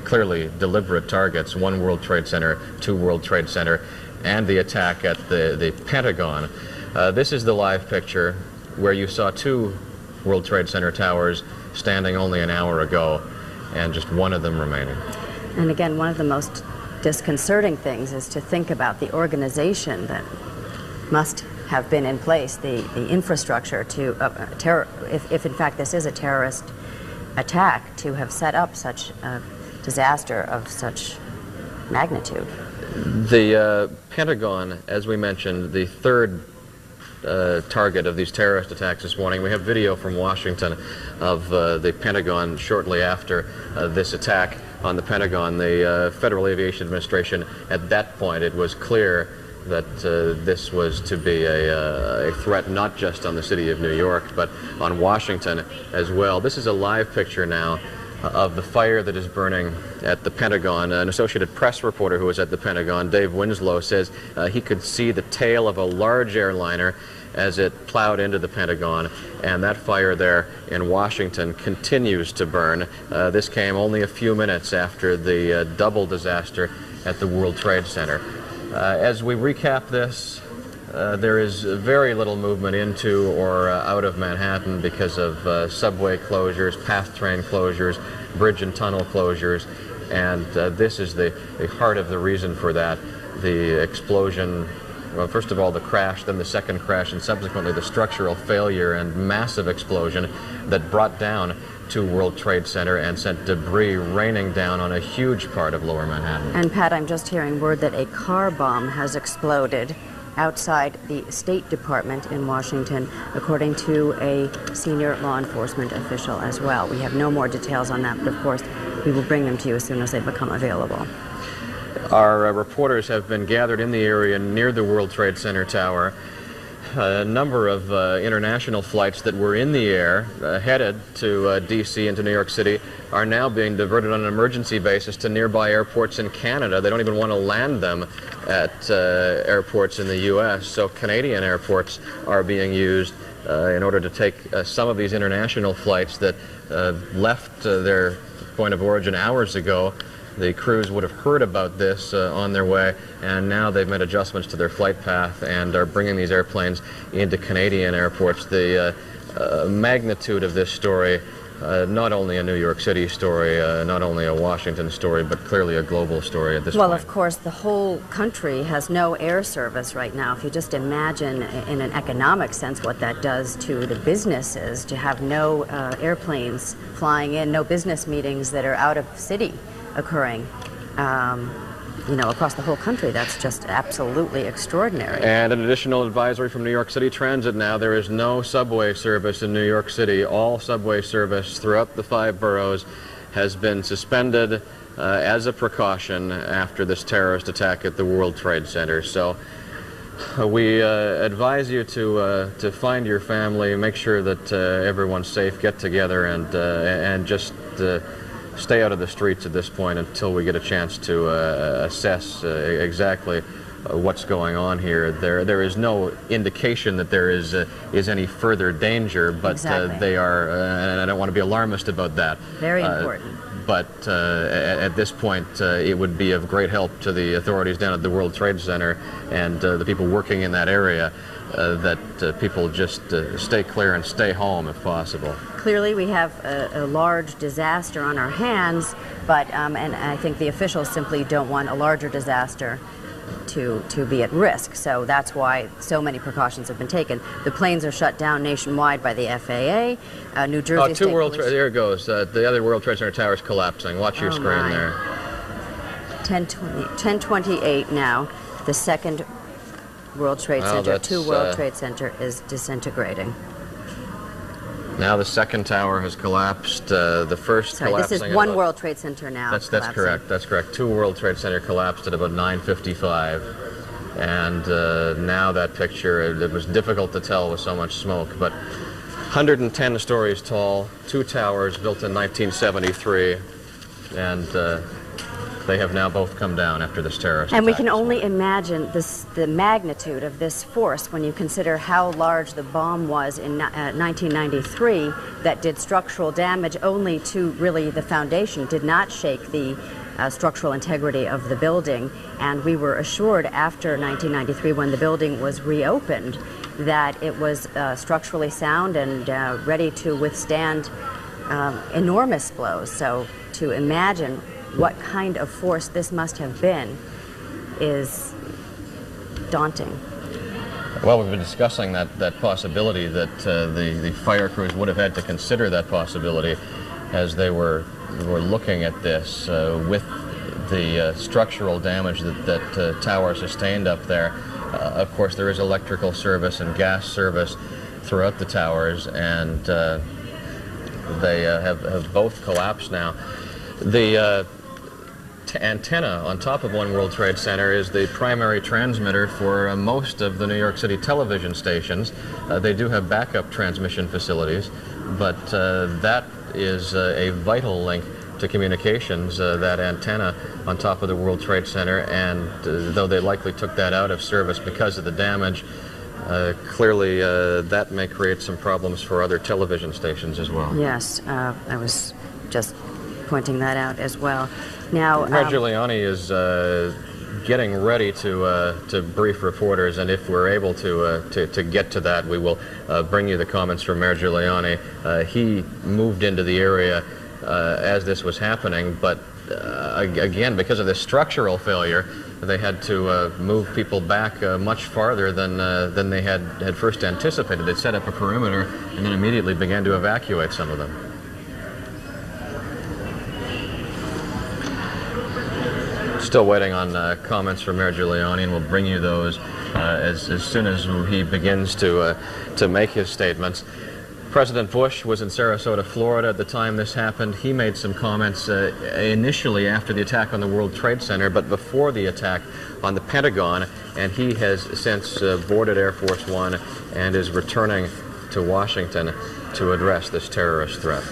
clearly deliberate targets: 1 World Trade Center, 2 World Trade Center, and the attack at the Pentagon. This is the live picture where you saw 2 World Trade Center towers standing only an hour ago, and just 1 of them remaining. And again, one of the most disconcerting things is to think about the organization that must have been in place, the infrastructure to if in fact this is a terrorist attack, to have set up such a disaster of such magnitude. The Pentagon, as we mentioned, the third target of these terrorist attacks this morning. We have video from Washington of the Pentagon shortly after this attack on the Pentagon. The Federal Aviation Administration, at that point, it was clear that this was to be a threat not just on the city of New York, but on Washington as well. This is a live picture now of the fire that is burning at the Pentagon. An Associated Press reporter who was at the Pentagon, Dave Winslow, says he could see the tail of a large airliner as it plowed into the Pentagon, and that fire there in Washington continues to burn. This came only a few minutes after the double disaster at the World Trade Center. As we recap this, there is very little movement into or out of Manhattan because of subway closures, PATH train closures, bridge and tunnel closures, and this is the heart of the reason for that. The explosion, well, first of all the crash, then the second crash, and subsequently the structural failure and massive explosion that brought down to World Trade Center and sent debris raining down on a huge part of Lower Manhattan. And Pat, I'm just hearing word that a car bomb has exploded outside the State Department in Washington, according to a senior law enforcement official as well. We have no more details on that, but of course we will bring them to you as soon as they become available. Our reporters have been gathered in the area near the World Trade Center tower. A number of international flights that were in the air headed to D.C. and to New York City are now being diverted on an emergency basis to nearby airports in Canada. They don't even want to land them at airports in the U.S., so Canadian airports are being used in order to take some of these international flights that left their point of origin hours ago. The crews would have heard about this on their way, and now they've made adjustments to their flight path and are bringing these airplanes into Canadian airports. The magnitude of this story, not only a New York City story, not only a Washington story, but clearly a global story at this point. Well, of course, the whole country has no air service right now. If you just imagine in an economic sense what that does to the businesses, to have no airplanes flying in, no business meetings that are out of city occurring, across the whole country. That's just absolutely extraordinary. And an additional advisory from New York City Transit now. There is no subway service in New York City. All subway service throughout the 5 boroughs has been suspended as a precaution after this terrorist attack at the World Trade Center. So we advise you to find your family, make sure that everyone's safe, get together, and just stay out of the streets at this point until we get a chance to assess exactly what's going on here. There is no indication that there is any further danger, but exactly. They are, and I don't want to be alarmist about that. Very important. But at this point, it would be of great help to the authorities down at the World Trade Center and the people working in that area that people just stay clear and stay home if possible. Clearly, we have a large disaster on our hands, but and I think the officials simply don't want a larger disaster to be at risk. So that's why so many precautions have been taken. The planes are shut down nationwide by the FAA. New Jersey State Police. There it goes. The other World Trade Center tower is collapsing. Watch your screen there. 10:28 now. The second World Trade Center, 2 World Trade Center is disintegrating. Now the second tower has collapsed. The first collapsing. This is 1 World Trade Center now. That's correct. That's correct. 2 World Trade Center collapsed at about 9:55, and now that picture. It was difficult to tell with so much smoke, but 110 stories tall, 2 towers built in 1973, and they have now both come down after this terrorist And we attack. can only imagine the magnitude of this force when you consider how large the bomb was in 1993 that did structural damage only to really the foundation, did not shake the structural integrity of the building. And we were assured after 1993, when the building was reopened, that it was structurally sound and ready to withstand enormous blows. So to imagine what kind of force this must have been is daunting. Well, we've been discussing that possibility that the fire crews would have had to consider that possibility as they were looking at this with the structural damage that tower sustained up there. Of course, there is electrical service and gas service throughout the towers, and they have both collapsed now. The antenna on top of One World Trade Center is the primary transmitter for most of the New York City television stations. They do have backup transmission facilities, but that is a vital link to communications, that antenna on top of the World Trade Center, and though they likely took that out of service because of the damage, clearly that may create some problems for other television stations as well. Yes, I was just pointing that out as well. Now, Mayor Giuliani is getting ready to brief reporters, and if we're able to get to that, we will bring you the comments from Mayor Giuliani. He moved into the area as this was happening, but again, because of the structural failure, they had to move people back much farther than they had first anticipated. They set up a perimeter and then immediately began to evacuate some of them. Still waiting on comments from Mayor Giuliani, and we'll bring you those as soon as he begins to make his statements. President Bush was in Sarasota, Florida at the time this happened. He made some comments initially after the attack on the World Trade Center, but before the attack on the Pentagon, and he has since boarded Air Force One and is returning to Washington to address this terrorist threat.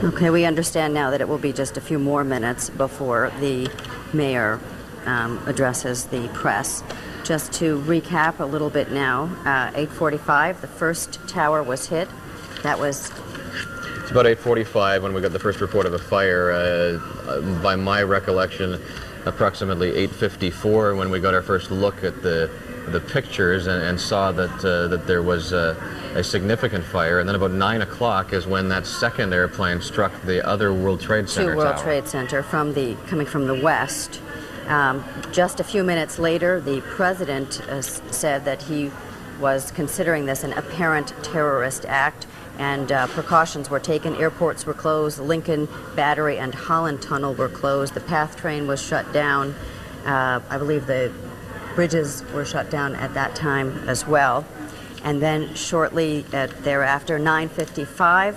Okay, we understand now that it will be just a few more minutes before the mayor addresses the press. Just to recap a little bit now, 8:45, the first tower was hit. That was... It's about 8:45 when we got the first report of a fire. By my recollection, approximately 8:54 when we got our first look at the pictures and saw that there was a significant fire, and then about 9 o'clock is when that second airplane struck the other World Trade Center tower. World Trade Center coming from the west. Just a few minutes later, the president said that he was considering this an apparent terrorist act, and precautions were taken. Airports were closed, Lincoln, Battery, and Holland Tunnel were closed. The PATH train was shut down. I believe the bridges were shut down at that time as well. And then shortly thereafter, 9:55,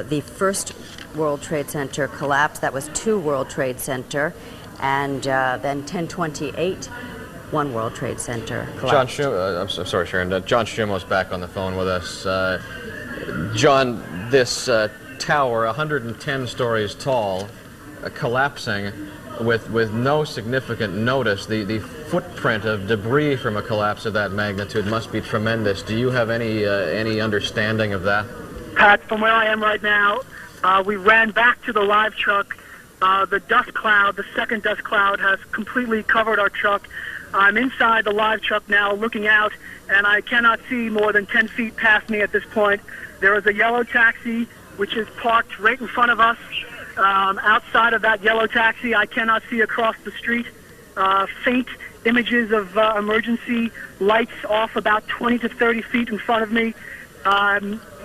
the first World Trade Center collapsed. That was 2 World Trade Center. And then 10:28, One World Trade Center collapsed. I'm sorry, Sharon. John Schumo's back on the phone with us. John, this tower, 110 stories tall, collapsing with no significant notice. The footprint of debris from a collapse of that magnitude must be tremendous. Do you have any understanding of that? Pat, from where I am right now, we ran back to the live truck. The dust cloud, the second dust cloud, has completely covered our truck. I'm inside the live truck now looking out, and I cannot see more than 10 feet past me at this point. There is a yellow taxi which is parked right in front of us. Outside of that yellow taxi, I cannot see across the street. Faint images of emergency lights off about 20 to 30 feet in front of me.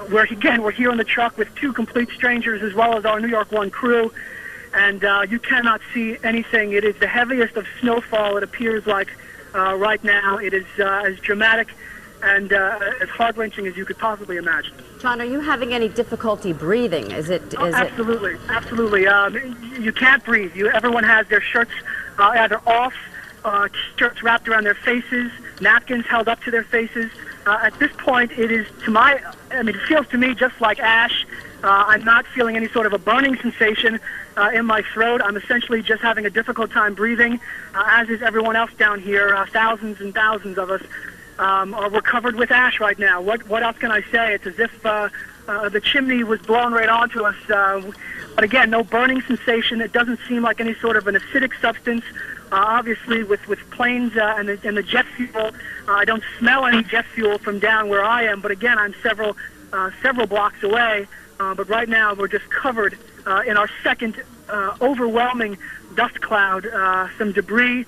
We're here in the truck with 2 complete strangers as well as our New York 1 crew. And you cannot see anything. It is the heaviest of snowfall, it appears like right now. It is as dramatic and as heart-wrenching as you could possibly imagine. John, are you having any difficulty breathing? Absolutely. You can't breathe. Everyone has their shirts either off, shirts wrapped around their faces, napkins held up to their faces. At this point, it feels to me just like ash. I'm not feeling any sort of a burning sensation in my throat. I'm essentially just having a difficult time breathing, as is everyone else down here. Thousands and thousands of us we're covered with ash right now. What else can I say? It's as if the chimney was blown right onto us. But again, no burning sensation. It doesn't seem like any sort of an acidic substance. Obviously, with planes and the jet fuel, I don't smell any jet fuel from down where I am. But again, I'm several blocks away. But right now, we're just covered in our second overwhelming dust cloud. Some debris.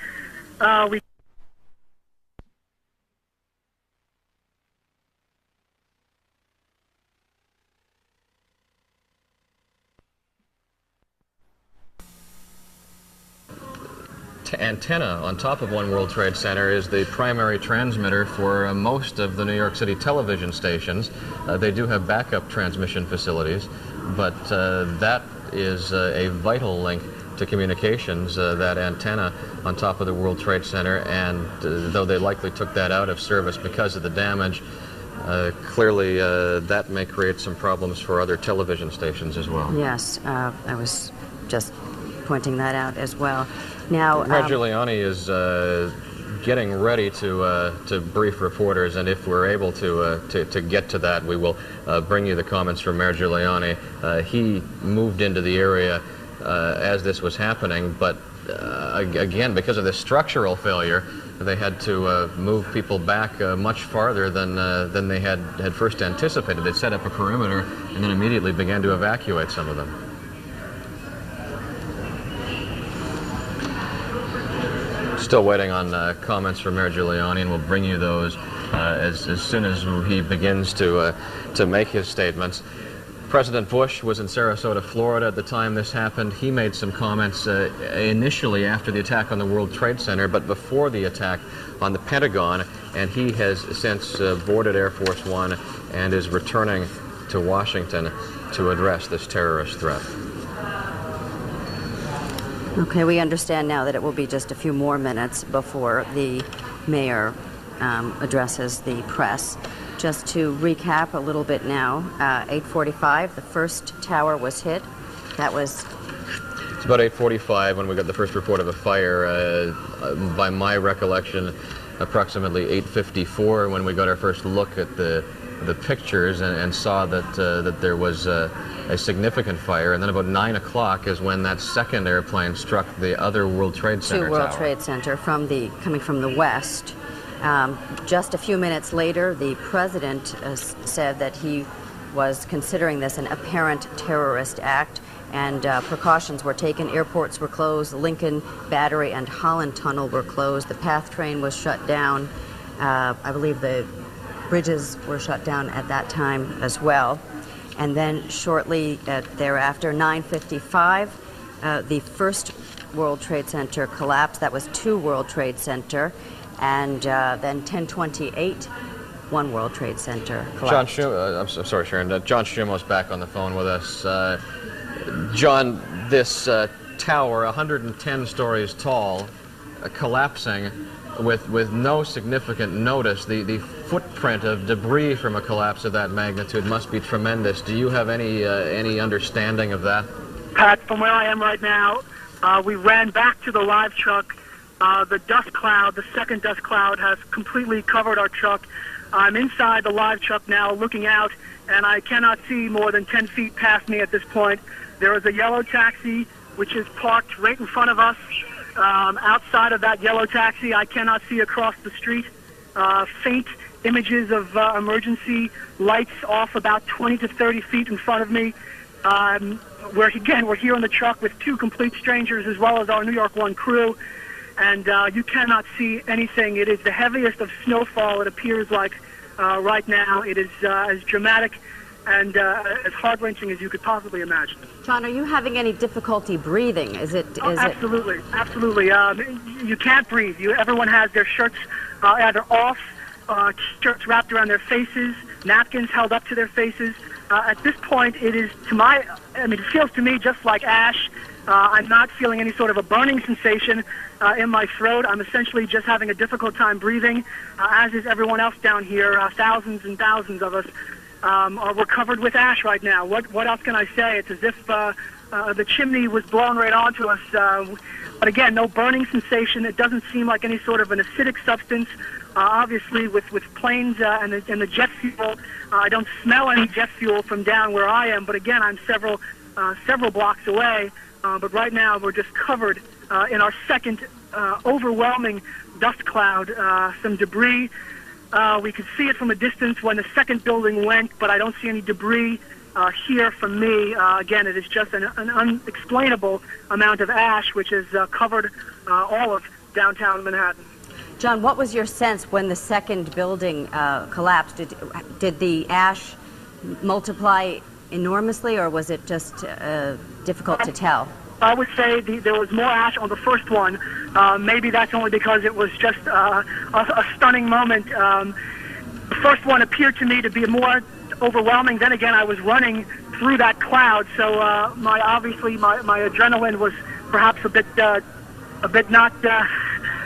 antenna on top of One World Trade Center is the primary transmitter for most of the New York City television stations. They do have backup transmission facilities, but that is a vital link to communications, that antenna on top of the World Trade Center, and though they likely took that out of service because of the damage, clearly that may create some problems for other television stations as well. Yes, I was just pointing that out as well. Now, Mayor Giuliani is getting ready to brief reporters, and if we're able to get to that, we will bring you the comments from Mayor Giuliani. He moved into the area as this was happening, but again, because of this structural failure, they had to move people back much farther than they had first anticipated. They set up a perimeter and then immediately began to evacuate some of them. Still waiting on comments from Mayor Giuliani, and we'll bring you those as soon as he begins to make his statements. President Bush was in Sarasota, Florida at the time this happened. He made some comments initially after the attack on the World Trade Center, but before the attack on the Pentagon, and he has since boarded Air Force One and is returning to Washington to address this terrorist threat. Okay, we understand now that it will be just a few more minutes before the mayor addresses the press. Just to recap a little bit now, 8:45, the first tower was hit. That was... It's about 8:45 when we got the first report of a fire. By my recollection, approximately 8:54 when we got our first look at the pictures and saw that there was a significant fire. And then about 9 o'clock is when that second airplane struck the other World Trade Center to World tower. Trade Center coming from the west. Just a few minutes later, the president said that he was considering this an apparent terrorist act, and precautions were taken. Airports were closed. Lincoln, Battery, and Holland Tunnel were closed. The PATH train was shut down. I believe the bridges were shut down at that time as well. And then shortly thereafter, 9:55, the first World Trade Center collapsed. That was 2 World Trade Center. And then 10:28, One World Trade Center collapsed. I'm sorry, Sharon. John Schumo's back on the phone with us. John, this tower, 110 stories tall, collapsing with no significant notice. The footprint of debris from a collapse of that magnitude must be tremendous. Do you have any understanding of that? Pat, from where I am right now, we ran back to the live truck. The dust cloud, the second dust cloud, has completely covered our truck. I'm inside the live truck now looking out, and I cannot see more than 10 feet past me at this point. There is a yellow taxi which is parked right in front of us. Outside of that yellow taxi, I cannot see across the street. Faint images of emergency lights off about 20 to 30 feet in front of me. We're here in the truck with 2 complete strangers as well as our New York One crew. And you cannot see anything. It is the heaviest of snowfall, it appears like right now. It is as dramatic and as heart-wrenching as you could possibly imagine. John, are you having any difficulty breathing? Absolutely, absolutely. You can't breathe. Everyone has their shirts either off, shirts wrapped around their faces, napkins held up to their faces. At this point, it feels to me just like ash. I'm not feeling any sort of a burning sensation in my throat. I'm essentially just having a difficult time breathing, as is everyone else down here. Thousands and thousands of us we're covered with ash right now. What else can I say? It's as if the chimney was blown right onto us. But again, no burning sensation. It doesn't seem like any sort of an acidic substance. Obviously, with planes and the jet fuel, I don't smell any jet fuel from down where I am. But again, I'm several blocks away. But right now, we're just covered in our second overwhelming dust cloud. Some debris. We could see it from a distance when the second building went, but I don't see any debris here from me. Again, it is just an unexplainable amount of ash, which has covered all of downtown Manhattan. John, what was your sense when the second building collapsed? Did the ash multiply enormously, or was it just difficult to tell? I would say there was more ash on the first one. Maybe that's only because it was just a stunning moment. The first one appeared to me to be more overwhelming. Then again, I was running through that cloud, so my adrenaline was perhaps a bit not.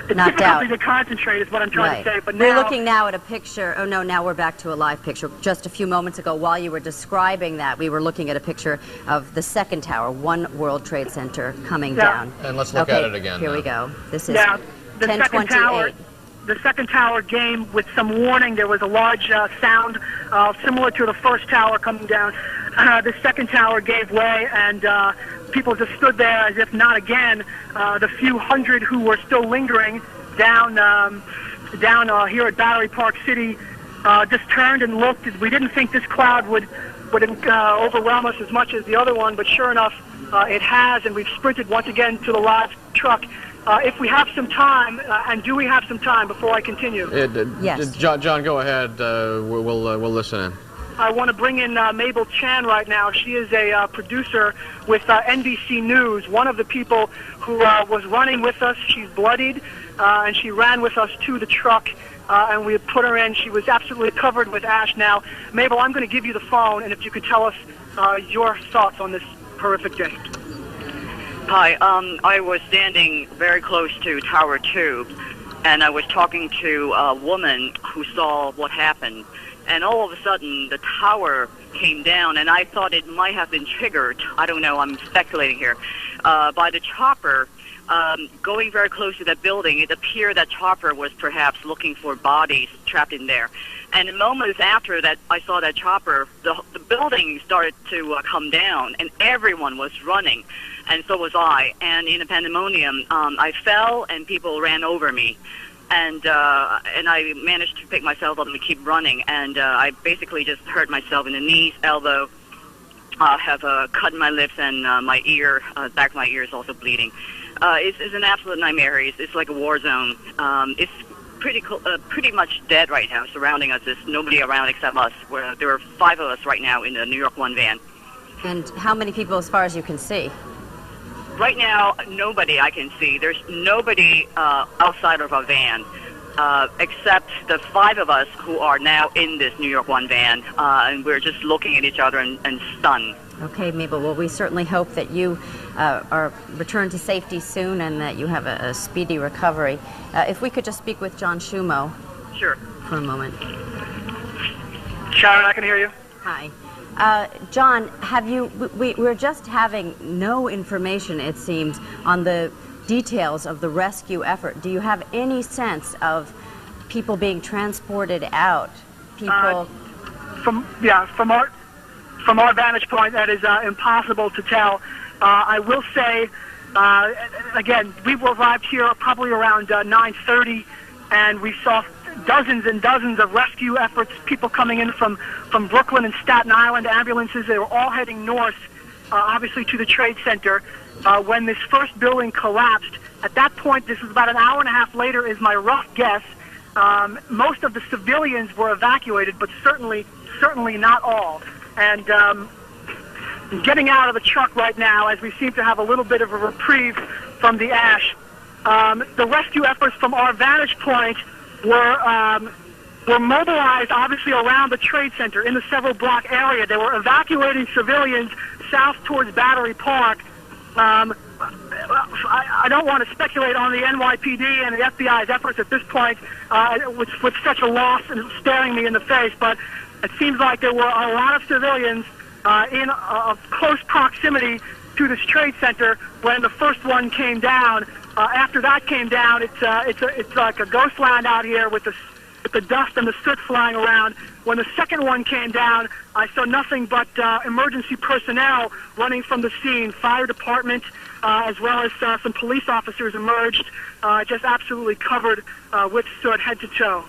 It's Knocked difficult out. to concentrate is what I'm trying to say. But we're now, looking now at a picture. Oh, no, now we're back to a live picture. Just a few moments ago, while you were describing that, we were looking at a picture of the second tower, One World Trade Center, coming down. And let's look at it again Here now. we go. This is the second tower. 1028. The second tower came with some warning. There was a large sound similar to the first tower coming down. The second tower gave way, and people just stood there as if not again. The few hundred who were still lingering down here at Battery Park City just turned and looked. We didn't think this cloud would overwhelm us as much as the other one, but sure enough, it has, and we've sprinted once again to the live truck. If we have some time, and do we have some time before I continue? Yes. John, go ahead. We'll listen in. I want to bring in Mabel Chan right now. She is a producer with NBC News, one of the people who was running with us. She's bloodied, and she ran with us to the truck, and we put her in. She was absolutely covered with ash. Now, Mabel, I'm going to give you the phone, and if you could tell us your thoughts on this horrific day. Hi, I was standing very close to Tower 2, and I was talking to a woman who saw what happened. And all of a sudden, the tower came down, and I thought it might have been triggered, I don't know, I'm speculating here, by the chopper going very close to that building. It appeared that chopper was perhaps looking for bodies trapped in there. And moments after that, I saw that chopper, the building started to come down, and everyone was running, and so was I. And in a pandemonium, I fell, and people ran over me. And I managed to pick myself up and keep running. And I basically just hurt myself in the knees, elbow, have a cut in my lips, and my ear, back of my ear is also bleeding. It's an absolute nightmare. It's like a war zone. It's pretty much dead right now. Surrounding us, there's nobody around except us. There are 5 of us right now in the New York 1 van. And how many people, as far as you can see? Right now, nobody I can see. There's nobody outside of our van except the 5 of us who are now in this New York 1 van, and we're just looking at each other and stunned. Okay, Mabel. Well, we certainly hope that you are returned to safety soon and that you have a speedy recovery. If we could just speak with John Shumo. Sure. For a moment. Sharon, I can hear you. Hi. John, we're just having no information, it seems, on the details of the rescue effort. Do you have any sense of people being transported out? People... From our vantage point, that is impossible to tell. I will say, again, we arrived here probably around 9:30, and we saw dozens and dozens of rescue efforts, people coming in from Brooklyn and Staten Island, ambulances. They were all heading north, obviously to the Trade Center. When this first building collapsed, at that point, this was about an hour and a half later, is my rough guess, most of the civilians were evacuated, but certainly not all. And getting out of the truck right now, as we seem to have a little bit of a reprieve from the ash. The rescue efforts from our vantage point were mobilized, obviously, around the Trade Center in the several block area. They were evacuating civilians south towards Battery Park. I don't want to speculate on the NYPD and the FBI's efforts at this point with such a loss and staring me in the face, but it seems like there were a lot of civilians in close proximity to this Trade Center when the first one came down. After that came down, it's like a ghost land out here with the dust and the soot flying around. When the second one came down, I saw nothing but emergency personnel running from the scene. Fire department, as well as some police officers emerged, just absolutely covered with soot head to toe.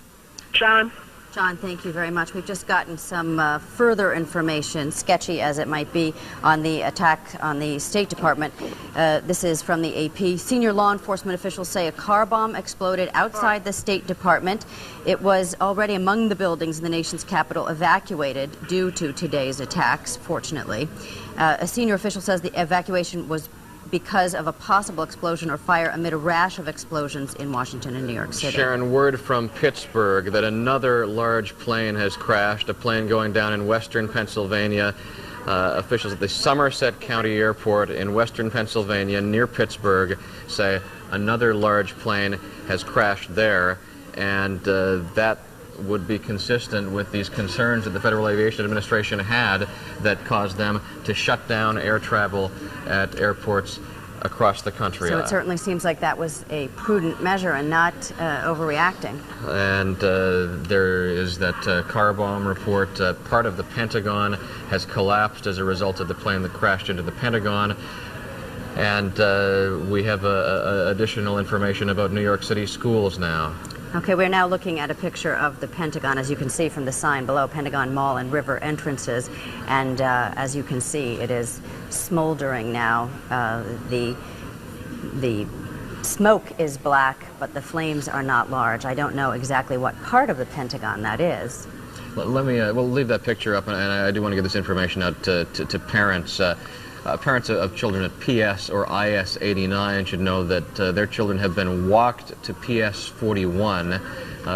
Sharon? John, thank you very much. We've just gotten some further information, sketchy as it might be, on the attack on the State Department. This is from the AP. Senior law enforcement officials say a car bomb exploded outside the State Department. It was already among the buildings in the nation's capital evacuated due to today's attacks, fortunately. A senior official says the evacuation was because of a possible explosion or fire amid a rash of explosions in Washington and New York City. Sharon, word from Pittsburgh that another large plane has crashed, a plane going down in western Pennsylvania. Officials at the Somerset County Airport in western Pennsylvania near Pittsburgh say another large plane has crashed there, and that would be consistent with these concerns that the Federal Aviation Administration had that caused them to shut down air travel at airports across the country. So it certainly seems like that was a prudent measure and not overreacting. And there is that car bomb report. Part of the Pentagon has collapsed as a result of the plane that crashed into the Pentagon. And we have additional information about New York City schools now. Okay, we're now looking at a picture of the Pentagon, as you can see from the sign below, Pentagon Mall and River entrances. And as you can see, it is smoldering now. The smoke is black, but the flames are not large. I don't know exactly what part of the Pentagon that is. Let me, we'll leave that picture up, and I do want to get this information out to parents. Parents of children at PS or IS 89 should know that their children have been walked to PS 41.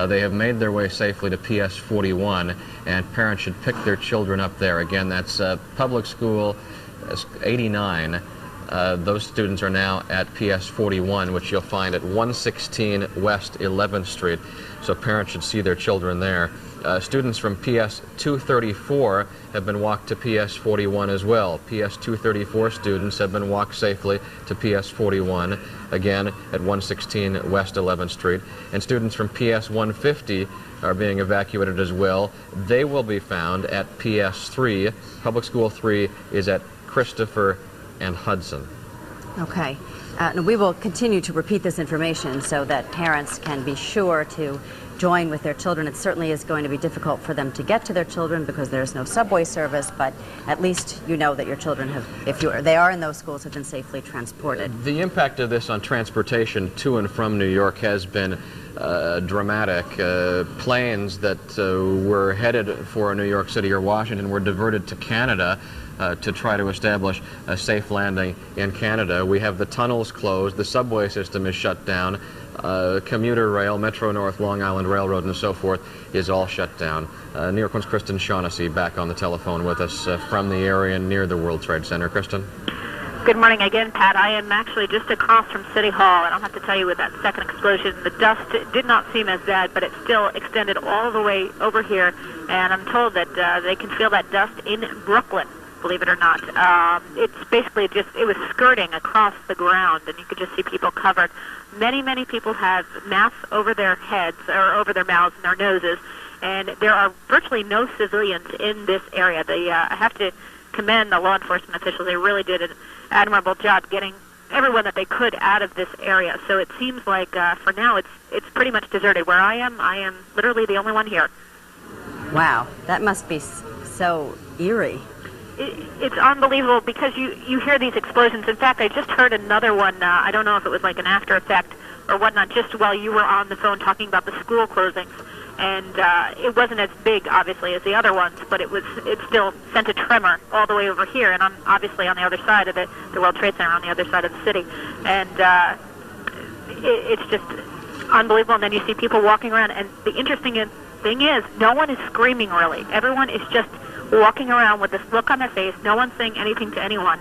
They have made their way safely to PS 41, and parents should pick their children up there. Again, that's public school 89. Those students are now at PS 41, which you'll find at 116 West 11th Street. So parents should see their children there. Students from PS 234 have been walked to PS 41 as well. PS 234 students have been walked safely to PS 41, again at 116 West 11th Street. And students from PS 150 are being evacuated as well. They will be found at PS 3. Public School 3 is at Christopher and Hudson. Okay. We will continue to repeat this information so that parents can be sure to join with their children. It certainly is going to be difficult for them to get to their children because there's no subway service, but at least you know that your children have, they are in those schools, have been safely transported. The impact of this on transportation to and from New York has been dramatic. Planes that were headed for New York City or Washington were diverted to Canada to try to establish a safe landing in Canada. We have the tunnels closed, the subway system is shut down, commuter rail, Metro North, Long Island Railroad, and so forth is all shut down. New York One's Kristen Shaughnessy back on the telephone with us from the area near the World Trade Center. Kristen? Good morning again, Pat. I am actually just across from City Hall, and I'll have to tell you, with that second explosion, the dust did not seem as bad, but it still extended all the way over here, and I'm told that they can feel that dust in Brooklyn, believe it or not. It's basically just, it was skirting across the ground, and you could just see people covered. Many, many people have masks over their heads, or over their mouths and their noses, and there are virtually no civilians in this area. I have to commend the law enforcement officials. They really did an admirable job getting everyone that they could out of this area. So it seems like for now it's pretty much deserted. Where I am literally the only one here. Wow, that must be so eerie. It's unbelievable because you hear these explosions. In fact, I just heard another one. I don't know if it was like an after effect or whatnot, just while you were on the phone talking about the school closings. And it wasn't as big, obviously, as the other ones, but it still sent a tremor all the way over here. And I'm obviously on the other side of the World Trade Center, on the other side of the city. And it's just unbelievable. And then you see people walking around. And the interesting thing is, no one is screaming, really. Everyone is just walking around with this look on their face. No one's saying anything to anyone.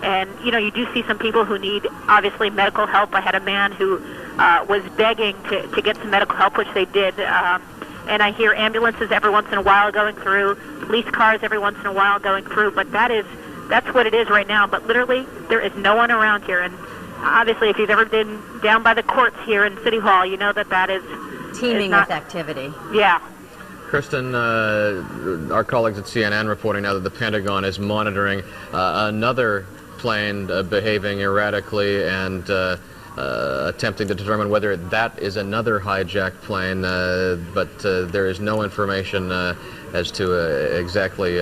And, you do see some people who need, obviously, medical help. I had a man who was begging to get some medical help, which they did. And I hear ambulances every once in a while going through, police cars every once in a while going through. But that's what it is right now. But literally, there is no one around here. And obviously, if you've ever been down by the courts here in City Hall, you know that is teeming with activity. Yeah. Kristen, our colleagues at CNN reporting now that the Pentagon is monitoring another plane behaving erratically and attempting to determine whether that is another hijacked plane, but there is no information as to exactly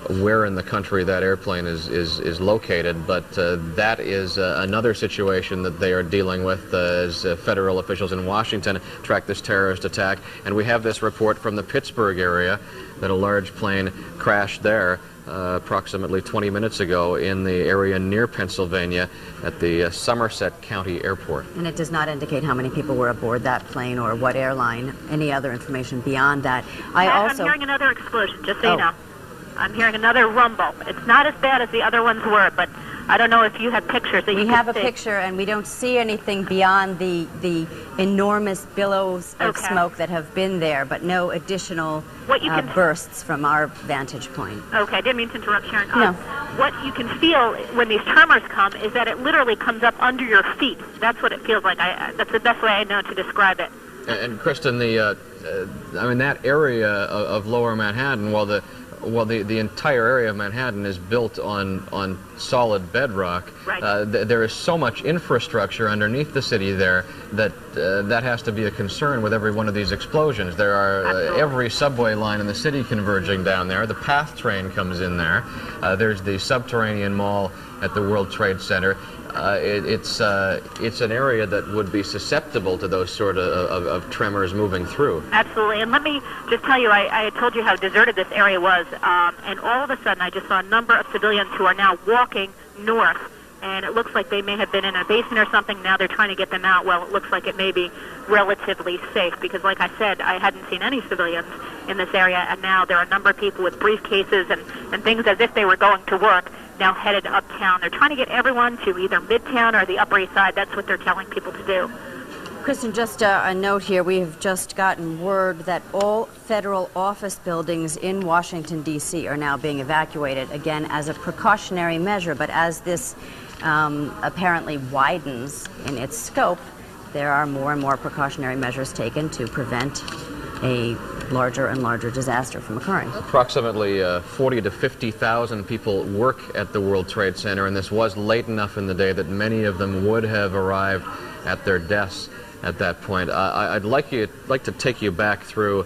where in the country that airplane is located, but that is another situation that they are dealing with as federal officials in Washington track this terrorist attack. And we have this report from the Pittsburgh area that a large plane crashed there approximately 20 minutes ago in the area near Pennsylvania at the Somerset County Airport. And it does not indicate how many people were aboard that plane or what airline, any other information beyond that. I'm hearing another explosion, just so you know. I'm hearing another rumble. It's not as bad as the other ones were, but I don't know if you have pictures that you can see. We have a picture, and we don't see anything beyond the enormous billows of smoke that have been there, but no additional bursts from our vantage point. Okay, I didn't mean to interrupt, Sharon. No. What you can feel when these tremors come is that it literally comes up under your feet. That's what it feels like. That's the best way I know to describe it. And Kristen, I mean, that area of Lower Manhattan, while the entire area of Manhattan is built on solid bedrock, there is so much infrastructure underneath the city there that that has to be a concern with every one of these explosions. There are every subway line in the city converging down there. The PATH train comes in there. There's the subterranean mall at the World Trade Center. It's an area that would be susceptible to those sort of tremors moving through. Absolutely. And let me just tell you, I had told you how deserted this area was, and all of a sudden I just saw a number of civilians who are now walking north, and it looks like they may have been in a basement or something. Now they're trying to get them out. Well, it looks like it may be relatively safe because, like I said, I hadn't seen any civilians in this area, and now there are a number of people with briefcases and things as if they were going to work, now headed uptown. They're trying to get everyone to either Midtown or the Upper East Side. That's what they're telling people to do. Kristen, just a note here. We have just gotten word that all federal office buildings in Washington, D.C. are now being evacuated, again, as a precautionary measure. But as this apparently widens in its scope, there are more and more precautionary measures taken to prevent a larger and larger disaster from occurring. Approximately 40 to 50,000 people work at the World Trade Center, and this was late enough in the day that many of them would have arrived at their desks at that point. I'd like to take you back through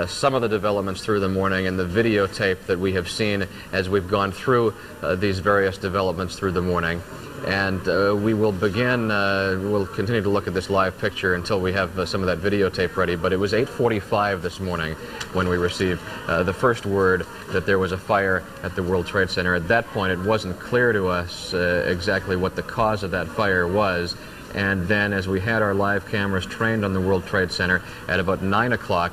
some of the developments through the morning and the videotape that we have seen as we've gone through these various developments through the morning. And we will begin, we'll continue to look at this live picture until we have some of that videotape ready. But it was 8:45 this morning when we received the first word that there was a fire at the World Trade Center. At that point, it wasn't clear to us exactly what the cause of that fire was. And then as we had our live cameras trained on the World Trade Center at about 9 o'clock,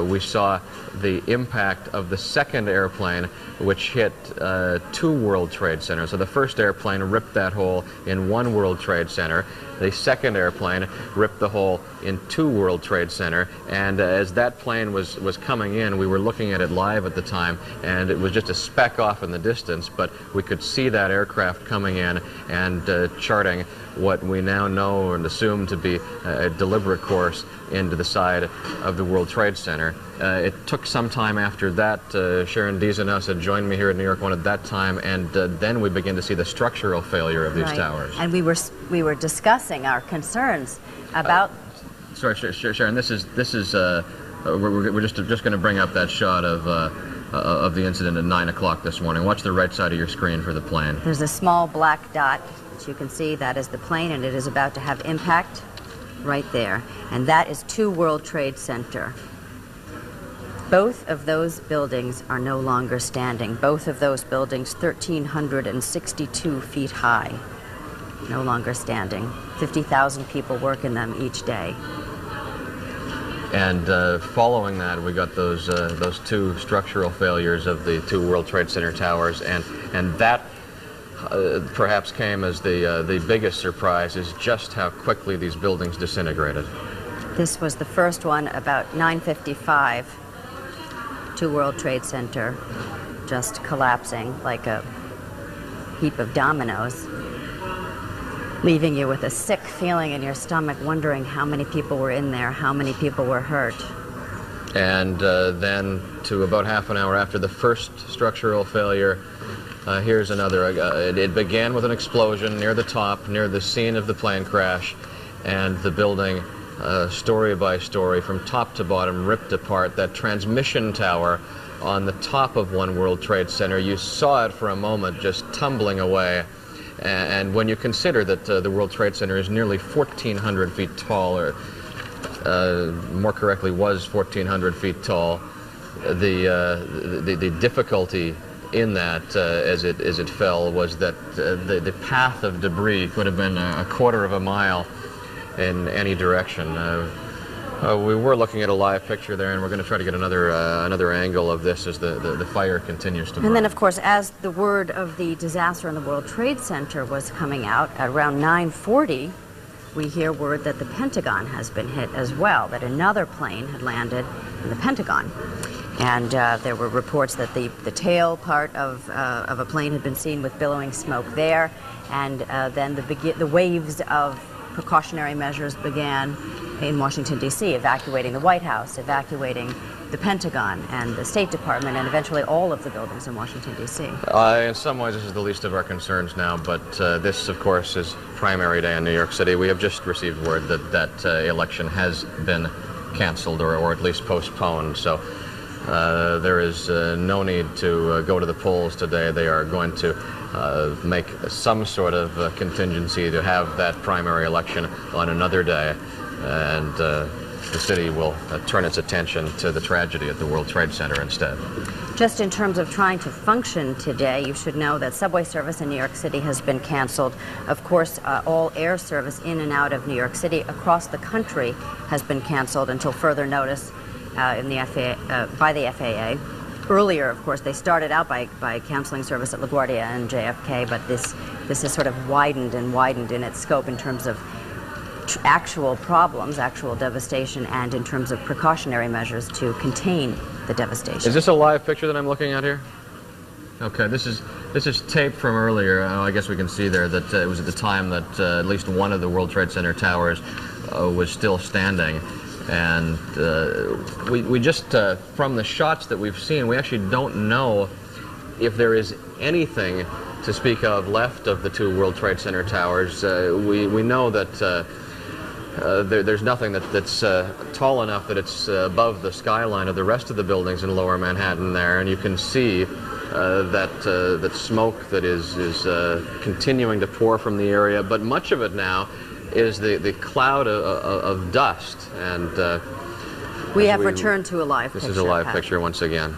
we saw the impact of the second airplane, which hit two World Trade Centers. So the first airplane ripped that hole in one World Trade Center. The second airplane ripped the hole in two World Trade Center. And as that plane was coming in, we were looking at it live at the time, and it was just a speck off in the distance, but we could see that aircraft coming in and charting what we now know and assume to be a deliberate course into the side of the World Trade Center. It took some time after that. Sharon Dees and us had joined me here at NY1 at that time, and then we began to see the structural failure of these towers. And we were discussing our concerns about. Sorry, Sharon. This is we're just going to bring up that shot of the incident at 9 o'clock this morning. Watch the right side of your screen for the plane. There's a small black dot, as you can see. That is the plane, and it is about to have impact right there. And that is 2 World Trade Center. Both of those buildings are no longer standing. Both of those buildings, 1,362 feet high, no longer standing. 50,000 people work in them each day. And following that, we got those 2 structural failures of the 2 World Trade Center towers, and that perhaps came as the biggest surprise, is just how quickly these buildings disintegrated. This was the first one about 9:55. 2 World Trade Center just collapsing like a heap of dominoes, leaving you with a sick feeling in your stomach, wondering how many people were in there, how many people were hurt. And then to about half an hour after the first structural failure, here's another. It began with an explosion near the top, near the scene of the plane crash, and the building, story by story, from top to bottom, ripped apart. That transmission tower on the top of One World Trade Center. You saw it for a moment just tumbling away. And when you consider that the World Trade Center is nearly 1,400 feet tall, or more correctly was 1,400 feet tall, the difficulty in that as it fell was that the path of debris could have been a quarter of a mile in any direction. We were looking at a live picture there, and we're going to try to get another angle of this as the fire continues to burn. And then, of course, as the word of the disaster in the World Trade Center was coming out, at around 9:40, we hear word that the Pentagon has been hit as well, that another plane had landed in the Pentagon. And there were reports that the tail part of a plane had been seen with billowing smoke there, and then the waves of precautionary measures began in Washington, D.C., evacuating the White House, evacuating the Pentagon and the State Department, and eventually all of the buildings in Washington, D.C. In some ways, this is the least of our concerns now, but this, of course, is primary day in New York City. We have just received word that election has been canceled or at least postponed, so there is no need to go to the polls today. They are going to make some sort of contingency to have that primary election on another day, and the city will turn its attention to the tragedy at the World Trade Center instead. Just in terms of trying to function today, you should know that subway service in New York City has been canceled. Of course, all air service in and out of New York City across the country has been canceled until further notice by the FAA. Earlier, of course, they started out by canceling service at LaGuardia and JFK, but this has sort of widened in its scope in terms of actual problems, actual devastation, and in terms of precautionary measures to contain the devastation. Is this a live picture that I'm looking at here? Okay, this is tape from earlier. I guess we can see there that it was at the time that at least one of the World Trade Center towers was still standing. And we just, from the shots that we've seen, we actually don't know if there is anything to speak of left of the two World Trade Center towers. We know that there's nothing that's tall enough that it's above the skyline of the rest of the buildings in Lower Manhattan there, and you can see that smoke that is continuing to pour from the area, but much of it now is the cloud of dust, and we have returned to a live picture. This is a live picture once again.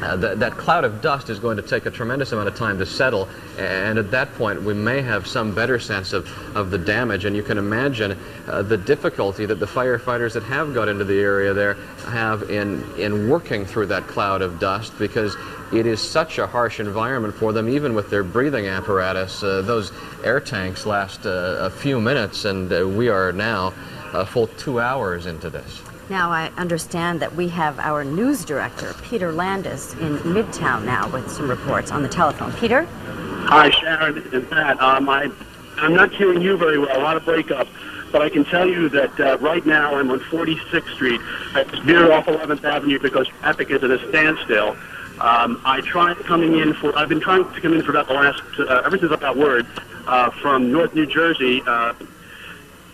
That cloud of dust is going to take a tremendous amount of time to settle, and at that point we may have some better sense of the damage, and you can imagine the difficulty that the firefighters that have got into the area there have in working through that cloud of dust, because it is such a harsh environment for them, even with their breathing apparatus. Those air tanks last a few minutes, and we are now a full 2 hours into this. Now, I understand that we have our news director, Peter Landis, in Midtown now with some reports on the telephone. Peter? Hi, Sharon and Pat. I'm not hearing you very well, a lot of breakup, but I can tell you that right now I'm on 46th Street. I just veered off 11th Avenue because traffic is at a standstill. I've been trying to come in for about the last, ever since I got word, from North New Jersey,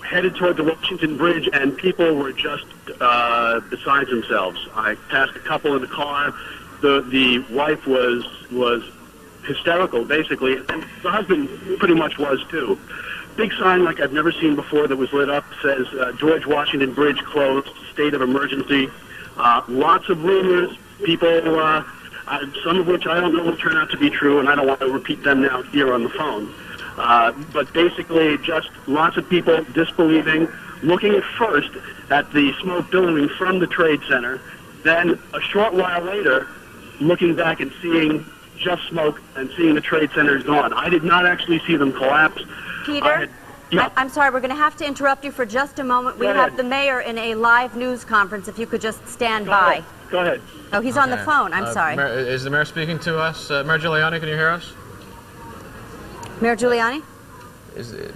headed toward the Washington Bridge, and people were just besides themselves. I passed a couple in the car. The wife was hysterical, basically, and the husband pretty much was too. Big sign like I've never seen before that was lit up says George Washington Bridge closed, state of emergency. Lots of rumors, people, some of which I don't know will turn out to be true, and I don't want to repeat them now here on the phone. But basically just lots of people disbelieving, looking at first at the smoke billowing from the Trade Center, then a short while later looking back and seeing just smoke and seeing the Trade Center is gone. I did not actually see them collapse. Peter? I'm sorry, we're going to have to interrupt you for just a moment. We have the mayor in a live news conference. If you could just stand by. Go ahead. Oh, he's on the phone. I'm sorry. Is the mayor speaking to us? Mayor Giuliani, can you hear us? Mayor Giuliani? Is it?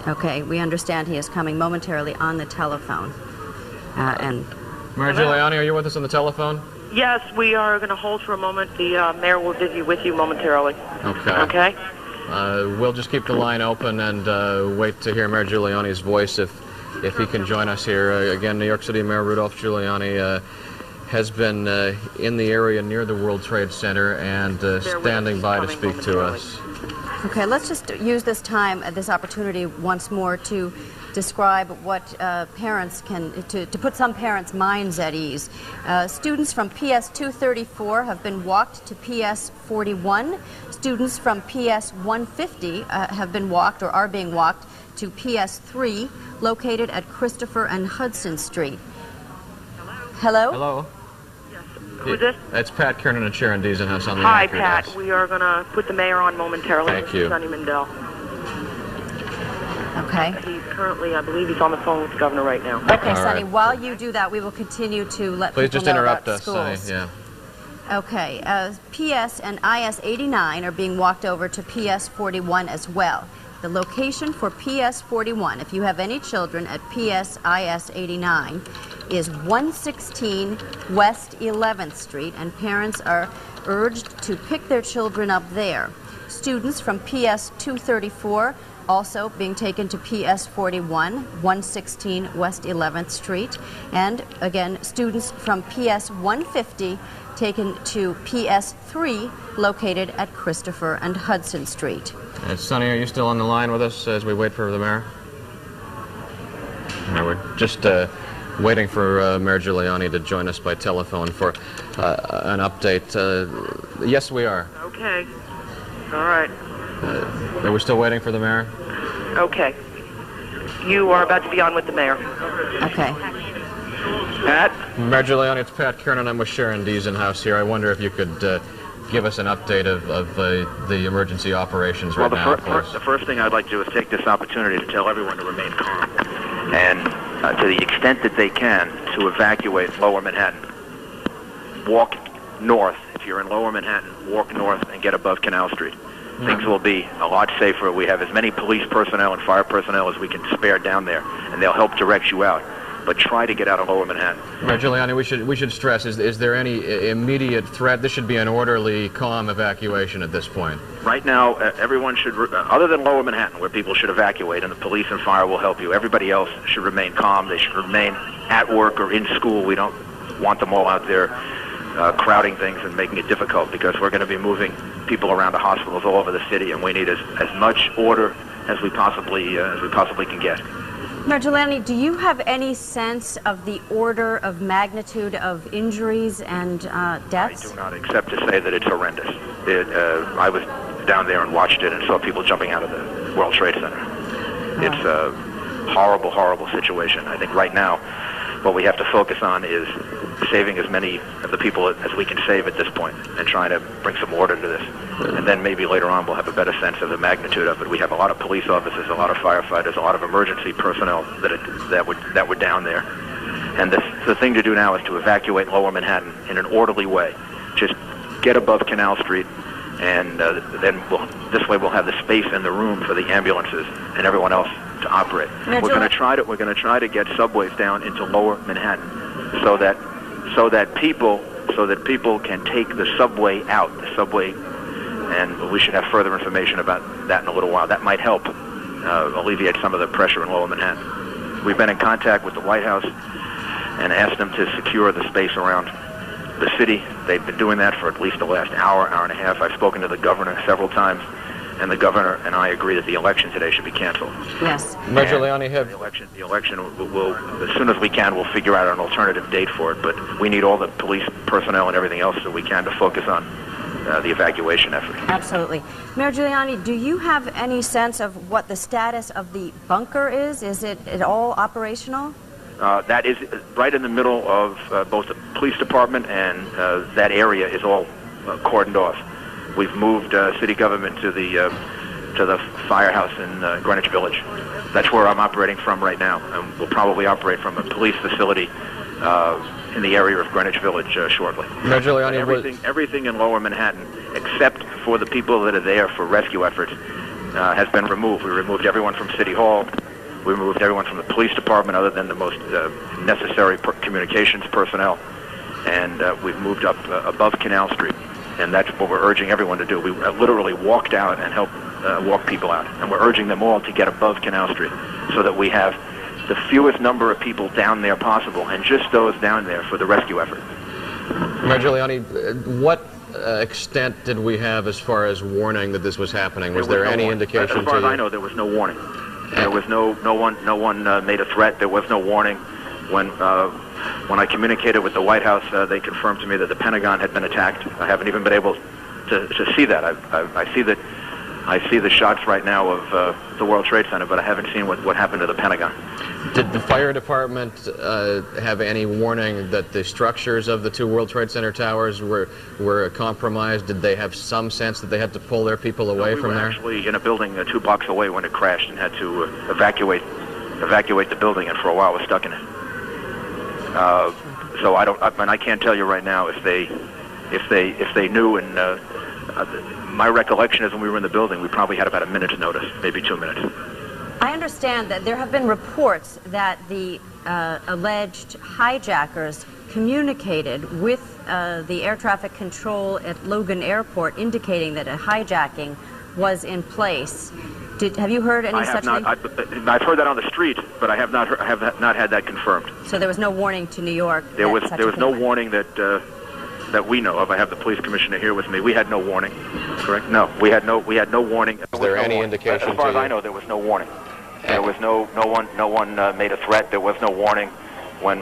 Okay, we understand he is coming momentarily on the telephone. Mayor Giuliani, are you with us on the telephone? Yes, we are going to hold for a moment. The mayor will be with you momentarily. Okay. Okay. We'll just keep the line open and wait to hear Mayor Giuliani's voice if he can join us here. Again, New York City Mayor Rudolph Giuliani has been in the area near the World Trade Center and standing by to speak to us. Okay, let's just use this time, this opportunity once more to describe what parents can, to put some parents' minds at ease. Students from PS 234 have been walked to PS 41. Students from PS 150 have been walked or are being walked to PS 3, located at Christopher and Hudson Street. Hello? Hello? Who's this? It's Pat Kernan and Sharon Deasenhouse on the Hi, Actor Pat. desk. We are going to put the mayor on momentarily. Thank you. Sonny Mandel. Okay. He's currently, I believe he's on the phone with the governor right now. Okay, Sonny, while you do that, we will continue to let Please people just know interrupt about us, Sonny. schools. Yeah. Okay, PS and IS 89 are being walked over to PS 41 as well. The location for PS 41, if you have any children at PS IS 89, is 116 West 11th Street, and parents are urged to pick their children up there. Students from PS 234 also being taken to PS 41, 116 West 11th Street, and again, students from PS 150 taken to PS 3, located at Christopher and Hudson Street. Sonny, are you still on the line with us as we wait for the mayor? No, we're just waiting for Mayor Giuliani to join us by telephone for an update. Yes, we are. Okay. All right. Are we still waiting for the mayor? Okay. You are about to be on with the mayor. Okay. Pat? Mayor Giuliani, it's Pat Kernan. I'm with Sharon Deasenhouse here. I wonder if you could give us an update of the emergency operations right now, please. The first thing I'd like to do is take this opportunity to tell everyone to remain calm and, to the extent that they can, to evacuate Lower Manhattan. Walk north. If you're in Lower Manhattan, walk north and get above Canal Street. Things will be a lot safer. We have as many police personnel and fire personnel as we can spare down there, and they'll help direct you out. But try to get out of Lower Manhattan. Mayor Giuliani, we should stress, is there any immediate threat? This should be an orderly, calm evacuation at this point. Right now, everyone should, other than Lower Manhattan, where people should evacuate, and the police and fire will help you, everybody else should remain calm. They should remain at work or in school. We don't want them all out there crowding things and making it difficult, because we're going to be moving people around to hospitals all over the city, and we need as much order as we possibly can get. Mayor Giuliani, do you have any sense of the order of magnitude of injuries and deaths? I do not, except to say that it's horrendous. I was down there and watched it and saw people jumping out of the World Trade Center. It's a horrible, horrible situation. I think right now what we have to focus on is saving as many of the people as we can save at this point and trying to bring some order to this. And then maybe later on we'll have a better sense of the magnitude of it. We have a lot of police officers, a lot of firefighters, a lot of emergency personnel that were down there. And the thing to do now is to evacuate Lower Manhattan in an orderly way. Just get above Canal Street, and then this way we'll have the space and the room for the ambulances and everyone else to operate. We're going to try to get subways down into Lower Manhattan so that people can take the subway out. The subway, and we should have further information about that in a little while. That might help alleviate some of the pressure in Lower Manhattan. We've been in contact with the White House and asked them to secure the space around the city. They've been doing that for at least the last hour and a half. I've spoken to the governor several times, and the governor and I agree that the election today should be canceled. Yes. Mayor Giuliani, the election will, as soon as we can, we'll figure out an alternative date for it, but we need all the police personnel and everything else that we can to focus on the evacuation effort. Absolutely. Mayor Giuliani, do you have any sense of what the status of the bunker is? Is it at all operational? That is right in the middle of both the police department, and that area is all cordoned off. We've moved city government to the firehouse in Greenwich Village. That's where I'm operating from right now, and we'll probably operate from a police facility in the area of Greenwich Village shortly. Mayor Giuliani, everything in Lower Manhattan, except for the people that are there for rescue efforts, has been removed. We removed everyone from City Hall. We removed everyone from the police department other than the most necessary communications personnel. And we've moved up above Canal Street. And that's what we're urging everyone to do. We literally walked out and helped walk people out. And we're urging them all to get above Canal Street so that we have the fewest number of people down there possible, and just those down there for the rescue effort. Mayor Giuliani, what extent did we have as far as warning that this was happening? Was there any indication? As far as I know, there was no warning. There was no one made a threat. There was no warning. When I communicated with the White House, they confirmed to me that the Pentagon had been attacked. I haven't even been able to see that. I see the shots right now of the World Trade Center, but I haven't seen what happened to the Pentagon. Did the fire department have any warning that the structures of the two World Trade Center towers were compromised? Did they have some sense that they had to pull their people away from there? We were actually in a building 2 blocks away when it crashed and had to evacuate the building, and for a while was stuck in it. So I can't tell you right now if they knew. And my recollection is when we were in the building, we probably had about a minute's notice, maybe 2 minutes. I understand that there have been reports that the alleged hijackers communicated with the air traffic control at Logan Airport, indicating that a hijacking was in place. Have you heard any such thing? I've heard that on the street, but I have not had that confirmed. So there was no warning to New York. There was no warning that we know of. I have the police commissioner here with me. We had no warning. Correct? No, we had no warning. Is there any indication? As far as I know, there was no warning. There was no one made a threat. There was no warning. When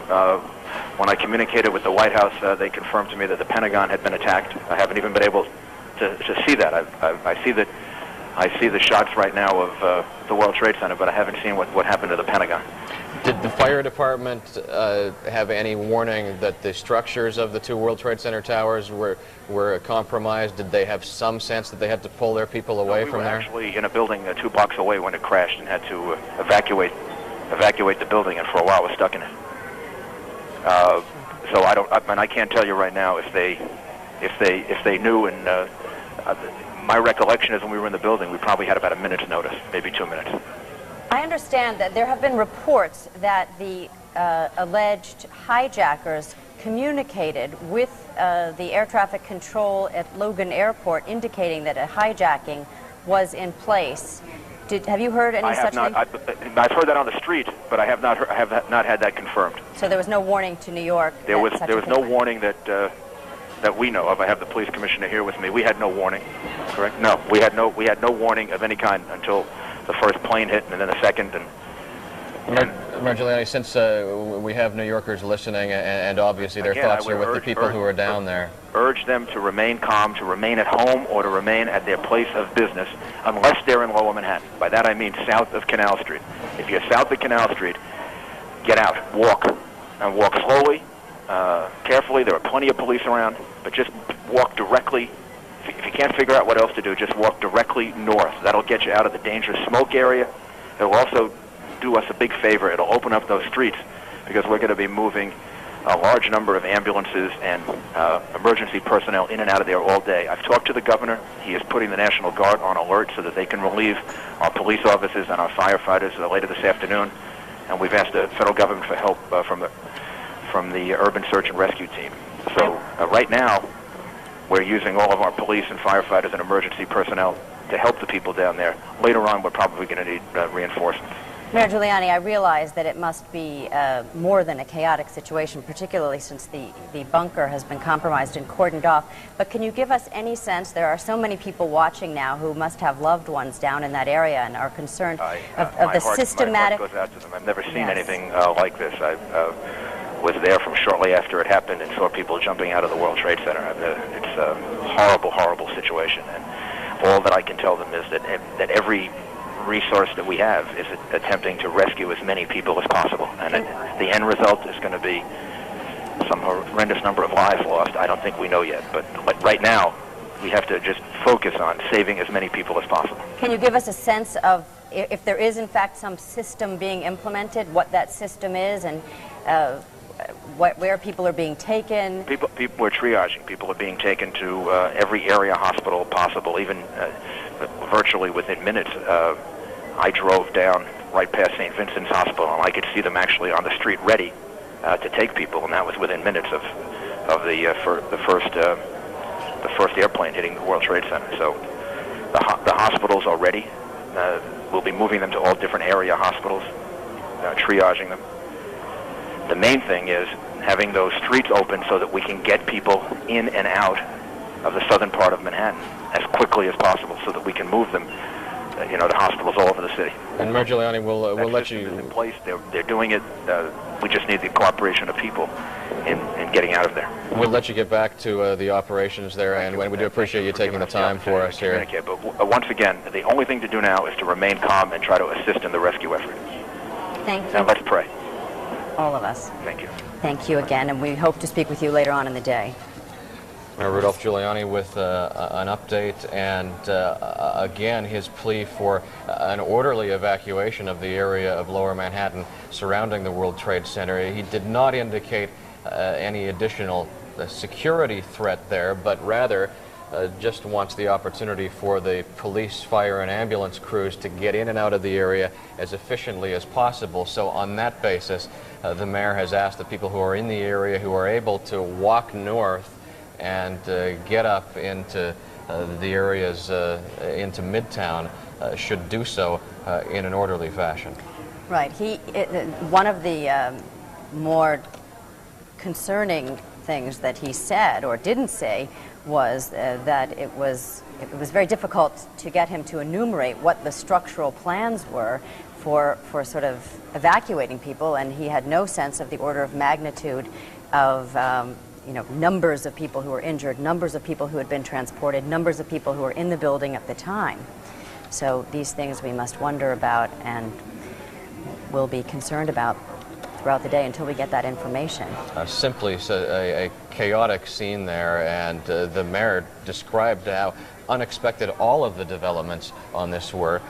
I communicated with the White House, they confirmed to me that the Pentagon had been attacked. I haven't even been able to see that. I see the shots right now of the World Trade Center, but I haven't seen what happened to the Pentagon. Did the fire department have any warning that the structures of the two World Trade Center towers were compromised? Did they have some sense that they had to pull their people away from there? We were actually in a building 2 blocks away when it crashed and had to evacuate the building, and for a while was stuck in it. So I can't tell you right now if they knew. And my recollection is when we were in the building, we probably had about a minute's notice, maybe 2 minutes. I understand that there have been reports that the alleged hijackers communicated with the air traffic control at Logan Airport, indicating that a hijacking was in place. Have you heard any such thing? I've heard that on the street, but I have not had that confirmed. So there was no warning to New York. There was no warning that we know of. I have the police commissioner here with me. We had no warning. Correct? No, we had no warning of any kind until the first plane hit, and then the second. Mayor Giuliani, since we have New Yorkers listening, and obviously their thoughts are with the people who are down there. Urge them to remain calm, to remain at home, or to remain at their place of business, unless they're in Lower Manhattan. By that I mean south of Canal Street. If you're south of Canal Street, get out, walk, and walk slowly, carefully. There are plenty of police around, but just walk directly. If you can't figure out what else to do, just walk directly north. That'll get you out of the dangerous smoke area. It'll also do us a big favor. It'll open up those streets, because we're going to be moving a large number of ambulances and emergency personnel in and out of there all day. I've talked to the governor. He is putting the National Guard on alert so that they can relieve our police officers and our firefighters later this afternoon. And we've asked the federal government for help from the urban search and rescue team. So right now, we're using all of our police and firefighters and emergency personnel to help the people down there. Later on, we're probably going to need reinforcements. Mayor Giuliani, I realize that it must be more than a chaotic situation, particularly since the bunker has been compromised and cordoned off. But can you give us any sense? There are so many people watching now who must have loved ones down in that area and are concerned of the systematic... My heart goes out to them. I've never seen anything like this. I was there from shortly after it happened and saw people jumping out of the World Trade Center. It's a horrible, horrible situation. And all that I can tell them is that every resource that we have is attempting to rescue as many people as possible, and the end result is going to be some horrendous number of lives lost. I don't think we know yet, but right now we have to just focus on saving as many people as possible. Can you give us a sense of if there is in fact some system being implemented, what that system is, and where people are being taken? People are triaging. People are being taken to every area hospital possible, even virtually within minutes. I drove down right past St. Vincent's Hospital, and I could see them actually on the street ready to take people, and that was within minutes of the first airplane hitting the World Trade Center. So the hospitals are ready. We'll be moving them to all different area hospitals, triaging them. The main thing is having those streets open so that we can get people in and out of the southern part of Manhattan as quickly as possible, so that we can move them, to hospitals all over the city. And Mayor Giuliani, we'll let you. In place, they're doing it. We just need the cooperation of people in getting out of there. We'll let you get back to the operations there, and we do appreciate you taking the time for us here. But once again, the only thing to do now is to remain calm and try to assist in the rescue effort. Thank you. Now let's pray. All of us. Thank you. Thank you again, and we hope to speak with you later on in the day. Mayor Rudolph Giuliani with an update, and again his plea for an orderly evacuation of the area of Lower Manhattan surrounding the World Trade Center. He did not indicate any additional security threat there, but rather just wants the opportunity for the police, fire, and ambulance crews to get in and out of the area as efficiently as possible. So on that basis, the mayor has asked the people who are in the area, who are able to walk north and get up into the areas into Midtown, should do so in an orderly fashion. Right. One of the more concerning things that he said or didn't say was that it was very difficult to get him to enumerate what the structural plans were for sort of evacuating people, and he had no sense of the order of magnitude of numbers of people who were injured, numbers of people who had been transported, numbers of people who were in the building at the time. So these things we must wonder about and will be concerned about throughout the day until we get that information. Simply a chaotic scene there, and the mayor described how unexpected all of the developments on this were.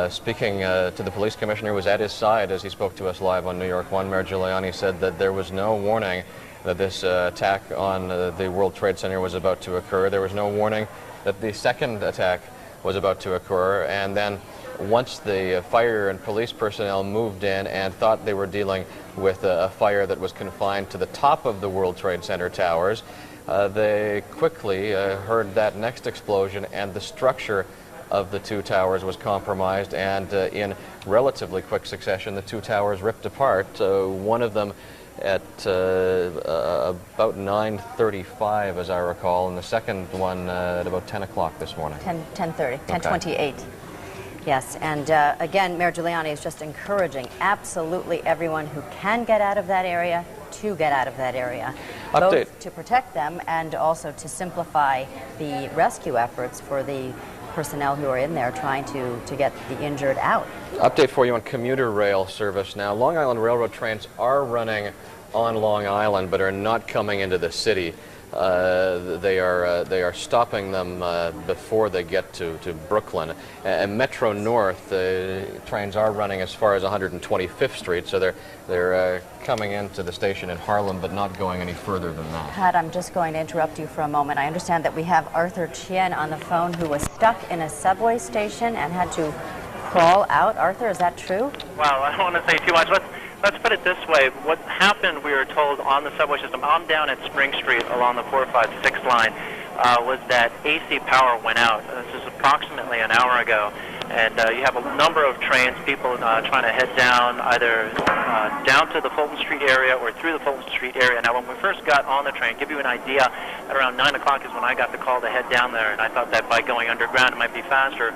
Speaking to the police commissioner who was at his side as he spoke to us live on NY1, Mayor Giuliani said that there was no warning that this attack on the World Trade Center was about to occur. There was no warning that the second attack was about to occur, and then once the fire and police personnel moved in and thought they were dealing with a fire that was confined to the top of the World Trade Center towers, they quickly heard that next explosion, and the structure of the two towers was compromised, and in relatively quick succession the two towers ripped apart, one of them at about 9:35, as I recall, and the second one at about 10 o'clock this morning. 10:30, 10:28. Yes, and again, Mayor Giuliani is just encouraging absolutely everyone who can get out of that area to get out of that area, both to protect them and also to simplify the rescue efforts for the personnel who are in there trying to get the injured out. Update for you on commuter rail service now. Long Island Railroad trains are running on Long Island but are not coming into the city. They are stopping them before they get to Brooklyn. And Metro North trains are running as far as 125th Street, so they're coming into the station in Harlem but not going any further than that. Pat, I'm just going to interrupt you for a moment. I understand that we have Arthur Chien on the phone who was stuck in a subway station and had to crawl out. Arthur, is that true? Well, I don't want to say too much. Let's put it this way. What happened, we were told, on the subway system, I'm down at Spring Street along the 456 line, was that AC power went out. This is approximately an hour ago. And you have a number of trains, people trying to head down, either down to the Fulton Street area or through the Fulton Street area. Now, when we first got on the train, give you an idea, at around 9 o'clock is when I got the call to head down there, and I thought that by going underground it might be faster.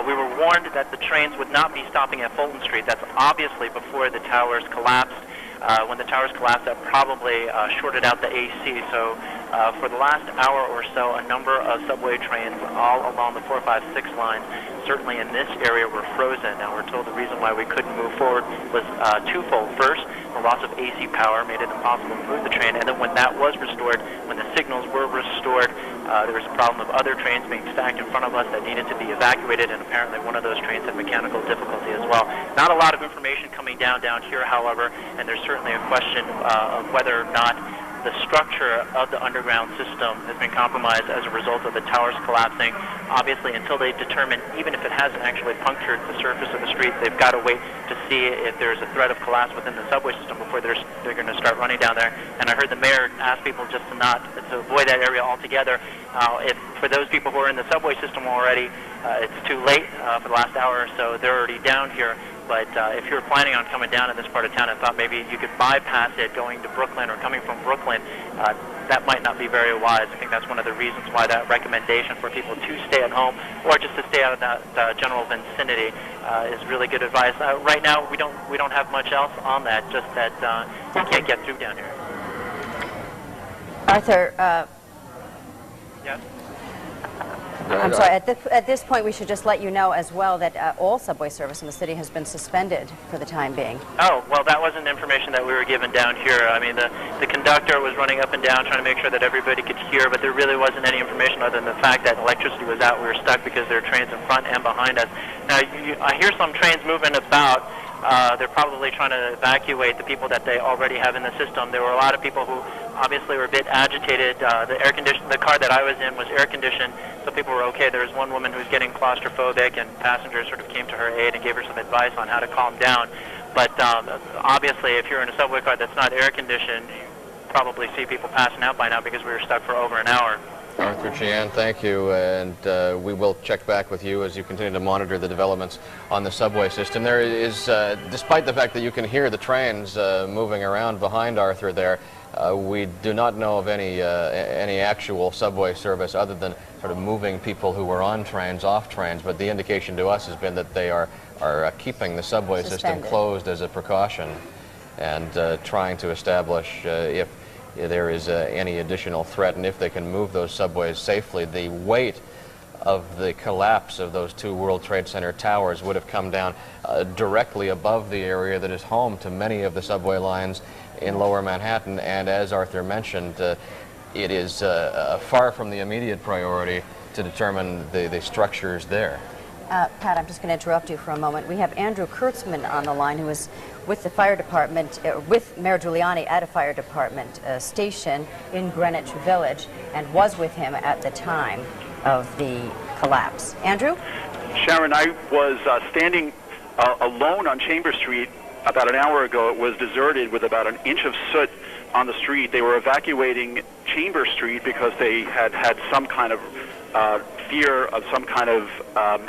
We were warned that the trains would not be stopping at Fulton Street. That's obviously before the towers collapsed. When the towers collapsed, that probably shorted out the AC. So for the last hour or so, a number of subway trains all along the 456 line, certainly in this area, were frozen. Now, we're told the reason why we couldn't move forward was twofold. First, the loss of AC power made it impossible to move the train, and then when that was restored, when the signals were restored, there was a problem of other trains being stacked in front of us that needed to be evacuated, and apparently one of those trains had mechanical difficulty as well. Not a lot of information coming down here, however, and there's certainly a question of whether or not the structure of the underground system has been compromised as a result of the towers collapsing. Obviously, until they determine, even if it hasn't actually punctured the surface of the street, they've got to wait to see if there's a threat of collapse within the subway system before they're going to start running down there. And I heard the mayor ask people just to avoid that area altogether. If for those people who are in the subway system already, it's too late for the last hour or so. They're already down here. But if you're planning on coming down in this part of town and thought maybe you could bypass it going to Brooklyn or coming from Brooklyn, that might not be very wise. I think that's one of the reasons why that recommendation for people to stay at home or just to stay out of that general vicinity is really good advice. Right now, we don't have much else on that, just that you can't get through down here. Arthur, yes? I'm sorry, at this point we should just let you know as well that all subway service in the city has been suspended for the time being. Oh, well, that wasn't information that we were given down here. I mean, the conductor was running up and down trying to make sure that everybody could hear, but there really wasn't any information other than the fact that electricity was out. We were stuck because there are trains in front and behind us. Now, I hear some trains moving about. They're probably trying to evacuate the people that they already have in the system. There were a lot of people who obviously were a bit agitated. The car that I was in was air conditioned, so people were okay. There was one woman who was getting claustrophobic, and passengers sort of came to her aid and gave her some advice on how to calm down. But obviously, if you're in a subway car that's not air conditioned, you probably see people passing out by now because we were stuck for over an hour. Arthur Chian, thank you, and we will check back with you as you continue to monitor the developments on the subway system. There is, despite the fact that you can hear the trains moving around behind Arthur there, we do not know of any actual subway service other than sort of moving people who were on trains off trains, but the indication to us has been that they are keeping the subway system closed as a precaution and trying to establish if there is any additional threat, and if they can move those subways safely. The weight of the collapse of those two World Trade Center towers would have come down directly above the area that is home to many of the subway lines in Lower Manhattan, and as Arthur mentioned, it is far from the immediate priority to determine the structures there. Pat, I'm just going to interrupt you for a moment. We have Andrew Kurtzman on the line, who is with the fire department, with Mayor Giuliani at a fire department station in Greenwich Village, and was with him at the time of the collapse. Andrew? Sharon, I was standing alone on Chambers Street about an hour ago. It was deserted with about an inch of soot on the street. They were evacuating Chambers Street because they had some kind of fear of some kind of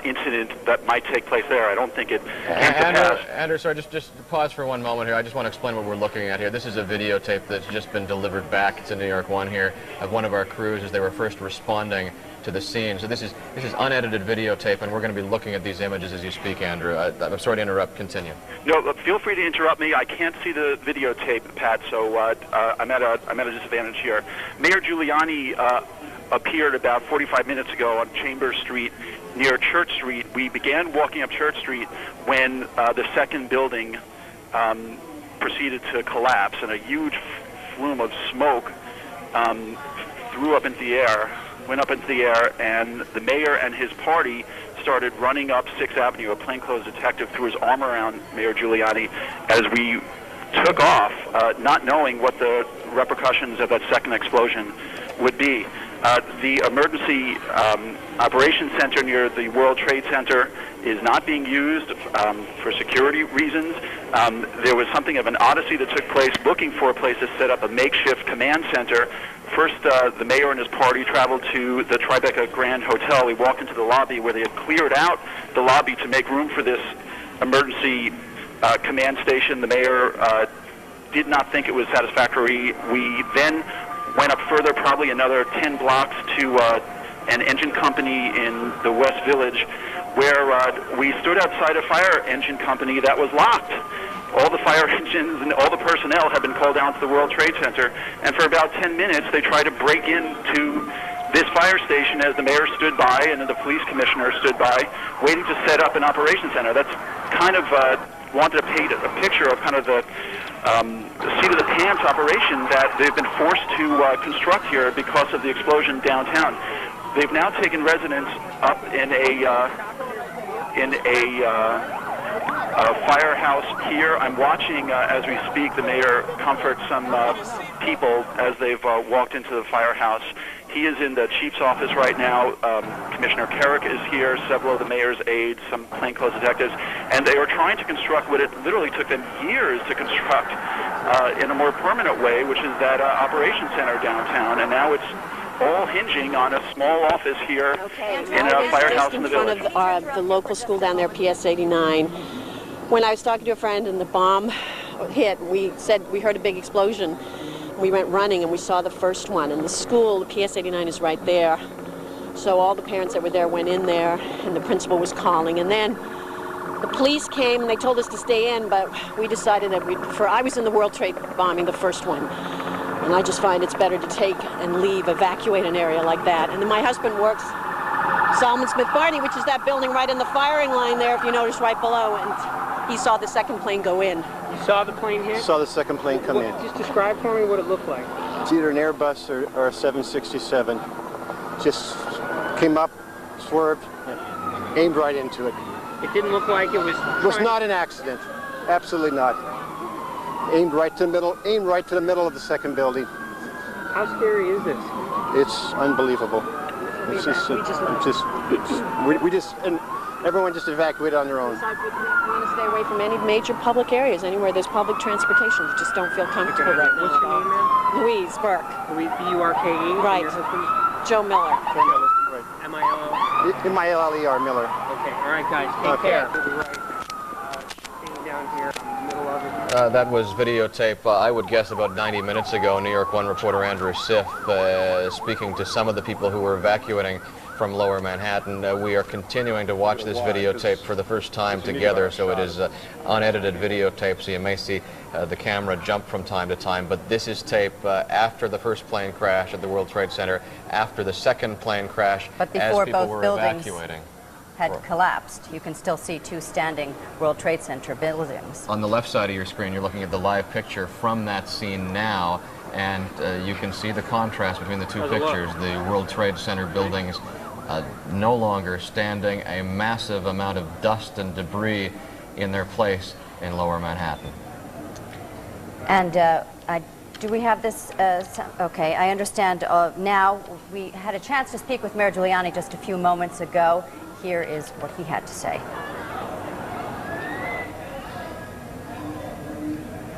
incident that might take place there. I don't think it came to pass. Andrew, sorry, just pause for one moment here. I just want to explain what we're looking at here. This is a videotape that's just been delivered back to NY1 here of one of our crews as they were first responding to the scene. So this is unedited videotape, and we're going to be looking at these images as you speak, Andrew. I'm sorry to interrupt. Continue. No, feel free to interrupt me. I can't see the videotape, Pat, so I'm at a disadvantage here. Mayor Giuliani appeared about 45 minutes ago on Chambers Street near Church Street. We began walking up Church Street when the second building proceeded to collapse, and a huge flume of smoke went up into the air, and the mayor and his party started running up 6th Avenue. A plainclothes detective threw his arm around Mayor Giuliani as we took off, not knowing what the repercussions of that second explosion would be. The emergency operations center near the World Trade Center is not being used for security reasons. There was something of an odyssey that took place looking for a place to set up a makeshift command center. First, the mayor and his party traveled to the Tribeca Grand Hotel. We walked into the lobby where they had cleared out the lobby to make room for this emergency command station. The mayor did not think it was satisfactory. We then went up further, probably another 10 blocks, to an engine company in the West Village, where we stood outside a fire engine company that was locked. All the fire engines and all the personnel had been called down to the World Trade Center, and for about 10 minutes they tried to break into this fire station as the mayor stood by and the police commissioner stood by, waiting to set up an operations center. That's kind of wanted to paint a picture of kind of the seat of the pants operation that they've been forced to construct here because of the explosion downtown. They've now taken residence up in a firehouse here. I'm watching as we speak the mayor comfort some people as they've walked into the firehouse. He is in the chief's office right now. Commissioner Carrick is here, several of the mayor's aides, some plainclothes detectives, and they are trying to construct what it literally took them years to construct in a more permanent way, which is that operations center downtown, and now it's all hinging on a small office here in a firehouse in the village. In front of the local school down there, PS 89. When I was talking to a friend and the bomb hit, we said we heard a big explosion. We went running and we saw the first one. And the school, the PS89 is right there. So all the parents that were there went in there and the principal was calling. And then the police came and they told us to stay in, but we decided that we'd prefer. I was in the World Trade bombing, the first one. And I just find it's better to take and leave, evacuate an area like that. And then my husband works Solomon Smith Barney, which is that building right in the firing line there, if you notice, right below. And he saw the second plane go in. You saw the plane hit? Saw the second plane come in. Just describe for me what it looked like. It's either an Airbus or a 767. Just came up, swerved, aimed right into it. It didn't look like it was... It was not an accident. Absolutely not. Aimed right to the middle. Aimed right to the middle of the second building. How scary is this? It's unbelievable. It's just, and everyone just evacuated on their own. Besides, we want to stay away from any major public areas, anywhere there's public transportation. We just don't feel comfortable right now. What's your name, ma'am? Louise Burke. Louise, B-U-R-K-E? Right. Your husband? Joe Miller. Joe Miller, right. M-I-L-L? M-I-L-L-E-R, Miller. Okay, all right, guys, take care. We'll be right staying down here in the middle of it. That was videotape, I would guess, about 90 minutes ago. New York 1 reporter Andrew Siff speaking to some of the people who were evacuating from Lower Manhattan. We are continuing to watch this videotape for the first time together, so it is unedited videotape, so you may see the camera jump from time to time, but this is tape after the first plane crash at the World Trade Center, after the second plane crash, but as before people both were buildings evacuating. Had collapsed. You can still see two standing World Trade Center buildings. On the left side of your screen, you're looking at the live picture from that scene now, and you can see the contrast between the two pictures. The World Trade Center buildings no longer standing, a massive amount of dust and debris in their place in Lower Manhattan. And do we have this? Okay, I understand now. We had a chance to speak with Mayor Giuliani just a few moments ago. Here is what he had to say.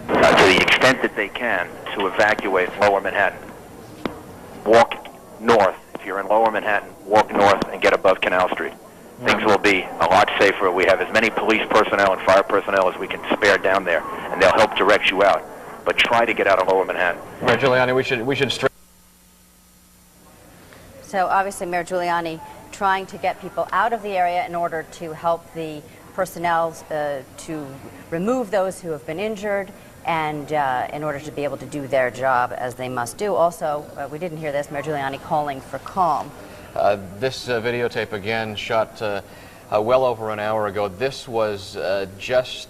To the extent that they can, to evacuate Lower Manhattan. Walk north. If you're in Lower Manhattan, walk north and get above Canal Street. Things will be a lot safer. We have as many police personnel and fire personnel as we can spare down there, and they'll help direct you out. But try to get out of Lower Manhattan. Mayor Giuliani, we should straighten. So obviously Mayor Giuliani trying to get people out of the area in order to help the personnel to remove those who have been injured, and in order to be able to do their job as they must do. Also, we didn't hear this, Mayor Giuliani calling for calm. This videotape again shot well over an hour ago. This was just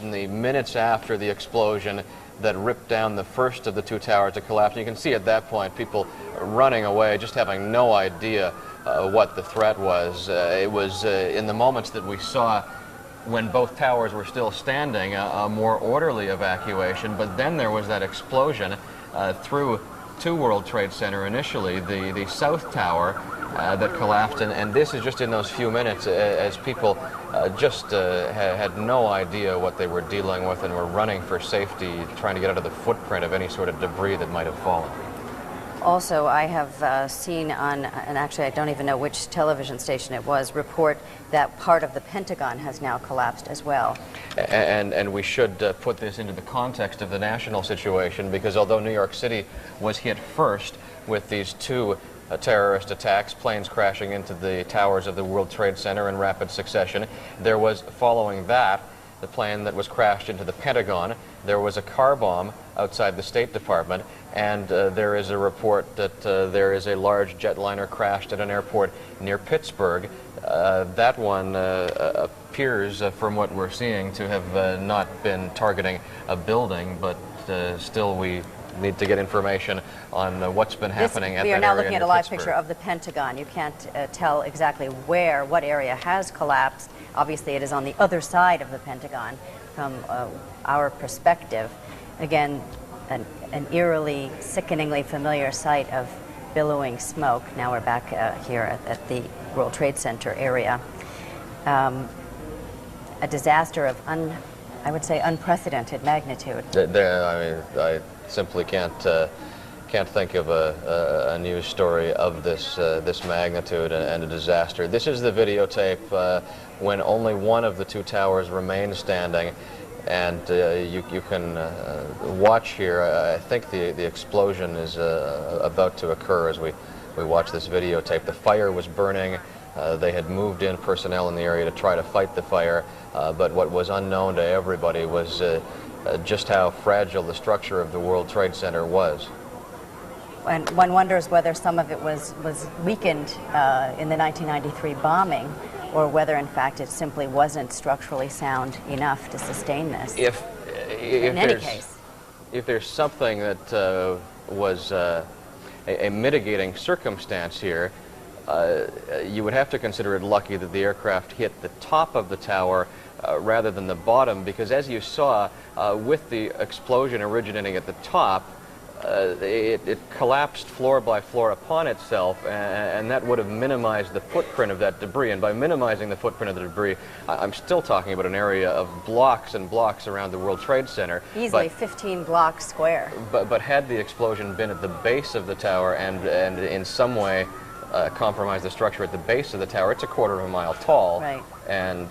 in the minutes after the explosion that ripped down the first of the two towers to collapse. And you can see at that point people running away, just having no idea what the threat was. It was in the moments that we saw when both towers were still standing, a more orderly evacuation, but then there was that explosion through to World Trade Center initially, the South Tower that collapsed, and this is just in those few minutes as people just had no idea what they were dealing with and were running for safety, trying to get out of the footprint of any sort of debris that might have fallen. Also, I have seen on, and actually I don't even know which television station it was, report that part of the Pentagon has now collapsed as well. And we should put this into the context of the national situation, because although New York City was hit first with these two terrorist attacks, planes crashing into the towers of the World Trade Center in rapid succession, there was, following that, the plane that was crashed into the Pentagon. There was a car bomb outside the State Department, and there is a report that there is a large jetliner crashed at an airport near Pittsburgh. That one appears, from what we're seeing, to have not been targeting a building, but still we need to get information on what's been happening at that area. We are now looking at a live Pittsburgh. picture of the Pentagon. You can't tell exactly what area has collapsed. Obviously, it is on the other side of the Pentagon from our perspective. Again, an eerily, sickeningly familiar sight of billowing smoke. Now we're back here at the World Trade Center area. A disaster of, I would say, unprecedented magnitude. I mean, I simply can't can't think of a news story of this magnitude and a disaster. This is the videotape when only one of the two towers remained standing, and you can watch here. I think the explosion is about to occur as we watch this videotape. The fire was burning. They had moved in personnel in the area to try to fight the fire, but what was unknown to everybody was just how fragile the structure of the World Trade Center was. And one wonders whether some of it was weakened in the 1993 bombing, or whether in fact it simply wasn't structurally sound enough to sustain this. In any case, if there's something that was a mitigating circumstance here, you would have to consider it lucky that the aircraft hit the top of the tower rather than the bottom, because as you saw, with the explosion originating at the top, it collapsed floor by floor upon itself, and that would have minimized the footprint of that debris. And by minimizing the footprint of the debris, I'm still talking about an area of blocks and blocks around the World Trade Center. Easily 15 blocks square. But had the explosion been at the base of the tower and in some way compromised the structure at the base of the tower, it's a quarter of a mile tall, right. And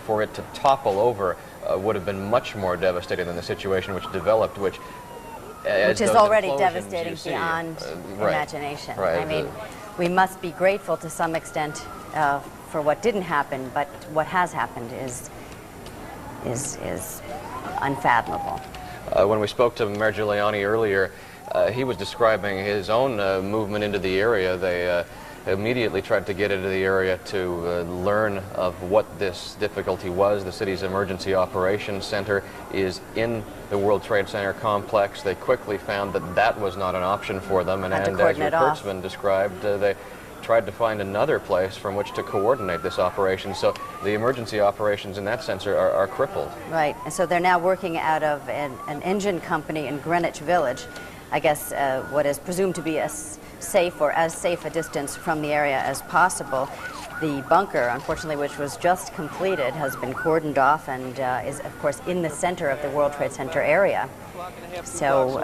for it to topple over would have been much more devastating than the situation which developed, which is already devastating beyond imagination. Right. I mean, we must be grateful to some extent for what didn't happen, but what has happened is unfathomable. When we spoke to Mayor Giuliani earlier, he was describing his own movement into the area. They immediately tried to get into the area to learn of what this difficulty was. The city's emergency operations center is in the World Trade Center complex. They quickly found that that was not an option for them, and as Rick Kurtzman described, they tried to find another place from which to coordinate this operation. So the emergency operations in that sense are crippled. Right, and so they're now working out of an engine company in Greenwich Village. I guess what is presumed to be a safe or as safe a distance from the area as possible. The bunker, unfortunately, which was just completed, has been cordoned off and is, of course, in the center of the World Trade Center area. So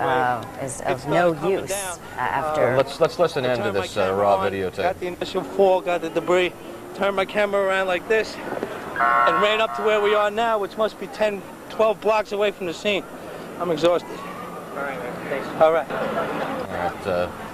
is of no use after... Let's listen in to this raw videotape. Got the initial fall, got the debris, turned my camera around like this, and ran up to where we are now, which must be 10, 12 blocks away from the scene. I'm exhausted. All right, man. Thanks. All right. All right.